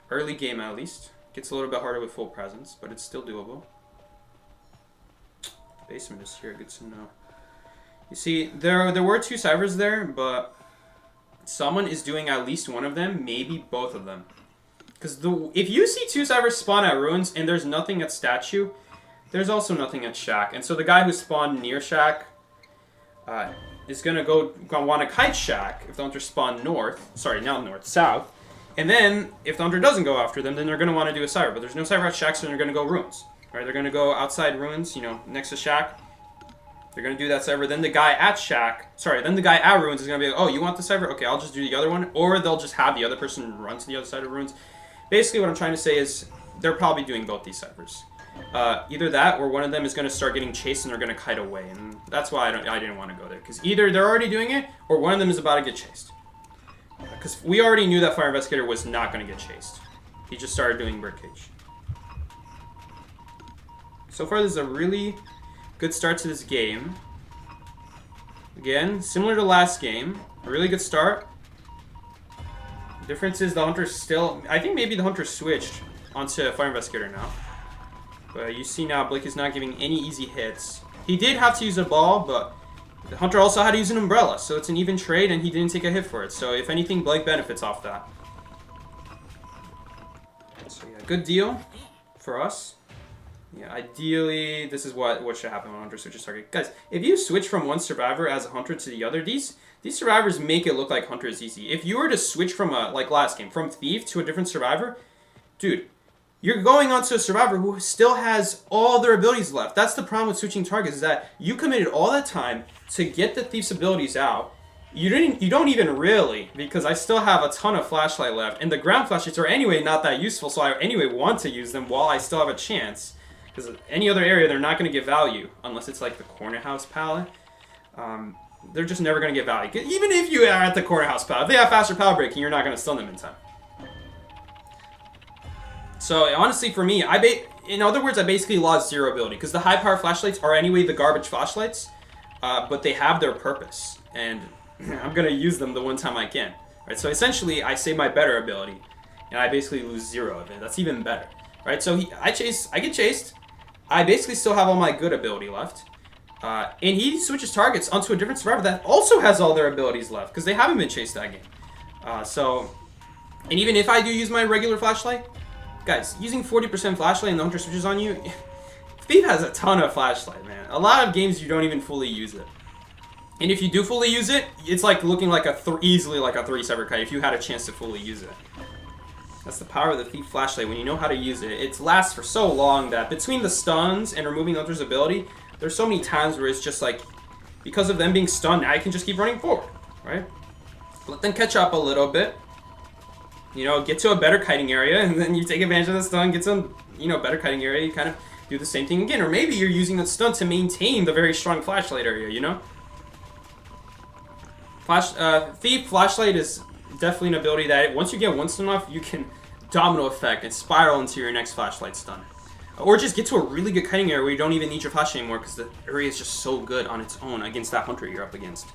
Early game, at least. Gets a little bit harder with full presence, but it's still doable. Basement is here, good to know. You see, there were 2 ciphers there, but someone is doing at least one of them, maybe both of them. Because if you see 2 ciphers spawn at ruins and there's nothing at statue, there's also nothing at shack. And so the guy who spawned near shack is gonna want to kite shack if the hunter spawn north. Sorry, not north, south. And then if the hunter doesn't go after them, then they're gonna want to do a cipher. But there's no cipher at shack, so they're gonna go ruins. Right? They're gonna go outside ruins, you know, next to shack. They're gonna do that cipher. Then the guy at shack, then the guy at ruins is gonna be like, oh, you want the cipher? Okay, I'll just do the other one. Or they'll just have the other person run to the other side of ruins. Basically, what I'm trying to say is they're probably doing both these ciphers. Either that, or one of them is going to start getting chased and they're going to kite away, and that's why I didn't want to go there. Because either they're already doing it, or one of them is about to get chased. Because we already knew that Fire Investigator was not going to get chased. He just started doing Birdcage. So far, this is a really good start to this game. Again, similar to last game, a really good start. The difference is the hunter still... I think maybe the hunter switched onto Fire Investigator now. But you see now, Blake is not giving any easy hits. He did have to use a ball, but the hunter also had to use an umbrella. So it's an even trade, and he didn't take a hit for it. So if anything, Blake benefits off that. So yeah, good deal for us. Yeah, ideally, this is what should happen when hunter switches target. Guys, if you switch from one survivor as a hunter to the other, these survivors make it look like hunter is easy. If you were to switch from like last game, from thief to a different survivor, dude, you're going onto a survivor who still has all their abilities left. That's the problem with switching targets, is that you committed all that time to get the thief's abilities out. You don't even really, because I still have a ton of flashlight left, and the ground flashlights are anyway not that useful, so I anyway want to use them while I still have a chance. Because any other area, they're not going to get value, unless it's like the corner house pallet. They're just never going to get value. Even if you are at the corner house pallet, if they have faster power breaking, you're not going to stun them in time. So honestly, for me, in other words, I basically lost 0 ability, because the high power flashlights are anyway the garbage flashlights, but they have their purpose, and I'm gonna use them the one time I can. Right? So essentially, I save my better ability, and I basically lose 0 of it. That's even better. Right? So I get chased. I basically still have all my good ability left, and he switches targets onto a different survivor that also has all their abilities left, because they haven't been chased that game. And even if I do use my regular flashlight. Guys, using 40% flashlight and the hunter switches on you, Thief has a ton of flashlight, man. A lot of games you don't even fully use it. And if you do fully use it, it's like looking like easily like a 3-cypher kite if you had a chance to fully use it. That's the power of the Thief flashlight. When you know how to use it, it lasts for so long that between the stuns and removing the hunter's ability, there's so many times where it's just like, because of them being stunned, now you can just keep running forward, right? Let them catch up a little bit. You know, get to a better kiting area, and then you take advantage of the stun, get to a better kiting area, you kind of do the same thing again. Or maybe you're using the stun to maintain the very strong flashlight area, you know? Thief flashlight is definitely an ability that once you get one stun off, you can domino effect and spiral into your next flashlight stun. Or just get to a really good kiting area where you don't even need your flash anymore because the area is just so good on its own against that hunter you're up against.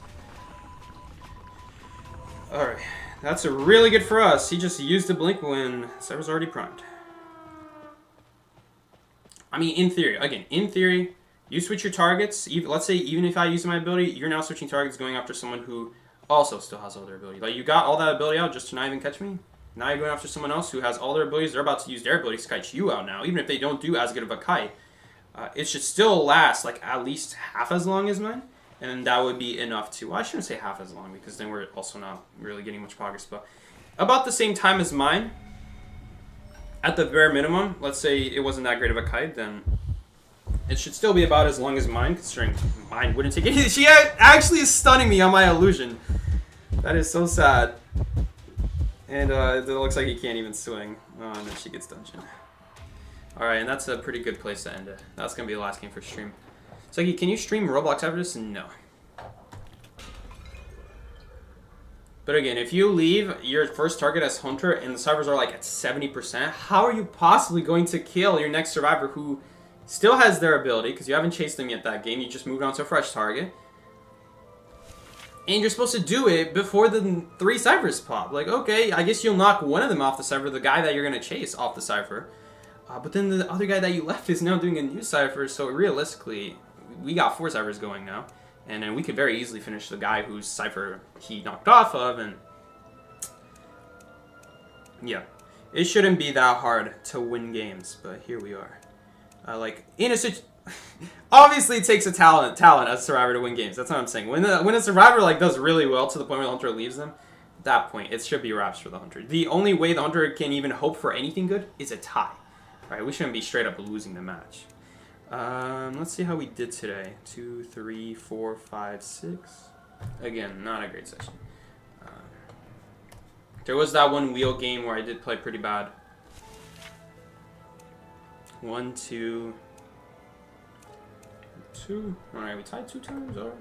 Alright. That's a really good for us. He just used the blink when Cyber's already primed. I mean, in theory, you switch your targets. Let's say even if I use my ability, you're now switching targets going after someone who also still has all their ability. Like, you got all that ability out just to not even catch me. Now you're going after someone else who has all their abilities. They're about to use their abilities to kite you out now. Even if they don't do as good of a kite, it should still last like at least half as long as mine. And that would be enough to, well, I shouldn't say half as long because then we're also not really getting much progress, but about the same time as mine, at the bare minimum. Let's say it wasn't that great of a kite, then it should still be about as long as mine, considering mine wouldn't take it. She actually is stunning me on my illusion. That is so sad. And it looks like he can't even swing. Oh, and then she gets dungeon. Alright, and that's a pretty good place to end it. That's going to be the last game for stream. So, can you stream Roblox after this? No. But again, if you leave your first target as Hunter and the survivors are like at 70%, how are you possibly going to kill your next survivor who still has their ability, because you haven't chased them yet that game, you just moved on to a fresh target. And you're supposed to do it before the 3 ciphers pop. Like, okay, I guess you'll knock one of them off the cipher, the guy that you're going to chase off the cipher. But then the other guy that you left is now doing a new cipher, so realistically, we got 4 ciphers going now. And then we could very easily finish the guy whose cipher he knocked off of, and yeah. It shouldn't be that hard to win games, but here we are. Obviously it takes a talent as a survivor to win games. That's what I'm saying. When a survivor does really well to the point where the hunter leaves them, at that point it should be wraps for the hunter. The only way the hunter can even hope for anything good is a tie. Right? We shouldn't be straight up losing the match. Let's see how we did today. 2, 3, 4, 5, 6. Again, not a great session. There was that one wheel game where I did play pretty bad. 1, 2, 2. Alright, we tied 2 times. Alright.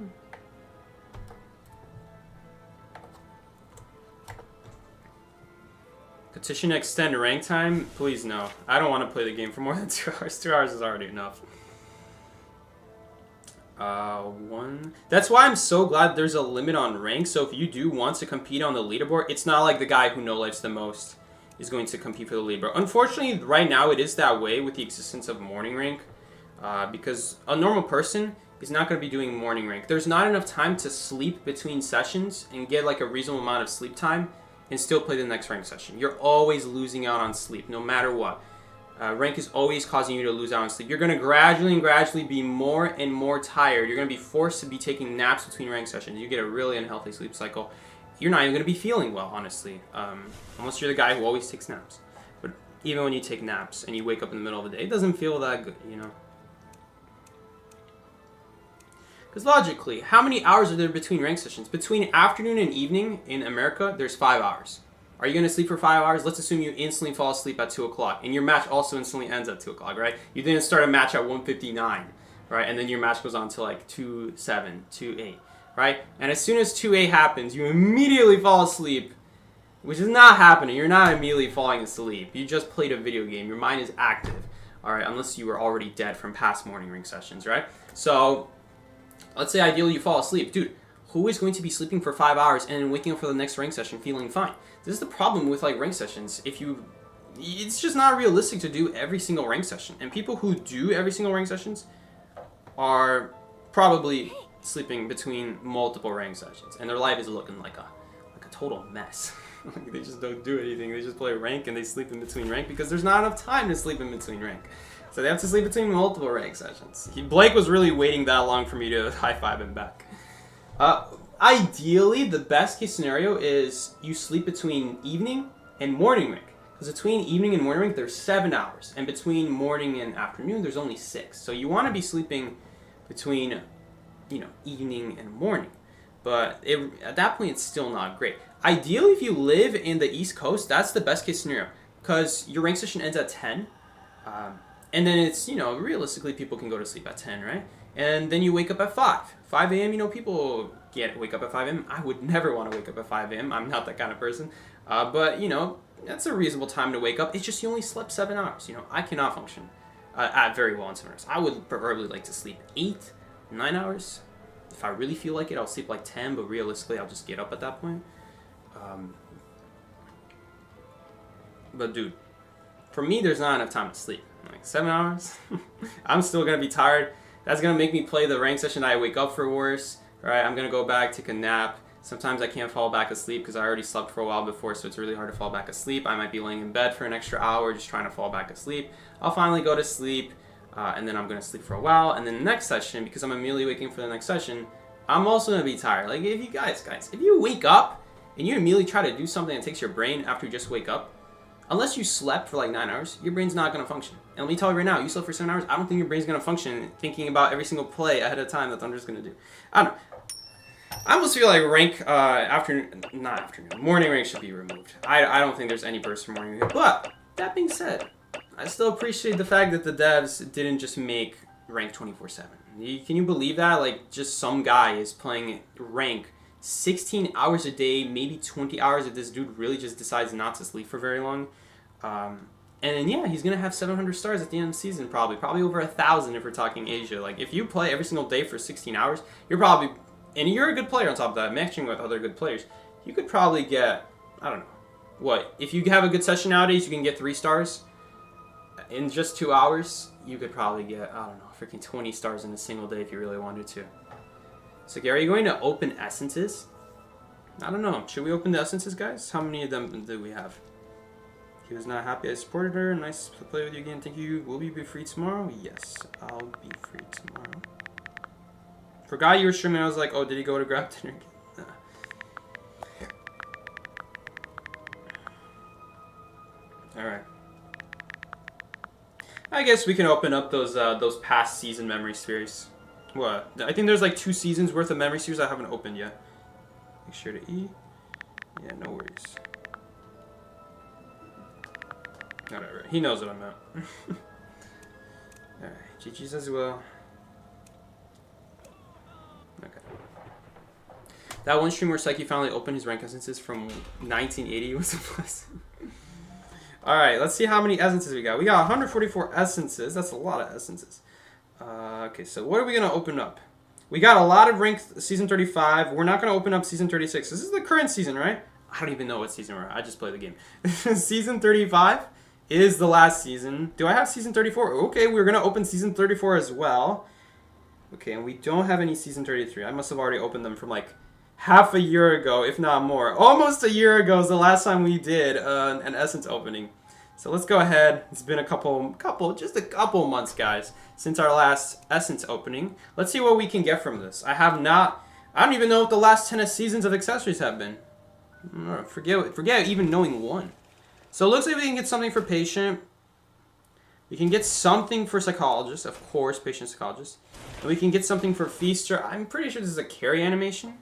Petition extend rank time? Please no. I don't want to play the game for more than 2 hours. 2 hours is already enough. 1. That's why I'm so glad there's a limit on rank. So if you do want to compete on the leaderboard, it's not like the guy who no-lifes the most is going to compete for the leaderboard. Unfortunately, right now it is that way with the existence of morning rank. Because a normal person is not going to be doing morning rank. There's not enough time to sleep between sessions and get a reasonable amount of sleep time and still play the next rank session. You're always losing out on sleep, no matter what. Rank is always causing you to lose out on sleep. You're going to gradually be more and more tired. You're going to be forced to be taking naps between rank sessions. You get a really unhealthy sleep cycle. You're not even going to be feeling well, honestly, unless you're the guy who always takes naps. But even when you take naps and you wake up in the middle of the day, it doesn't feel that good, you know? Because logically, how many hours are there between rank sessions? Between afternoon and evening in America, there's 5 hours. Are you going to sleep for 5 hours? Let's assume you instantly fall asleep at 2 o'clock. And your match also instantly ends at 2 o'clock, right? You didn't start a match at 1:59, right? And then your match goes on to 2:07, 2:08, right? And as soon as 2:08 happens, you immediately fall asleep, which is not happening. You're not immediately falling asleep. You just played a video game. Your mind is active, all right? Unless you were already dead from past morning ring sessions, right? So let's say ideally you fall asleep. Dude, who is going to be sleeping for 5 hours and then waking up for the next rank session feeling fine? This is the problem with rank sessions. It's just not realistic to do every single rank session. And people who do every single rank sessions are probably sleeping between multiple rank sessions. And their life is looking like a total mess. They just don't do anything. They just play rank and they sleep in between rank because there's not enough time to sleep in between rank. So they have to sleep between multiple rank sessions. Blake was really waiting that long for me to high-five him back. Ideally, the best case scenario is you sleep between evening and morning rank. Because between evening and morning rank, there's 7 hours. And between morning and afternoon, there's only 6. So you want to be sleeping between, evening and morning. But at that point, it's still not great. Ideally, if you live in the East Coast, that's the best case scenario. Because your rank session ends at 10. And then it's, realistically, people can go to sleep at 10, right? And then you wake up at 5. 5 a.m., people wake up at 5 a.m. I would never want to wake up at 5 a.m. I'm not that kind of person. But, that's a reasonable time to wake up. It's just you only slept 7 hours. I cannot function very well in 7 hours. I would preferably like to sleep 8, 9 hours. If I really feel like it, I'll sleep 10, but realistically, I'll just get up at that point. But, dude, for me, there's not enough time to sleep. 7 hours? I'm still going to be tired. That's going to make me play the rank session that I wake up for worse. Right? I'm going to go back, take a nap. Sometimes I can't fall back asleep because I already slept for a while before, so it's really hard to fall back asleep. I might be laying in bed for an extra hour just trying to fall back asleep. I'll finally go to sleep, and then I'm going to sleep for a while. And then the next session, because I'm immediately waking for the next session, I'm also going to be tired. If you guys, if you wake up and you immediately try to do something that takes your brain after you just wake up, unless you slept for 9 hours, your brain's not going to function. And let me tell you right now, you slept for 7 hours, I don't think your brain's going to function thinking about every single play ahead of time that Thunder's going to do. I don't know. I almost feel like morning rank should be removed. I don't think there's any burst for morning rank. But, that being said, I still appreciate the fact that the devs didn't just make rank 24/7. Can you believe that? Just some guy is playing rank 16 hours a day, maybe 20 hours if this dude really just decides not to sleep for very long. And then, yeah, he's going to have 700 stars at the end of the season, probably over 1,000 if we're talking Asia. If you play every single day for 16 hours, and you're a good player on top of that, matching with other good players, you could probably get, I don't know, if you have a good session nowadays, you can get 3 stars. in just 2 hours, you could probably get, I don't know, freaking 20 stars in a single day if you really wanted to. So, Gary, are you going to open essences? I don't know. Should we open the essences, guys? How many of them do we have? He was not happy. I supported her. Nice to play with you again. Thank you. Will you be free tomorrow? Yes, I'll be free tomorrow. Forgot you were streaming. I was like, oh, did he go to grab dinner? Alright. I guess we can open up those past season memory spheres. What? I think there's like 2 seasons worth of memory spheres I haven't opened yet. Make sure to E. Yeah, no worries. Whatever. He knows what I meant. Alright. GG's as well. Okay. That one stream where Psyche finally opened his rank essences from 1980 was a blessing. Alright, let's see how many essences we got. We got 144 essences. That's a lot of essences. Okay, so what are we going to open up? We got a lot of rank season 35. We're not going to open up season 36. This is the current season, right? I don't even know what season we're at. I just play the game. Season 35 is the last season. Do I have season 34? Okay, we're going to open season 34 as well. Okay, and we don't have any season 33. I must have already opened them from like half a year ago, if not more. Almost a year ago is the last time we did an essence opening. So let's go ahead. It's been just a couple months, guys, since our last essence opening. Let's see what we can get from this. I don't even know what the last 10 seasons of accessories have been. Forget even knowing one. So it looks like we can get something for patient. We can get something for psychologist, of course, patient psychologist. And we can get something for feaster. I'm pretty sure this is a carry animation,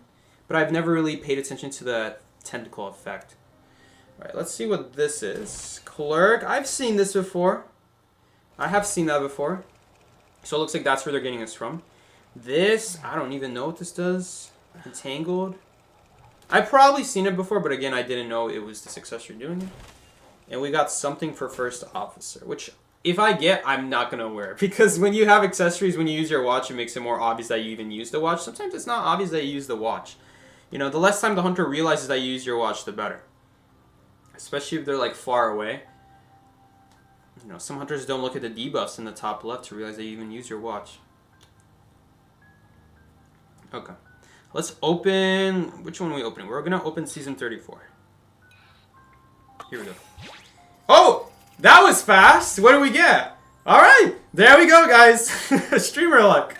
but I've never really paid attention to the tentacle effect. Alright, let's see what this is. Clerk. I've seen this before. I have seen that before. So it looks like that's where they're getting us from. This, I don't even know what this does. Entangled. I've probably seen it before, but again, I didn't know it was this accessory doing it. And we got something for first officer, which if I get, I'm not going to wear. Because when you have accessories, when you use your watch, it makes it more obvious that you even use the watch. Sometimes it's not obvious that you use the watch. You know, the less time the hunter realizes that you use your watch, the better. Especially if they're like far away. You know, some hunters don't look at the debuffs in the top left to realize that you even use your watch. Okay. Let's open... Which one are we opening? We're going to open season 34. Here we go. Oh! That was fast! What do we get? Alright! There we go, guys. Streamer luck.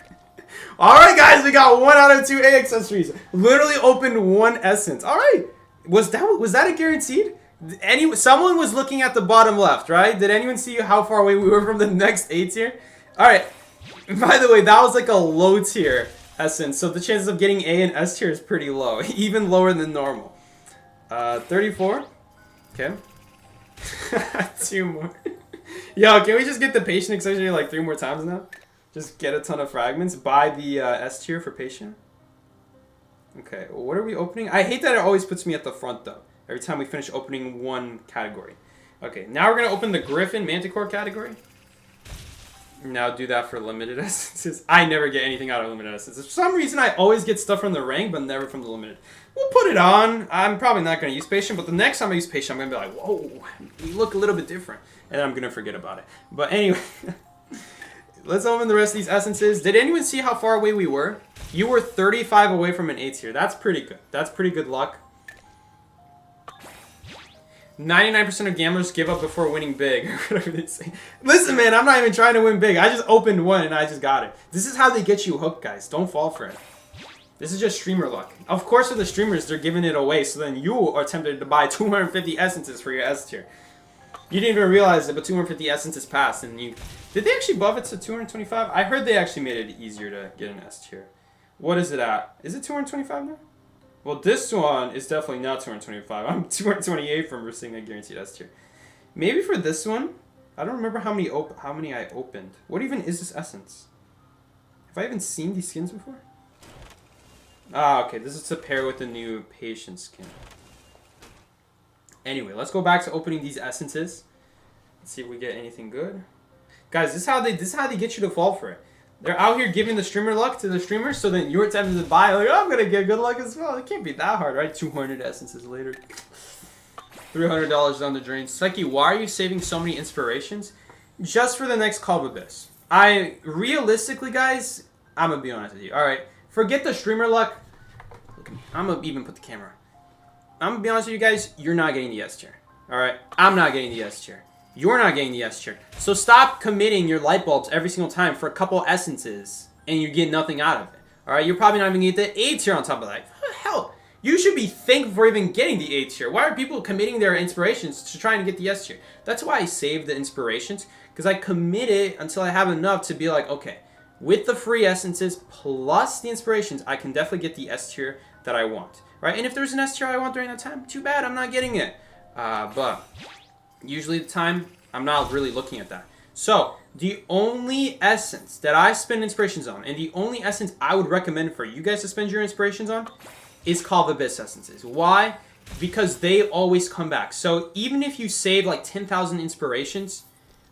Alright, guys. We got 1 out of 2 A accessories. Literally opened 1 essence. Alright. Was that a guaranteed? Someone was looking at the bottom left, right? Did anyone see how far away we were from the next A tier? Alright. By the way, that was like a low tier essence, so the chances of getting A and S tier is pretty low. Even lower than normal. 34. Okay. 2 more. Yo, can we just get the patient accessory like 3 more times now? Just get a ton of fragments. Buy the S tier for patient. Okay, what are we opening? I hate that it always puts me at the front though. Every time we finish opening one category. Okay, now we're going to open the Griffin Manticore category. Now do that for limited essences. I never get anything out of limited essences. For some reason, I always get stuff from the rank, but never from the limited. We'll put it on. I'm probably not going to use patient, but the next time I use patient, I'm going to be like, whoa, you look a little bit different. And then I'm going to forget about it. But anyway, let's open the rest of these essences. Did anyone see how far away we were? You were 35 away from an A tier. That's pretty good. That's pretty good luck. 99% of gamblers give up before winning big. Whatever they say. Listen, man, I'm not even trying to win big. I just opened one and I just got it. This is how they get you hooked, guys. Don't fall for it. This is just streamer luck. Of course, for the streamers, they're giving it away, so then you are tempted to buy 250 essences for your S tier. You didn't even realize it, but 250 essences passed, and you... Did they actually buff it to 225? I heard they actually made it easier to get an S tier. What is it at? Is it 225 now? Well, this one is definitely not 225. I'm 228 from receiving a guaranteed S tier. Maybe for this one, I don't remember how many I opened. What even is this essence? Have I even seen these skins before? Ah, okay. This is to pair with the new patient skin. Anyway, let's go back to opening these essences. Let's see if we get anything good. Guys, this is how they get you to fall for it. They're out here giving the streamer luck to the streamers, so then you're tempted to buy, like, oh, I'm going to get good luck as well. It can't be that hard, right? 200 essences later. $300 down the drain. Psyche, why are you saving so many inspirations? just for the next Call of Abyss. Realistically, guys, I'm gonna be honest with you. All right, forget the streamer luck. Look at me. I'm gonna even put the camera. I'm gonna be honest with you guys. You're not getting the S tier. All right, I'm not getting the S tier. You're not getting the S tier. So stop committing your light bulbs every single time for a couple essences and you get nothing out of it. All right, you're probably not even gonna get the A tier on top of that. Hell, you should be thankful for even getting the A tier. Why are people committing their inspirations to trying to get the S tier? That's why I save the inspirations, because I commit it until I have enough to be like, okay, with the free essences plus the inspirations, I can definitely get the S tier that I want, right? And if there's an S tier I want during that time, too bad, I'm not getting it. But usually the time, I'm not really looking at that. So, the only essence that I spend inspirations on, and the only essence I would recommend for you guys to spend your inspirations on, is Call of Abyss essences. Why? Because they always come back. So, even if you save like 10,000 inspirations,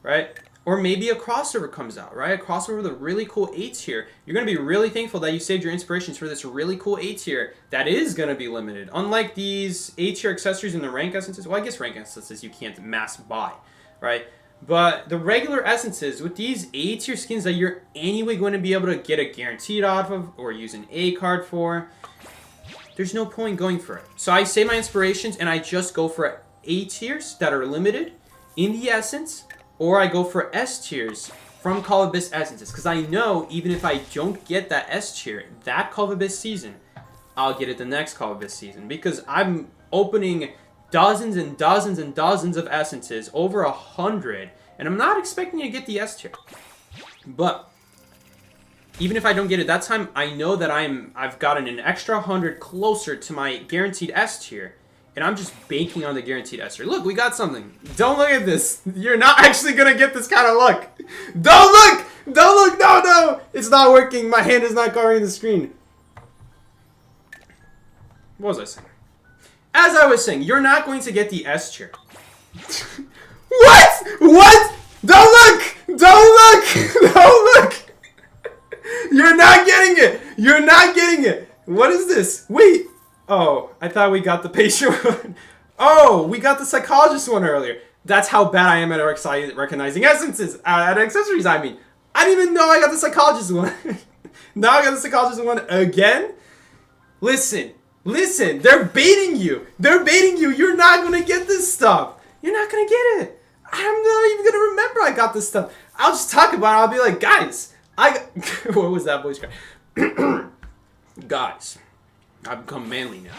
right? Or maybe a crossover comes out, right? A crossover with a really cool A tier. You're going to be really thankful that you saved your inspirations for this really cool A tier that is going to be limited. Unlike these A tier accessories and the rank essences. Well, I guess rank essences you can't mass buy, right? But the regular essences with these A tier skins that you're anyway going to be able to get a guaranteed off of or use an A card for, there's no point going for it. So I save my inspirations and I just go for A tiers that are limited in the essence, or I go for S tiers from Call of Abyss essences. Because I know even if I don't get that S tier that Call of Abyss season, I'll get it the next Call of Abyss season. Because I'm opening dozens and dozens and dozens of essences, over 100, and I'm not expecting to get the S tier. But even if I don't get it that time, I know that I've gotten an extra 100 closer to my guaranteed S tier, and I'm just banking on the guaranteed S tier. Look, we got something. Don't look at this. You're not actually gonna get this kind of luck. Don't look! Don't look! No! It's not working. My hand is not covering the screen. What was I saying? As I was saying, you're not going to get the S tier. What? What? Don't look! Don't look! Don't look! You're not getting it! You're not getting it! What is this? Wait! Oh, I thought we got the patient one. Oh, we got the psychologist one earlier. That's how bad I am at recognizing essences. At accessories, I mean. I didn't even know I got the psychologist one. Now I got the psychologist one again? Listen, they're baiting you. They're baiting you. You're not going to get this stuff. You're not going to get it. I'm not even going to remember I got this stuff. I'll just talk about it. I'll be like, guys, what was that voice crack? Guys, I've become manly now.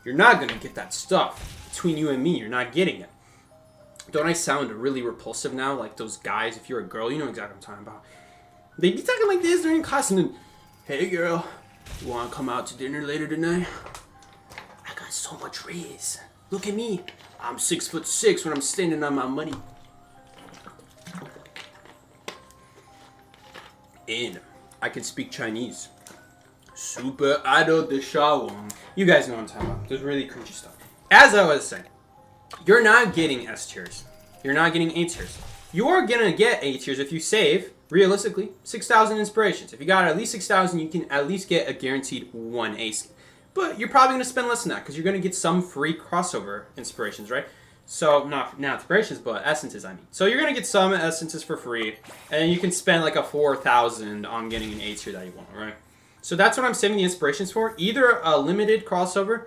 You're not going to get that stuff. Between you and me, you're not getting it. Don't I sound really repulsive now? Like those guys, if you're a girl, you know exactly what I'm talking about. They be talking like this during class and then, hey girl, you want to come out to dinner later tonight? I got so much raise. Look at me. I'm 6'6" when I'm standing on my money. And I can speak Chinese. Super idol de Shawong. You guys know what I'm talking about. There's really cringy stuff. As I was saying, you're not getting S tiers. You're not getting A tiers. You're gonna get A tiers if you save, realistically, 6,000 inspirations. If you got at least 6,000, you can at least get a guaranteed 1 A skin. But you're probably gonna spend less than that because you're gonna get some free crossover inspirations, right? So not inspirations, but essences, I mean. So you're gonna get some essences for free, and you can spend like a 4,000 on getting an A tier that you want, right? So that's what I'm saving the inspirations for. Either a limited crossover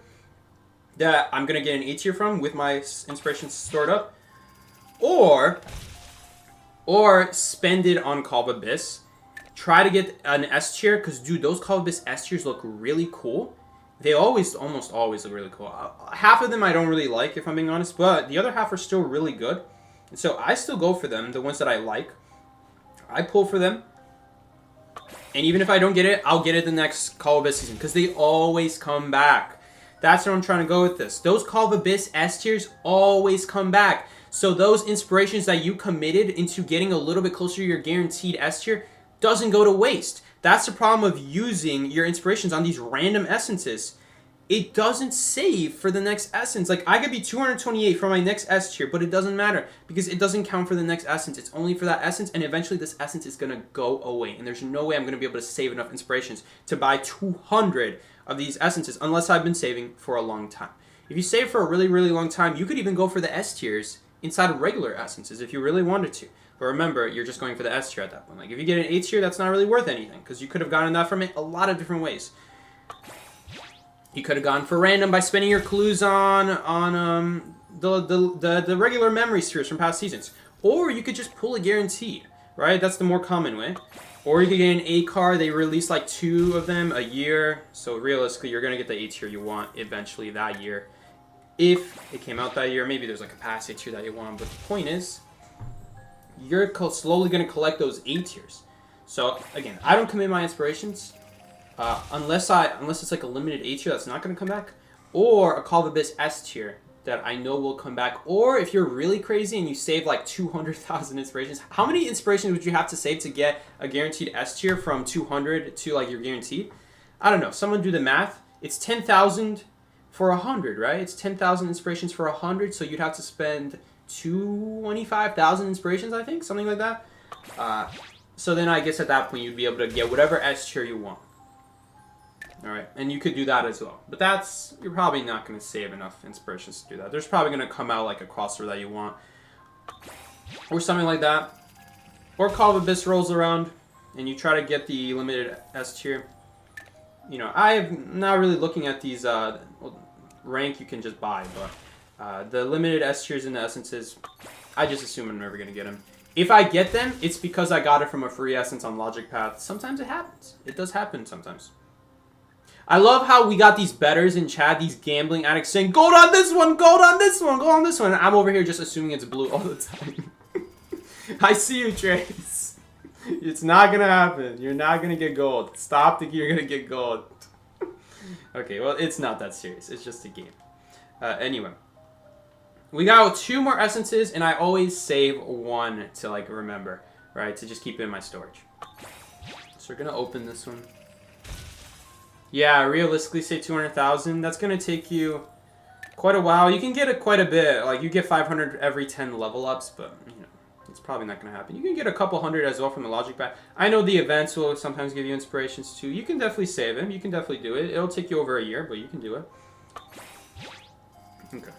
that I'm going to get an A tier from with my inspirations stored up, or spend it on Call of Abyss. Try to get an S tier, because dude, those Call of Abyss S tiers look really cool. They almost always look really cool. Half of them I don't really like, if I'm being honest, but the other half are still really good. And so I still go for them, the ones that I like. I pull for them. And even if I don't get it, I'll get it the next Call of Abyss season, because they always come back. That's where I'm trying to go with this. Those Call of Abyss S tiers always come back. So those inspirations that you committed into getting a little bit closer to your guaranteed S tier doesn't go to waste. That's the problem of using your inspirations on these random essences. It doesn't save for the next essence. Like, I could be 228 for my next S tier, but it doesn't matter because it doesn't count for the next essence. It's only for that essence, and eventually this essence is going to go away, and there's no way I'm going to be able to save enough inspirations to buy 200 of these essences unless I've been saving for a long time. If you save for a really, really long time, you could even go for the S tiers inside of regular essences if you really wanted to. But remember, you're just going for the S tier at that point. Like, if you get an A tier, that's not really worth anything, because you could have gotten that from it a lot of different ways. You could have gone for random by spending your clues on the regular memory spheres from past seasons. Or you could just pull a guaranteed, right? That's the more common way. Or you could get an A card. They release like 2 of them a year. So realistically, you're going to get the A tier you want eventually that year. If it came out that year, maybe there's like a past A tier that you want. But the point is, you're slowly going to collect those A tiers. So again, I don't commit my inspirations unless it's like a limited A tier that's not going to come back, or a Call of Abyss S tier that I know will come back. Or if you're really crazy and you save like 200,000 inspirations, how many inspirations would you have to save to get a guaranteed S tier from 200 to like your guaranteed? I don't know. Someone do the math. It's 10,000 for 100, right? It's 10,000 inspirations for 100, so you'd have to spend 25,000 inspirations, I think, something like that. So then I guess at that point you'd be able to get whatever S tier you want. All right, and you could do that as well. But you're probably not going to save enough inspirations to do that. There's probably going to come out like a crossover that you want, or something like that. Or Call of Abyss rolls around, and you try to get the limited S tier. You know, I'm not really looking at these rank you can just buy, but the limited S tiers and the essences, I just assume I'm never going to get them. If I get them, it's because I got it from a free essence on Logic Path. Sometimes it happens. It does happen sometimes. I love how we got these bettors in chat, these gambling addicts saying, gold on this one, gold on this one, gold on this one. And I'm over here just assuming it's blue all the time. I see you, Trace. It's not going to happen. You're not going to get gold. Stop thinking you're going to get gold. Okay, well, it's not that serious. It's just a game. Anyway. We got 2 more essences, and I always save 1 to, like, remember, right? To just keep it in my storage. So we're going to open this one. Yeah, realistically, say 200,000. That's going to take you quite a while. You can get it quite a bit. Like, you get 500 every 10 level ups, but, you know, it's probably not going to happen. You can get a couple hundred as well from the Logic Path. I know the events will sometimes give you inspirations, too. You can definitely save them. You can definitely do it. It'll take you over a year, but you can do it. Okay.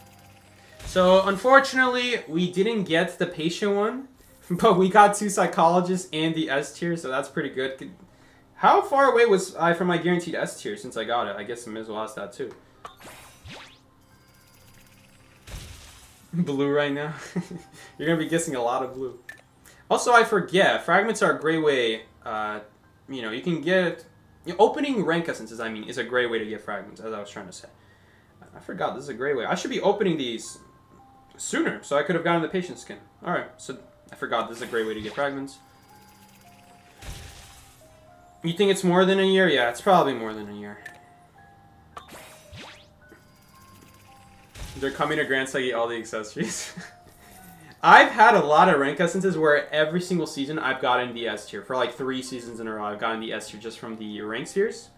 So, unfortunately, we didn't get the patient one, but we got 2 psychologists and the S tier, so that's pretty good. How far away was I from my guaranteed S tier since I got it? I guess I may as well ask that too. Blue right now? You're going to be guessing a lot of blue. Also, I forget, fragments are a great way, you know, you can get... opening rank essences, I mean, is a great way to get fragments, as I was trying to say. I forgot, this is a great way. I should be opening these sooner, so I could have gotten the patient skin. Alright, so I forgot, this is a great way to get fragments. You think it's more than a year? Yeah, it's probably more than a year. They're coming to Grand Sagi all the accessories. I've had a lot of rank essences where every single season I've gotten the S tier. For like 3 seasons in a row, I've gotten the S tier just from the rank spheres.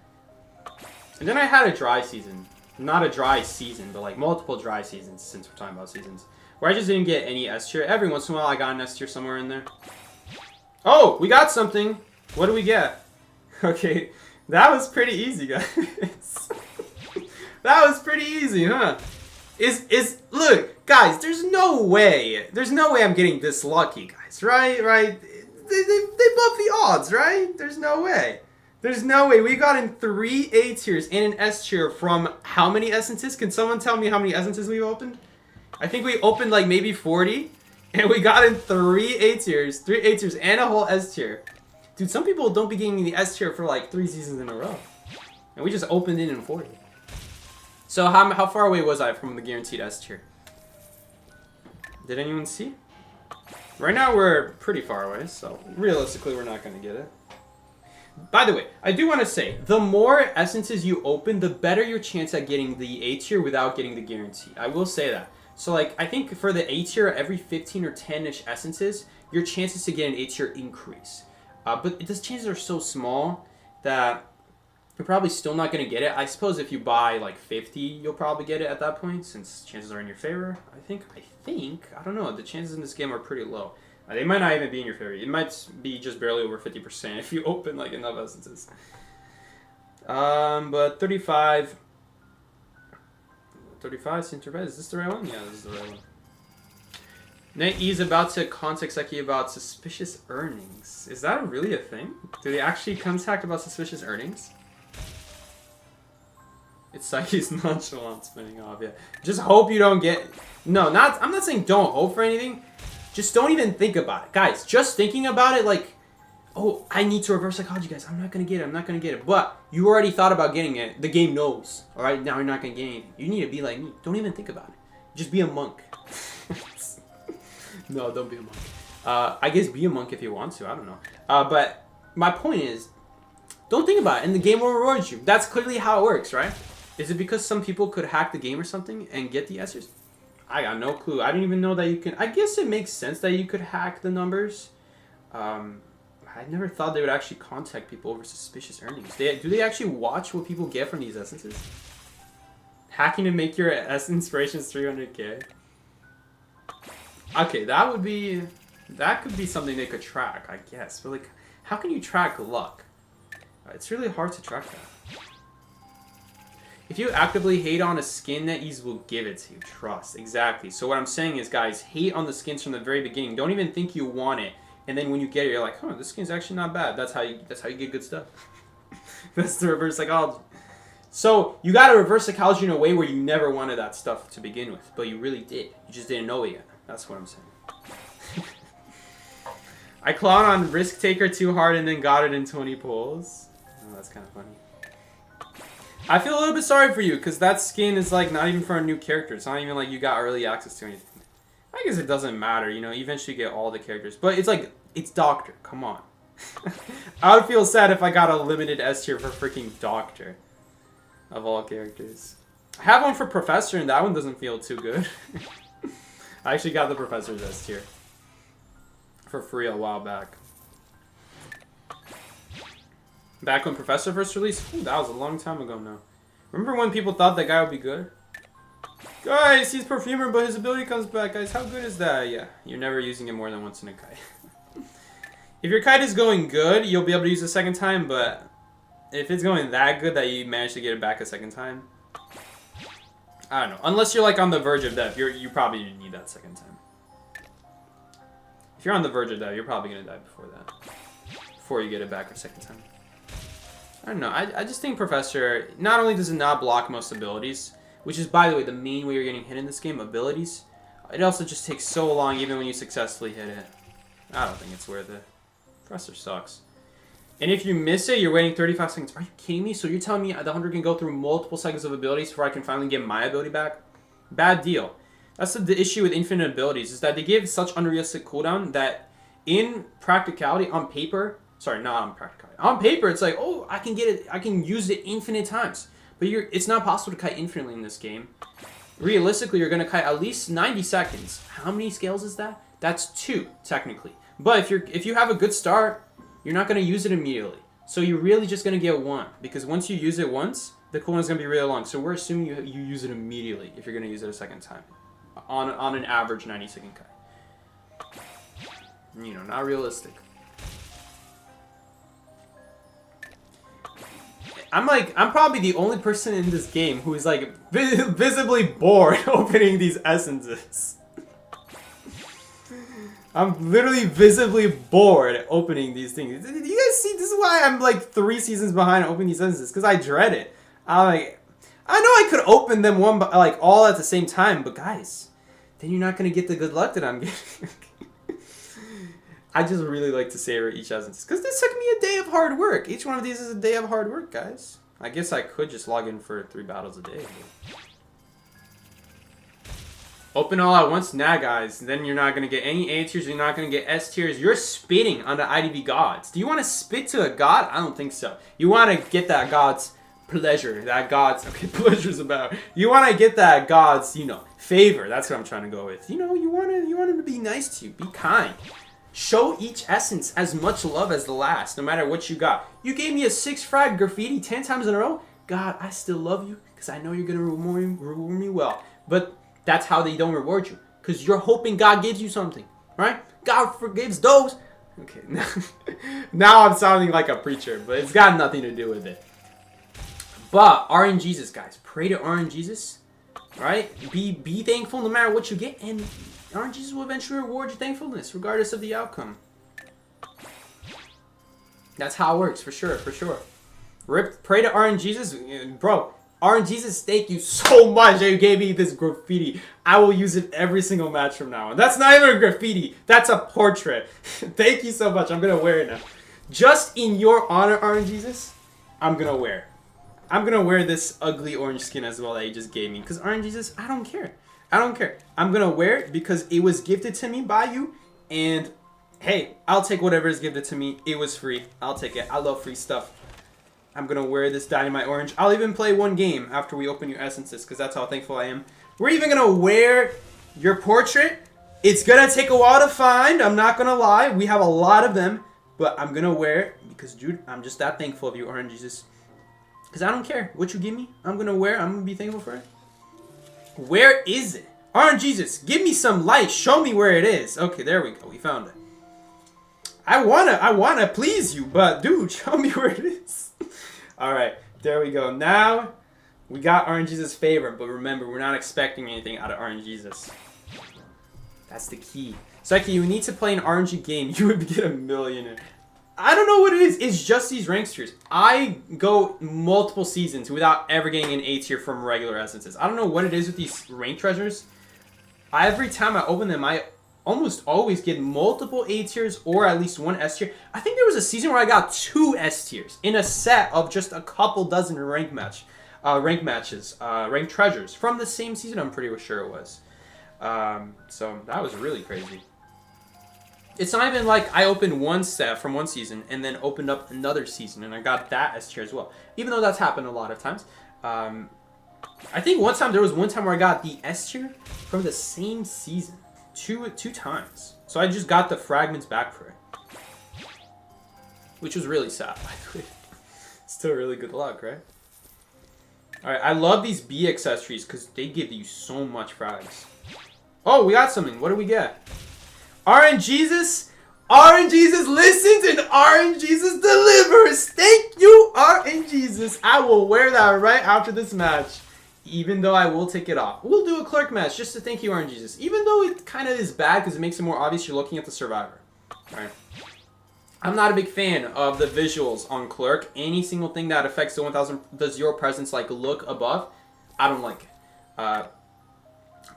And then I had a dry season. Not a dry season, but like multiple dry seasons, since we're talking about seasons, where I just didn't get any S tier. Every once in a while I got an S tier somewhere in there. Oh, we got something. What do we get? Okay, that was pretty easy, guys. That was pretty easy, huh? Look, guys, there's no way I'm getting this lucky, guys, right? They buff the odds, right? There's no way. We got in 3 A tiers and an S tier from how many essences? Can someone tell me how many essences we've opened? I think we opened like maybe 40, and we got in 3 A tiers and a whole S tier. Dude, some people don't be getting the S tier for like 3 seasons in a row. And we just opened it in 40. So how far away was I from the guaranteed S tier? Did anyone see? Right now we're pretty far away, so realistically we're not going to get it. By the way, I do want to say, the more essences you open, the better your chance at getting the A tier without getting the guarantee. I will say that. So like, I think for the A tier, every 15 or 10-ish essences, your chances to get an A tier increase. But those chances are so small that you're probably still not going to get it. I suppose if you buy like 50, you'll probably get it at that point, since chances are in your favor. I don't know. The chances in this game are pretty low. They might not even be in your favor. It might be just barely over 50% if you open like enough essences. But 35 seems to be right. Is this the right one? Yeah, this is the right one. Net E is about to contact Seki about suspicious earnings. Is that really a thing? Do they actually contact about suspicious earnings? It's Psyche's nonchalant spinning off, yeah. Just hope you don't get... No, I'm not saying don't hope for anything. Just don't even think about it. Guys, just thinking about it like, oh, I need to reverse psychology, guys. I'm not going to get it. I'm not going to get it. But you already thought about getting it. The game knows. All right, now you're not going to get anything. You need to be like me. Don't even think about it. Just be a monk. No, don't be a monk. I guess be a monk if you want to. I don't know. But my point is, don't think about it, and the game will reward you. That's clearly how it works, right? Is it because some people could hack the game or something and get the S's? I got no clue. I didn't even know that you can... I guess it makes sense that you could hack the numbers. I never thought they would actually contact people over suspicious earnings. Do they actually watch what people get from these essences? Hacking to make your inspirations 300k? Okay, that could be something they could track, I guess. But like, how can you track luck? It's really hard to track that. If you actively hate on a skin, NetEase will give it to you. Trust. Exactly. So what I'm saying is, guys, hate on the skins from the very beginning. Don't even think you want it. And then when you get it, you're like, huh, this skin's actually not bad. That's how you get good stuff. That's the reverse psychology. So you got to reverse psychology in a way where you never wanted that stuff to begin with. But you really did. You just didn't know it yet. That's what I'm saying. I clawed on Risk Taker too hard and then got it in 20 pulls. Oh, that's kind of funny. I feel a little bit sorry for you, because that skin is like not even for a new character. It's not even like you got early access to anything. I guess it doesn't matter, you know, you eventually get all the characters. But it's like, it's Doctor, come on. I would feel sad if I got a limited S tier for freaking Doctor. Of all characters. I have one for Professor and that one doesn't feel too good. I actually got the Professor's S tier. For free a while back. Back when Professor first released? Ooh, that was a long time ago now. Remember when people thought that guy would be good? Guys, he's Perfumer, but his ability comes back. Guys, how good is that? Yeah, you're never using it more than once in a kite. If your kite is going good, you'll be able to use it a second time, but if it's going that good that you manage to get it back a second time, I don't know. Unless you're like on the verge of death, you probably need that second time. If you're on the verge of death, you're probably going to die before that. Before you get it back a second time. I don't know. I just think Professor, not only does it not block most abilities, which is, by the way, the main way you're getting hit in this game, abilities, it also just takes so long even when you successfully hit it. I don't think it's worth it. Professor sucks. And if you miss it, you're waiting 35 seconds. Are you kidding me? So you're telling me the hunter can go through multiple seconds of abilities before I can finally get my ability back? Bad deal. That's the issue with infinite abilities, is that they give such unrealistic cooldown that in practicality, on paper, sorry, not on practicality, on paper, it's like, oh, I can get it, I can use it infinite times. But it's not possible to kite infinitely in this game. Realistically, you're going to kite at least 90 seconds. How many scales is that? That's 2, technically. But if you have a good start, you're not going to use it immediately. So you're really just going to get 1. Because once you use it once, the cooldown is going to be really long. So we're assuming you use it immediately if you're going to use it a second time. On an average 90-second kite. You know, not realistic. I'm probably the only person in this game who is like visibly bored opening these essences. I'm literally visibly bored opening these things. Do you guys see? This is why I'm like 3 seasons behind opening these essences, because I dread it. I know I could open them all at the same time, but guys, then you're not gonna get the good luck that I'm getting. I just really like to savor each essence, because this took me a day of hard work. Each one of these is a day of hard work, guys. I guess I could just log in for 3 battles a day. But... Open all at once? Nah, guys. Then you're not going to get any A tiers. You're not going to get S tiers. You're spitting on the IDV gods. Do you want to spit to a god? I don't think so. You want to get that god's pleasure. That god's... Okay, pleasure's about... You want to get that god's, you know, favor. That's what I'm trying to go with. You know, you want him to be nice to you. Be kind. Show each essence as much love as the last, no matter what you got. You gave me a 6 frag graffiti 10 times in a row. God, I still love you because I know you're going to reward me well. But that's how they don't reward you, because you're hoping God gives you something, right? God forgives those. Okay, now I'm sounding like a preacher, but it's got nothing to do with it. But RNGesus, guys. Pray to RNGesus, right? Be thankful no matter what you get, and Orange Jesus will eventually reward your thankfulness, regardless of the outcome. That's how it works, for sure, for sure. Pray to Orange Jesus. Bro, Orange Jesus, thank you so much that you gave me this graffiti. I will use it every single match from now on. That's not even a graffiti. That's a portrait. Thank you so much. I'm going to wear it now. Just in your honor, Orange Jesus, I'm going to wear it. I'm going to wear this ugly orange skin as well that you just gave me. Because Orange Jesus, I don't care. I don't care. I'm going to wear it because it was gifted to me by you. And hey, I'll take whatever is gifted to me. It was free. I'll take it. I love free stuff. I'm going to wear this Dynamite Orange. I'll even play one game after we open your essences because that's how thankful I am. We're even going to wear your portrait. It's going to take a while to find. I'm not going to lie. We have a lot of them. But I'm going to wear it because, dude, I'm just that thankful of you, Orange Jesus. Because I don't care what you give me. I'm going to wear it. I'm going to be thankful for it. Where is it? Orange Jesus, give me some light. Show me where it is. Okay, there we go. We found it. I wanna please you, but dude, show me where it is. Alright, there we go. Now, we got Orange Jesus' favorite, but remember, we're not expecting anything out of Orange Jesus. That's the key. Psyche, you need to play an RNG game. You would get a millionaire. I don't know what it is. It's just these rank tiers. I go multiple seasons without ever getting an A tier from regular essences. I don't know what it is with these rank treasures. Every time I open them, I almost always get multiple A tiers or at least one S tier. I think there was a season where I got 2 S tiers in a set of just a couple dozen rank treasures from the same season. I'm pretty sure it was. So that was really crazy. It's not even like I opened one set from one season and then opened up another season and I got that S tier as well. Even though that's happened a lot of times. I think there was one time where I got the S tier from the same season. Two times. So I just got the fragments back for it. Which was really sad, by the way. Still really good luck, right? Alright, I love these bee accessories because they give you so much frags. Oh, we got something. What do we get? Orange Jesus? Orange Jesus listens and Orange Jesus delivers. Thank you, Orange Jesus. I will wear that right after this match. Even though I will take it off. We'll do a Clerk match just to thank you, Orange Jesus. Even though it kind of is bad because it makes it more obvious you're looking at the Survivor. Alright. I'm not a big fan of the visuals on Clerk. Any single thing that affects the 1000 does your presence like look above, I don't like it. But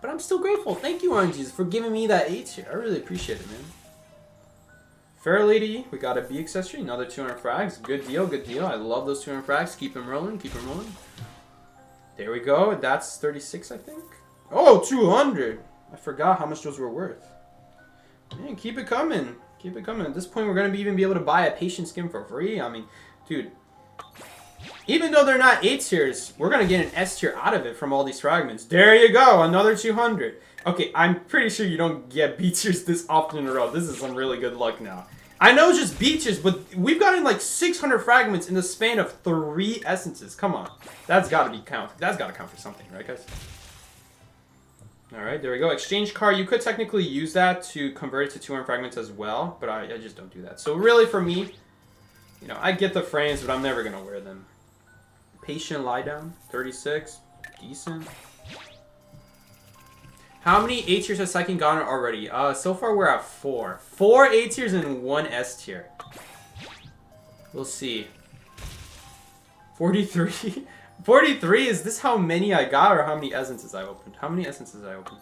I'm still grateful. Thank you, Orange Jesus, for giving me that A tier. I really appreciate it, man. Fair Lady, we got a bee accessory, another 200 frags. Good deal, good deal. I love those 200 frags. Keep them rolling, keep them rolling. There we go. That's 36, I think. Oh, 200. I forgot how much those were worth. Man, keep it coming. Keep it coming. At this point, we're going to even be able to buy a patient skin for free. I mean, dude. Even though they're not A tiers, we're going to get an S tier out of it from all these fragments. There you go. Another 200. Okay, I'm pretty sure you don't get B tiers this often in a row. This is some really good luck now. I know it's just B tiers, but we've gotten like 600 fragments in the span of 3 essences. Come on. That's got to be count. That's got to count for something, right, guys? All right, there we go. Exchange card. You could technically use that to convert it to 200 fragments as well, but I just don't do that. So really for me, you know, I get the frames, but I'm never going to wear them. Patient lie down. 36. Decent. How many A tiers has Psychic gotten already? So far we're at 4. 4 A tiers and 1 S tier. We'll see. 43. 43, is this how many I got or how many essences I opened? How many essences I opened?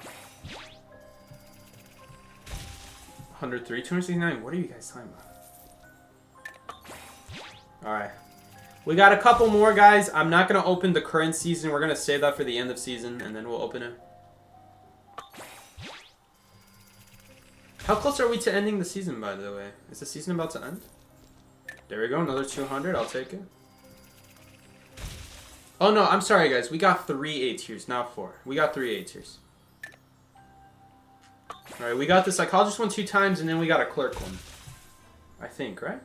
103, 269. What are you guys talking about? Alright. We got a couple more, guys. I'm not going to open the current season. We're going to save that for the end of season, and then we'll open it. How close are we to ending the season, by the way? Is the season about to end? There we go. Another 200. I'll take it. Oh, no. I'm sorry, guys. We got 3 A tiers, not 4. We got 3 A tiers. Alright, we got the Psychologist one 2 times, and then we got a Clerk one. I think, right?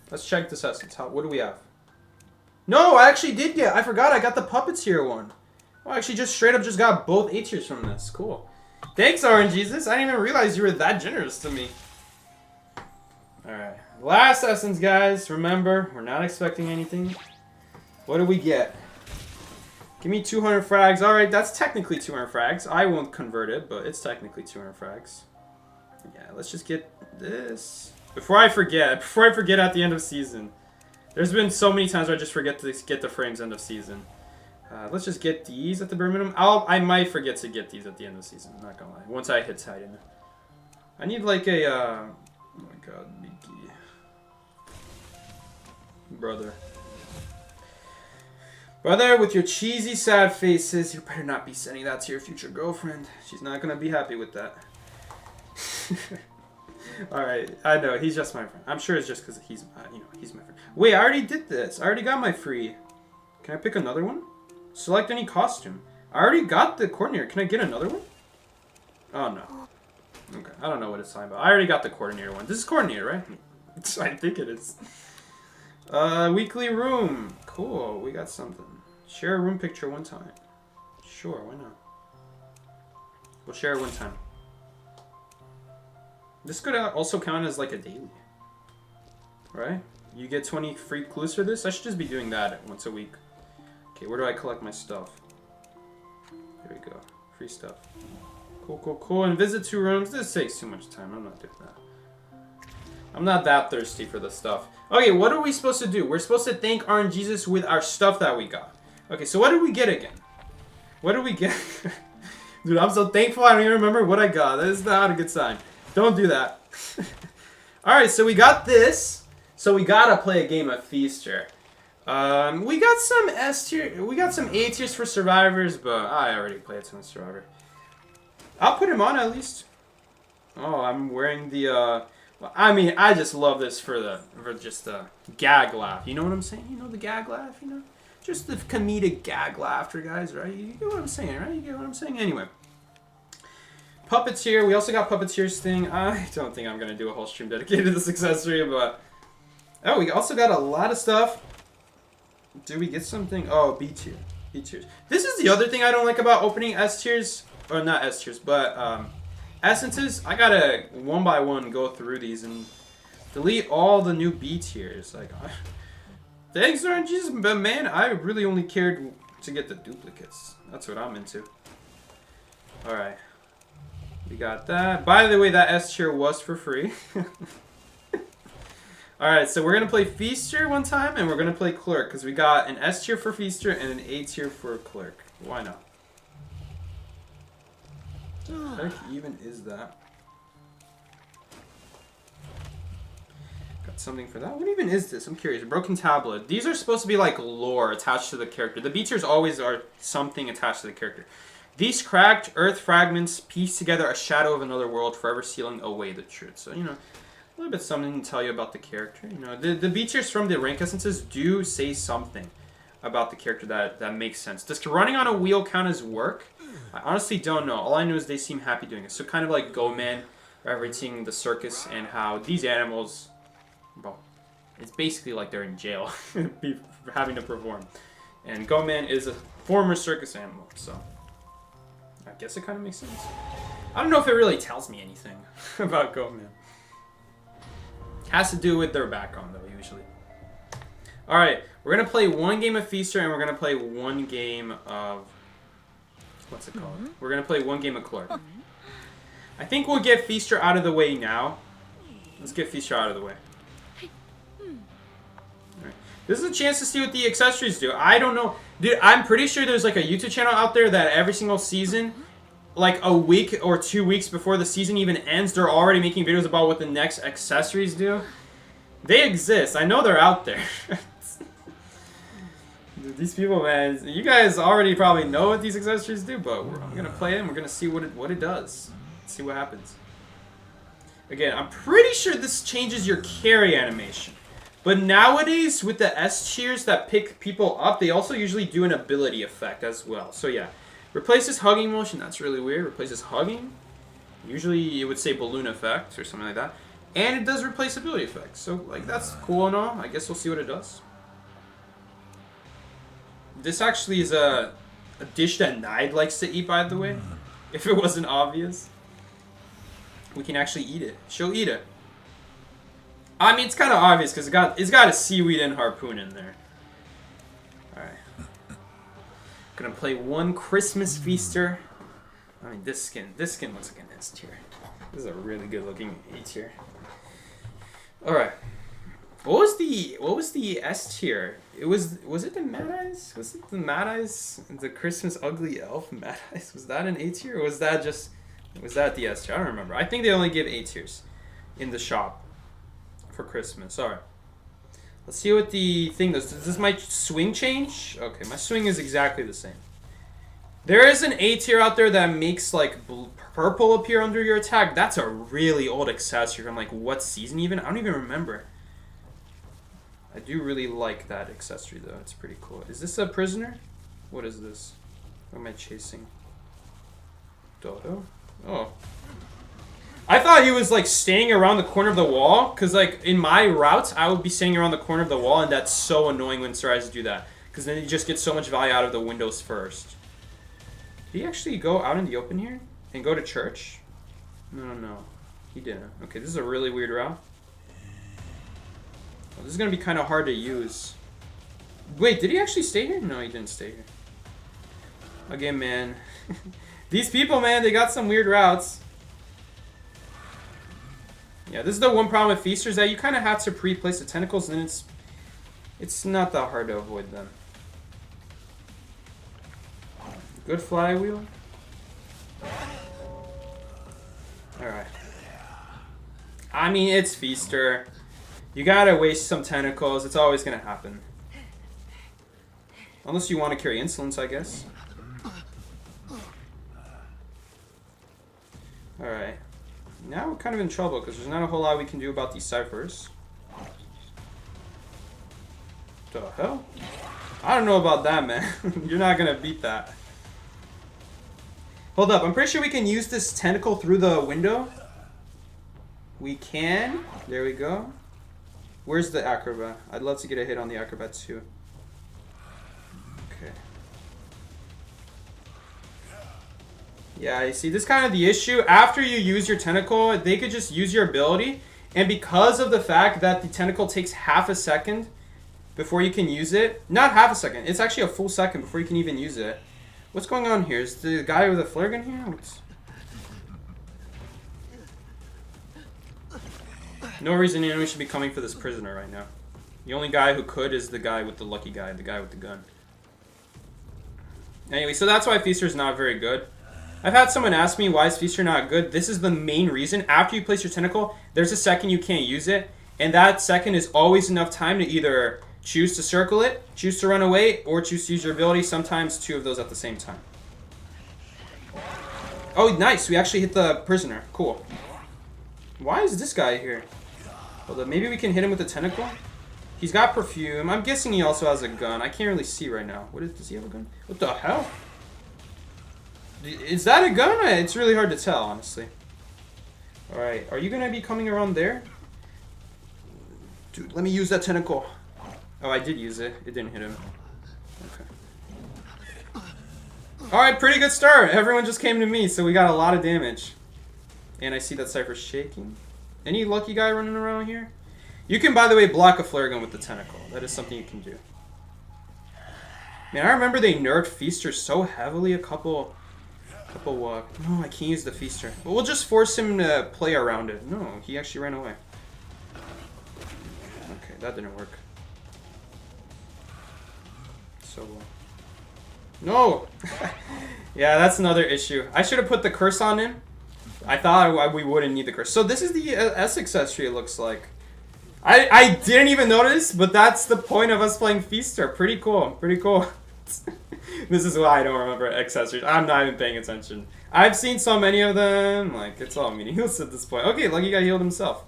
Let's check this essence. What do we have? No, I actually did get. I forgot. I got the Puppeteer one. Oh, I actually just straight up just got both A tiers from this. Cool. Thanks, Orange Jesus. I didn't even realize you were that generous to me. Alright. Last essence, guys. Remember, we're not expecting anything. What do we get? Give me 200 frags. Alright, that's technically 200 frags. I won't convert it, but it's technically 200 frags. Yeah, let's just get this. Before I forget at the end of season. There's been so many times where I just forget to get the frames end of season. Let's just get these at the bare minimum. I might forget to get these at the end of the season. I'm not gonna lie. Once I hit Titan. I need like a, oh my god, Mickey. Brother. Brother, with your cheesy, sad faces, you better not be sending that to your future girlfriend. She's not gonna be happy with that. Alright, I know, he's just my friend. I'm sure it's just because he's, he's my friend. Wait, I already did this. I already got my free. Can I pick another one? Select any costume. I already got the coordinator. Can I get another one? Oh, no. Okay, I don't know what it's talking about. I already got the coordinator one. This is coordinator, right? I think it is. Weekly room. Cool, we got something. Share a room picture one time. Sure, why not? We'll share it one time. This could also count as like a daily. Right? You get 20 free clues for this? I should just be doing that once a week. Okay, where do I collect my stuff? There we go. Free stuff. Cool, cool, cool. And visit 2 rooms. This takes too much time. I'm not doing that. I'm not that thirsty for the stuff. Okay, what are we supposed to do? We're supposed to thank RNGesus with our stuff that we got. Okay, so what did we get again? What did we get? Dude, I'm so thankful I don't even remember what I got. That is not a good sign. Don't do that. Alright, so we got this. So we gotta play a game of Feaster. We got some S tier, we got some A tiers for survivors, but I already played some survivor. I'll put him on at least. Oh, I'm wearing the I mean, I just love this for just the gag laugh. You know what I'm saying? You know the gag laugh, you know? Just the comedic gag laughter, guys, right? You get what I'm saying, right? You get what I'm saying? Anyway. Puppeteer, we also got Puppeteer's thing. I don't think I'm gonna do a whole stream dedicated to this accessory, but oh, we also got a lot of stuff. Did we get something? Oh, B tier. B tiers. This is the other thing I don't like about opening S tiers. Or not S tiers, but essences. I gotta one by one go through these and delete all the new B tiers. Like, thanks, RNGesus, but man, I really only cared to get the duplicates. That's what I'm into. Alright. We got that. By the way, that S tier was for free. Alright, so we're going to play Feaster one time, and we're going to play Clerk, because we got an S tier for Feaster and an A tier for Clerk. Why not? What the heck even is that? Got something for that? What even is this? I'm curious. Broken tablet. These are supposed to be like lore attached to the character. The B tiers always are something attached to the character. These cracked earth fragments piece together a shadow of another world, forever sealing away the truth. So, you know, a little bit something to tell you about the character. You know, the B tiers from the rank essences do say something about the character that makes sense. Does running on a wheel count as work? I honestly don't know. All I know is they seem happy doing it. So kind of like Go Man, referencing the circus and how these animals, well, it's basically like they're in jail having to perform. And Go Man is a former circus animal, so I guess it kind of makes sense. I don't know if it really tells me anything about Go Man. Has to do with their background, though, usually. Alright, we're going to play one game of Feaster, and we're going to play one game of... What's it called? We're going to play one game of Clerk. I think we'll get Feaster out of the way now. Let's get Feaster out of the way. Alright. This is a chance to see what the accessories do. I don't know. Dude, I'm pretty sure there's like a YouTube channel out there that every single season, like a week or 2 weeks before the season even ends, they're already making videos about what the next accessories do. They exist. I know they're out there. Dude, these people, man, you guys already probably know what these accessories do, but I'm going to play it and we're going to see what it does. See what happens. Again, I'm pretty sure this changes your carry animation. But nowadays, with the S tiers that pick people up, they also usually do an ability effect as well. So yeah. Replaces hugging motion. That's really weird. Replaces hugging. Usually it would say balloon effect or something like that. And it does replace ability effects. So like that's cool and all. I guess we'll see what it does. This actually is a dish that Nide likes to eat, by the way. If it wasn't obvious. We can actually eat it. She'll eat it. I mean, it's kind of obvious because it's got a seaweed and harpoon in there. Alright. Gonna play one Christmas Feaster. I mean, this skin looks like an S tier. This is a really good looking A tier. All right. What was the S tier? Was it the Mad Eyes? Was it the Mad Eyes? The Christmas Ugly Elf Mad Eyes? Was that an A tier, or was that the S tier? I don't remember. I think they only give A tiers in the shop for Christmas. All right. Let's see what the thing does. Does my swing change? Okay, my swing is exactly the same. There is an A tier out there that makes like purple appear under your attack. That's a really old accessory from like what season even? I don't even remember. I do really like that accessory though. It's pretty cool. Is this a prisoner? What is this? What am I chasing? Dodo? Oh. I thought he was like staying around the corner of the wall, because like in my routes I would be staying around the corner of the wall, and that's so annoying when tries to do that, because then you just get so much value out of the windows first. Did he actually go out in the open here and go to church? No, he didn't. Okay, this is a really weird route. Oh, this is gonna be kind of hard to use. Wait, did he actually stay here? No, he didn't stay here. Again, man. These people, man, they got some weird routes. Yeah, this is the one problem with Feasters, that you kind of have to pre-place the tentacles, and then it's not that hard to avoid them. Good flywheel. Alright. I mean, it's Feaster. You gotta waste some tentacles. It's always gonna happen. Unless you want to carry insolence, I guess. Alright. Now we're kind of in trouble, because there's not a whole lot we can do about these ciphers. The hell? I don't know about that, man. You're not gonna beat that. Hold up, I'm pretty sure we can use this tentacle through the window. We can. There we go. Where's the acrobat? I'd love to get a hit on the acrobat too. Okay. Yeah, you see, this is kind of the issue. After you use your tentacle, they could just use your ability. And because of the fact that the tentacle takes half a second before you can use it. Not half a second. It's actually a full second before you can even use it. What's going on here? Is the guy with a flare gun here? No reason anyone should be coming for this prisoner right now. The only guy who could is the guy with the lucky guy, the guy with the gun. Anyway, so that's why Feaster's not very good. I've had someone ask me, why is Feaster not good? This is the main reason. After you place your tentacle, there's a second you can't use it. And that second is always enough time to either choose to circle it, choose to run away, or choose to use your ability. Sometimes two of those at the same time. Oh, nice. We actually hit the prisoner. Cool. Why is this guy here? Hold up. Maybe we can hit him with the tentacle? He's got perfume. I'm guessing he also has a gun. I can't really see right now. Does he have a gun? What the hell? Is that a gun? It's really hard to tell, honestly. Alright. Are you going to be coming around there? Dude, let me use that tentacle. Oh, I did use it. It didn't hit him. Okay. Alright, pretty good start. Everyone just came to me, so we got a lot of damage. And I see that Cypher's shaking. Any lucky guy running around here? You can, by the way, block a flare gun with the tentacle. That is something you can do. Man, I remember they nerfed Feaster so heavily a couple no, I can't use the Feaster. But we'll just force him to play around it. No, he actually ran away. Okay, that didn't work. So, no! Yeah, that's another issue. I should have put the curse on him. I thought we wouldn't need the curse. So this is the S accessory, it looks like. I didn't even notice, but that's the point of us playing Feaster. Pretty cool. Pretty cool. This is why I don't remember accessories. I'm not even paying attention. I've seen so many of them. Like, it's all meaningless at this point. Okay, lucky guy healed himself.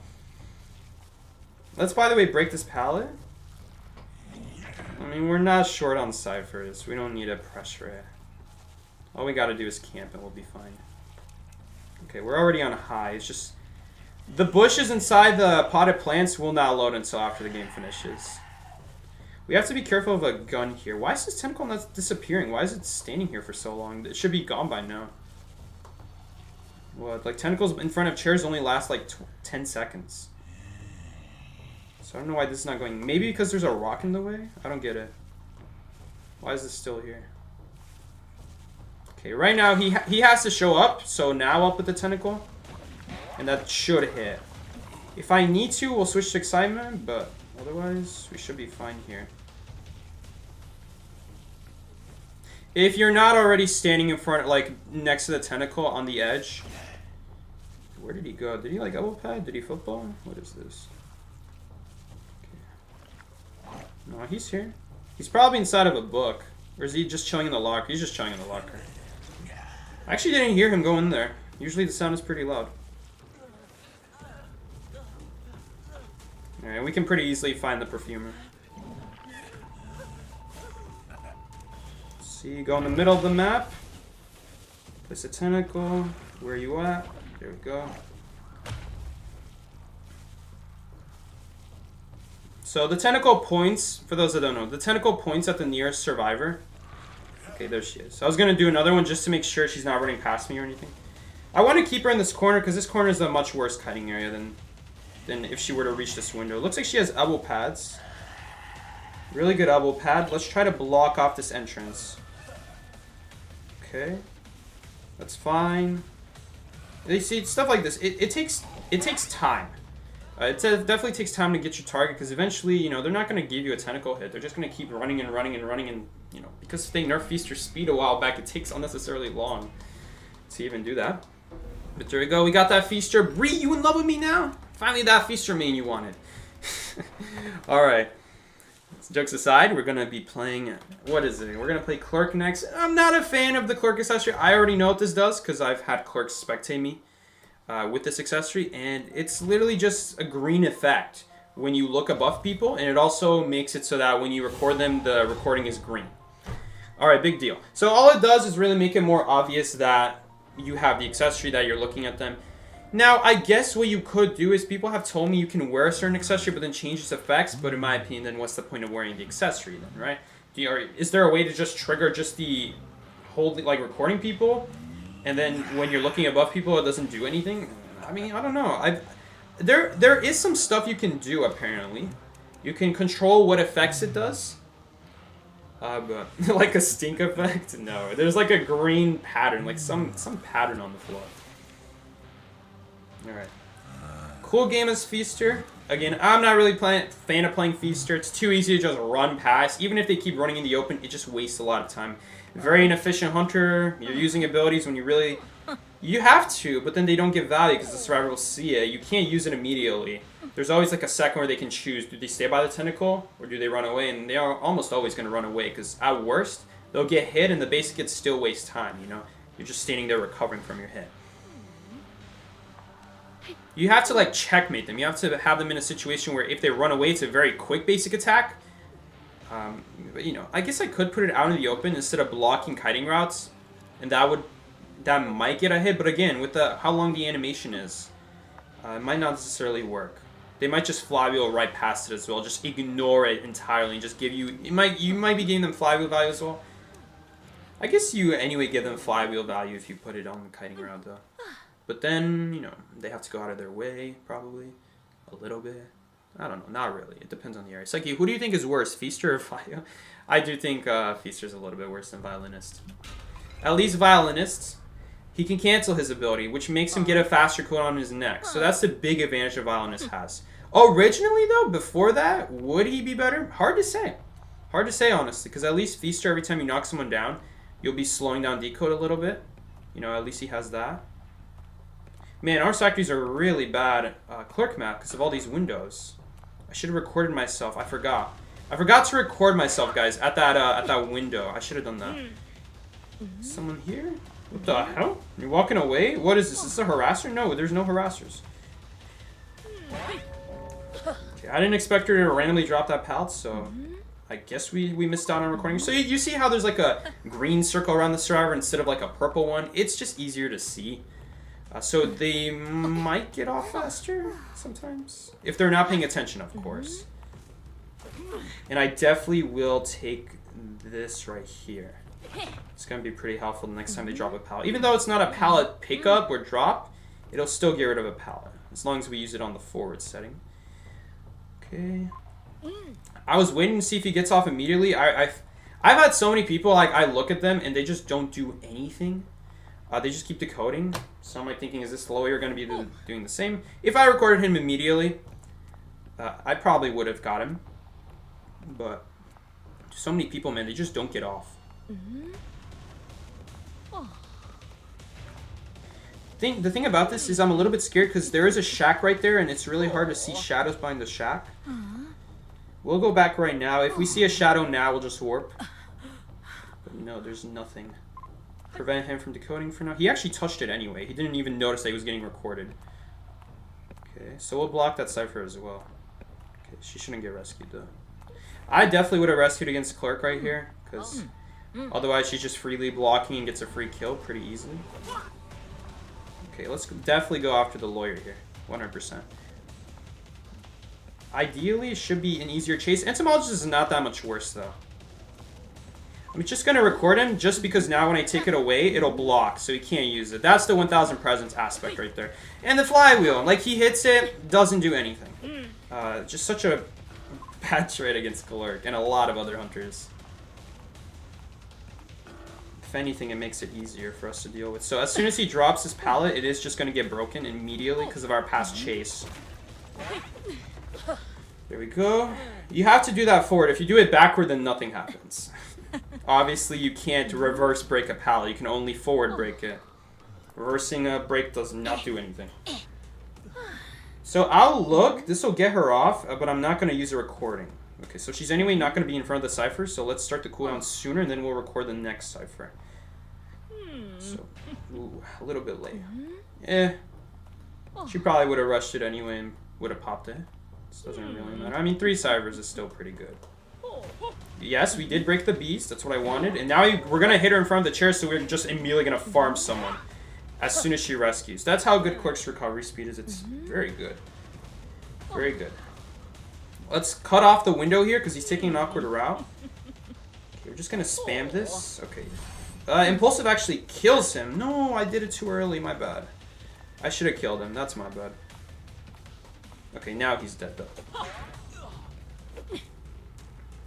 Let's, by the way, break this pallet. I mean, we're not short on ciphers. We don't need a pressure it. All we gotta do is camp and we'll be fine. Okay, we're already on a high. It's just... the bushes inside the potted plants will not load until after the game finishes. We have to be careful of a gun here. Why is this tentacle not disappearing? Why is it standing here for so long? It should be gone by now. What? Like, tentacles in front of chairs only last like 10 seconds. So I don't know why this is not going. Maybe because there's a rock in the way? I don't get it. Why is this still here? Okay, right now he has to show up, so now up with the tentacle. And that should hit. If I need to, we'll switch to excitement, but otherwise, we should be fine here. If you're not already standing in front, like, next to the tentacle on the edge... Where did he go? Did he, like, elbow pad? Did he football? What is this? Okay. No, he's here. He's probably inside of a book. Or is he just chilling in the locker? He's just chilling in the locker. I actually didn't hear him go in there. Usually the sound is pretty loud. Alright, we can pretty easily find the perfumer. See, go in the middle of the map. Place a tentacle. Where are you at? There we go. So the tentacle points, for those that don't know, the tentacle points at the nearest survivor. Okay, there she is. So I was going to do another one just to make sure she's not running past me or anything. I want to keep her in this corner because this corner is a much worse kiting area than if she were to reach this window. It looks like she has elbow pads. Really good elbow pad. Let's try to block off this entrance. Okay. That's fine. You see, stuff like this, it takes time. It definitely takes time to get your target because eventually, you know, they're not going to give you a tentacle hit. They're just going to keep running and running and running and, you know, because they nerfed Feaster's speed a while back, it takes unnecessarily long to even do that. But there we go. We got that Feaster. Bree, you in love with me now? Finally, that Feaster main you wanted. All right. Jokes aside, we're going to be playing... What is it? We're going to play Clerk next. I'm not a fan of the Clerk accessory. I already know what this does because I've had Clerk spectate me with this accessory. And it's literally just a green effect when you look above people. And it also makes it so that when you record them, the recording is green. All right, big deal. So all it does is really make it more obvious that you have the accessory, that you're looking at them. Now, I guess what you could do is people have told me you can wear a certain accessory but then change its effects. But in my opinion, then what's the point of wearing the accessory then, right? Is there a way to just trigger just the whole, like, recording people? And then when you're looking above people, it doesn't do anything? I mean, I don't know. There is some stuff you can do, apparently. You can control what effects it does. But like a stink effect? No. There's like a green pattern, like some pattern on the floor. Alright. Cool game as Feaster. Again, I'm not really a fan of playing Feaster. It's too easy to just run past. Even if they keep running in the open, it just wastes a lot of time. Very inefficient hunter. You're using abilities when you really... You have to, but then they don't give value because the survivor will see it. You can't use it immediately. There's always like a second where they can choose. Do they stay by the tentacle or do they run away? And they are almost always going to run away because at worst, they'll get hit and the basic hits still waste time, you know? You're just standing there recovering from your hit. You have to like checkmate them. You have to have them in a situation where if they run away, it's a very quick basic attack. But you know, I guess I could put it out in the open instead of blocking kiting routes. And that might get a hit, but again, with how long the animation is, it might not necessarily work. They might just flywheel right past it as well. Just ignore it entirely and just give you... You might be giving them flywheel value as well. I guess you anyway give them flywheel value if you put it on the kiting route though. But then, you know, they have to go out of their way, probably. A little bit. I don't know, not really. It depends on the area. Psyche, who do you think is worse, Feaster or Vio? I do think Feaster's a little bit worse than Violinist. At least Violinist... He can cancel his ability, which makes him get a faster cooldown on his neck. So that's the big advantage a Violinist has. Originally, though, before that, would he be better? Hard to say. Hard to say, honestly, because at least Feaster, every time you knock someone down, you'll be slowing down Decode a little bit. You know, at least he has that. Man, our factories are really bad Clerk map because of all these windows. I should have recorded myself. I forgot. I forgot to record myself, guys, at that window. I should have done that. Someone here? What the hell? You're walking away? What is this? Is this a harasser? No, there's no harassers. Okay, I didn't expect her to randomly drop that pallet, so I guess we missed out on recording. So you see how there's like a green circle around the survivor instead of like a purple one? It's just easier to see. So they might get off faster sometimes. If they're not paying attention, of course. And I definitely will take this right here. It's going to be pretty helpful the next time they drop a pallet. Even though it's not a pallet pickup or drop, it'll still get rid of a pallet. As long as we use it on the forward setting. Okay. I was waiting to see if he gets off immediately. I I've had so many people, like, I look at them and they just don't do anything. They just keep decoding. So I'm like thinking, is this lawyer going to be doing the same? If I recorded him immediately, I probably would have got him. But so many people, man, they just don't get off. The thing about this is I'm a little bit scared because there is a shack right there and it's really hard to see shadows behind the shack. We'll go back right now. If we see a shadow now, we'll just warp. But no, there's nothing. Prevent him from decoding for now. He actually touched it anyway. He didn't even notice that he was getting recorded. Okay, so we'll block that cipher as well. Okay, she shouldn't get rescued though. I definitely would have rescued against Clerk right here, because otherwise she's just freely blocking and gets a free kill pretty easily. Okay, let's definitely go after the lawyer here, 100%. Ideally, it should be an easier chase. Entomologist is not that much worse though. I'm just going to record him just because now when I take it away, it'll block, so he can't use it. That's the 1000 presence aspect right there. And the flywheel, like he hits it, doesn't do anything. Just such a bad trade against Clerk and a lot of other hunters. If anything, it makes it easier for us to deal with. So as soon as he drops his pallet, it is just going to get broken immediately because of our past chase. There we go. You have to do that forward. If you do it backward, then nothing happens. Obviously, you can't reverse break a pallet. You can only forward break it. Reversing a break does not do anything. So I'll look. This will get her off, but I'm not going to use a recording. Okay, so she's anyway not going to be in front of the cipher, so let's start the cooldown sooner, and then we'll record the next cipher. So, ooh, a little bit late. She probably would have rushed it anyway and would have popped it. This doesn't really matter. I mean, 3 ciphers is still pretty good. Yes, we did break the beast. That's what I wanted. And now we're going to hit her in front of the chair, so we're just immediately going to farm someone as soon as she rescues. That's how good Clerk's recovery speed is. It's very good. Very good. Let's cut off the window here because he's taking an awkward route. Okay, we're just going to spam this. Okay. Impulsive actually kills him. No, I did it too early. My bad. I should have killed him. That's my bad. Okay, now he's dead though.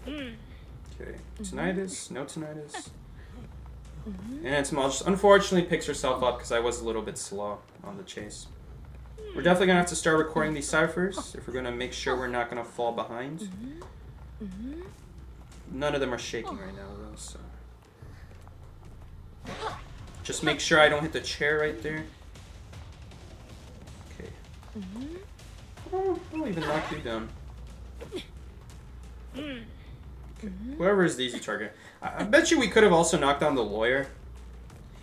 Okay, tinnitus, no tinnitus. And Entomologist unfortunately picks herself up because I was a little bit slow on the chase. We're definitely going to have to start recording these ciphers if we're going to make sure we're not going to fall behind. None of them are shaking right now though, so. Just make sure I don't hit the chair right there. Okay. Oh, I'll even knock you down. Okay. Whoever is the easy target. I bet you we could have also knocked down the lawyer.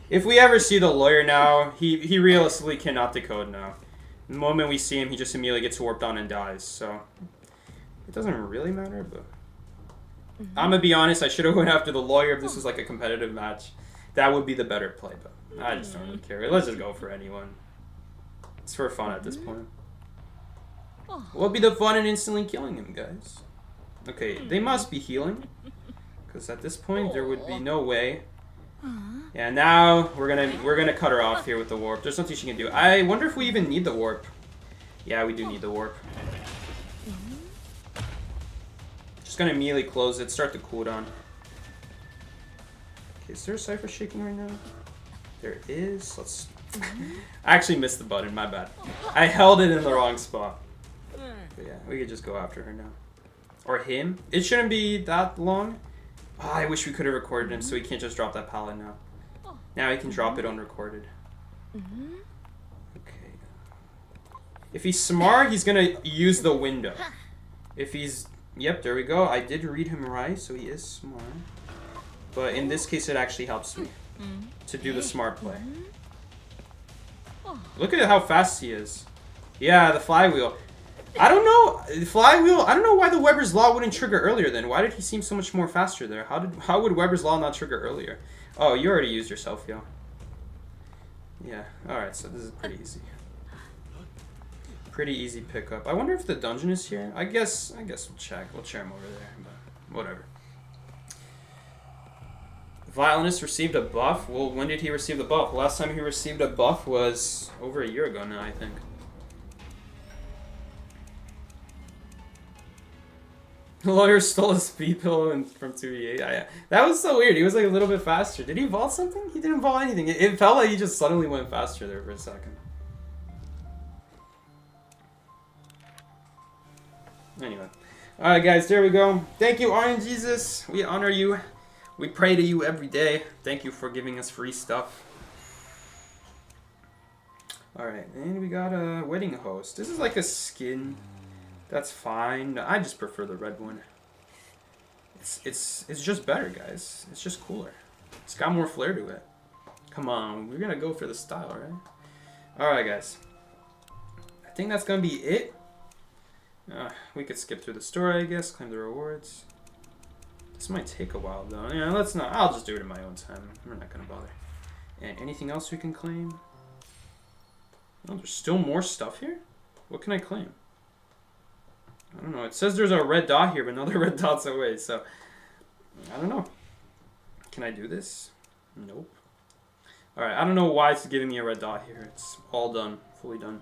If we ever see the lawyer now, he realistically cannot decode now. The moment we see him, he just immediately gets warped on and dies. So it doesn't really matter, but I'm gonna be honest. I should have went after the lawyer if this was like a competitive match. That would be the better play, but I just don't really care. Let's just go for anyone. It's for fun at this point. What would be the fun in instantly killing him, guys? Okay, they must be healing. Because at this point, there would be no way. Yeah, now we're gonna cut her off here with the warp. There's nothing she can do. I wonder if we even need the warp. Yeah, we do need the warp. Just gonna immediately close it, start the cooldown. Okay, is there a cipher shaking right now? There is. Let's. I actually missed the button. My bad. I held it in the wrong spot. But yeah, we could just go after her now. Or him. It shouldn't be that long. Oh, I wish we could have recorded him so he can't just drop that pallet now. Now he can drop it unrecorded. Okay. If he's smart, he's going to use the window. If he's... Yep, there we go. I did read him right, so he is smart. But in this case, it actually helps me to do the smart play. Look at how fast he is. Yeah, the flywheel. I don't know. The flywheel. I don't know why the Weber's Law wouldn't trigger earlier then. Why did he seem so much more faster there? How would Weber's Law not trigger earlier? Oh, you already used yourself, yo. Yeah. Alright, so this is pretty easy. Pretty easy pickup. I wonder if the dungeon is here. I guess we'll check. We'll share him over there, but whatever. Violinist received a buff. Well, when did he receive the buff? Last time he received a buff was over a year ago now, I think. The lawyer stole a speed pill from 2E8. Yeah. That was so weird. He was like a little bit faster. Did he vault something? He didn't vault anything. It felt like he just suddenly went faster there for a second. Anyway. Alright guys, there we go. Thank you, Iron Jesus. We honor you. We pray to you every day. Thank you for giving us free stuff. Alright, and we got a wedding host. This is like a skin. That's fine. I just prefer the red one. It's just better, guys. It's just cooler. It's got more flair to it. Come on, we're gonna go for the style, right? Alright, guys. I think that's gonna be it. We could skip through the story, I guess. Claim the rewards. This might take a while, though. Yeah, let's not. I'll just do it in my own time. We're not gonna bother. And anything else we can claim? Oh, there's still more stuff here? What can I claim? I don't know. It says there's a red dot here, but no other red dots away, so I don't know. Can I do this? Nope. Alright, I don't know why it's giving me a red dot here. It's all done. Fully done.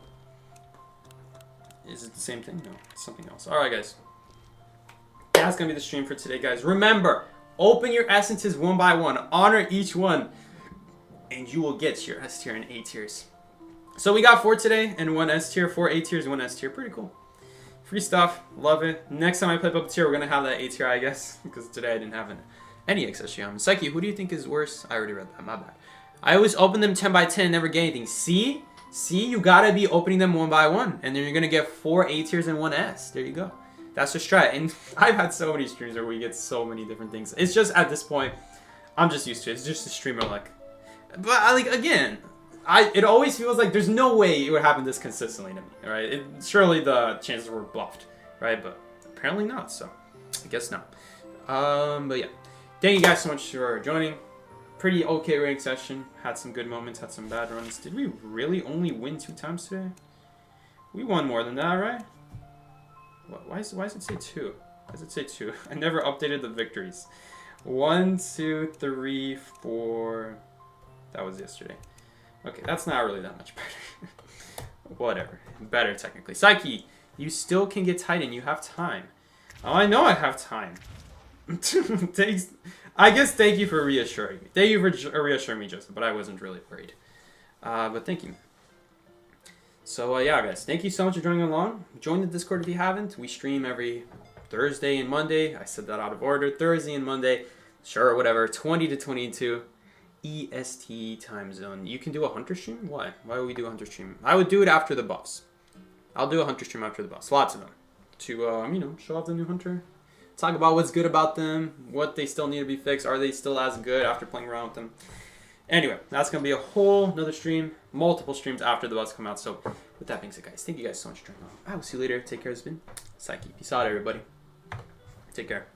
Is it the same thing? No, it's something else. Alright, guys. That's going to be the stream for today, guys. Remember, open your essences one by one. Honor each one. And you will get your S tier and A tiers. So we got 4 today and 1 S tier. 4 A tiers, 1 S tier. Pretty cool. Free stuff. Love it. Next time I play Puppeteer, we're going to have that A tier, I guess. Because today I didn't have any accessory. Psyche, who do you think is worse? I already read that. My bad. I always open them 10 by 10 and never get anything. See? See? You got to be opening them one by one. And then you're going to get 4 A tiers and 1 S. There you go. That's the strat. And I've had so many streams where we get so many different things. It's just at this point, I'm just used to it. It's just a streamer like. But like again, it always feels like there's no way it would happen this consistently to me, right? Surely the chances were bluffed, right? But apparently not, so I guess not. But yeah, thank you guys so much for joining. Pretty okay rating session. Had some good moments, had some bad runs. Did we really only win 2 times today? We won more than that, right? Why does it say 2? Why does it say 2? I never updated the victories. 1, 2, 3, 4. That was yesterday. Okay, that's not really that much better. Whatever. Better, technically. Psyche, you still can get Titan. You have time. Oh, I know I have time. I guess thank you for reassuring me. Thank you for reassuring me, Joseph, but I wasn't really worried. But thank you. So, yeah, guys. Thank you so much for joining along. Join the Discord if you haven't. We stream every Thursday and Monday. I said that out of order. Thursday and Monday. Sure, whatever. 20 to 22. EST time zone. You can do a hunter stream? Why? Why would we do a hunter stream? I would do it after the buffs. I'll do a hunter stream after the buffs. Lots of them. To, you know, show off the new hunter. Talk about what's good about them. What they still need to be fixed. Are they still as good after playing around with them? Anyway, that's going to be a whole another stream. Multiple streams after the buffs come out. So, with that being said, guys, thank you guys so much for joining. I will see you later. Take care. It's been Psyche. Peace out, everybody. Take care.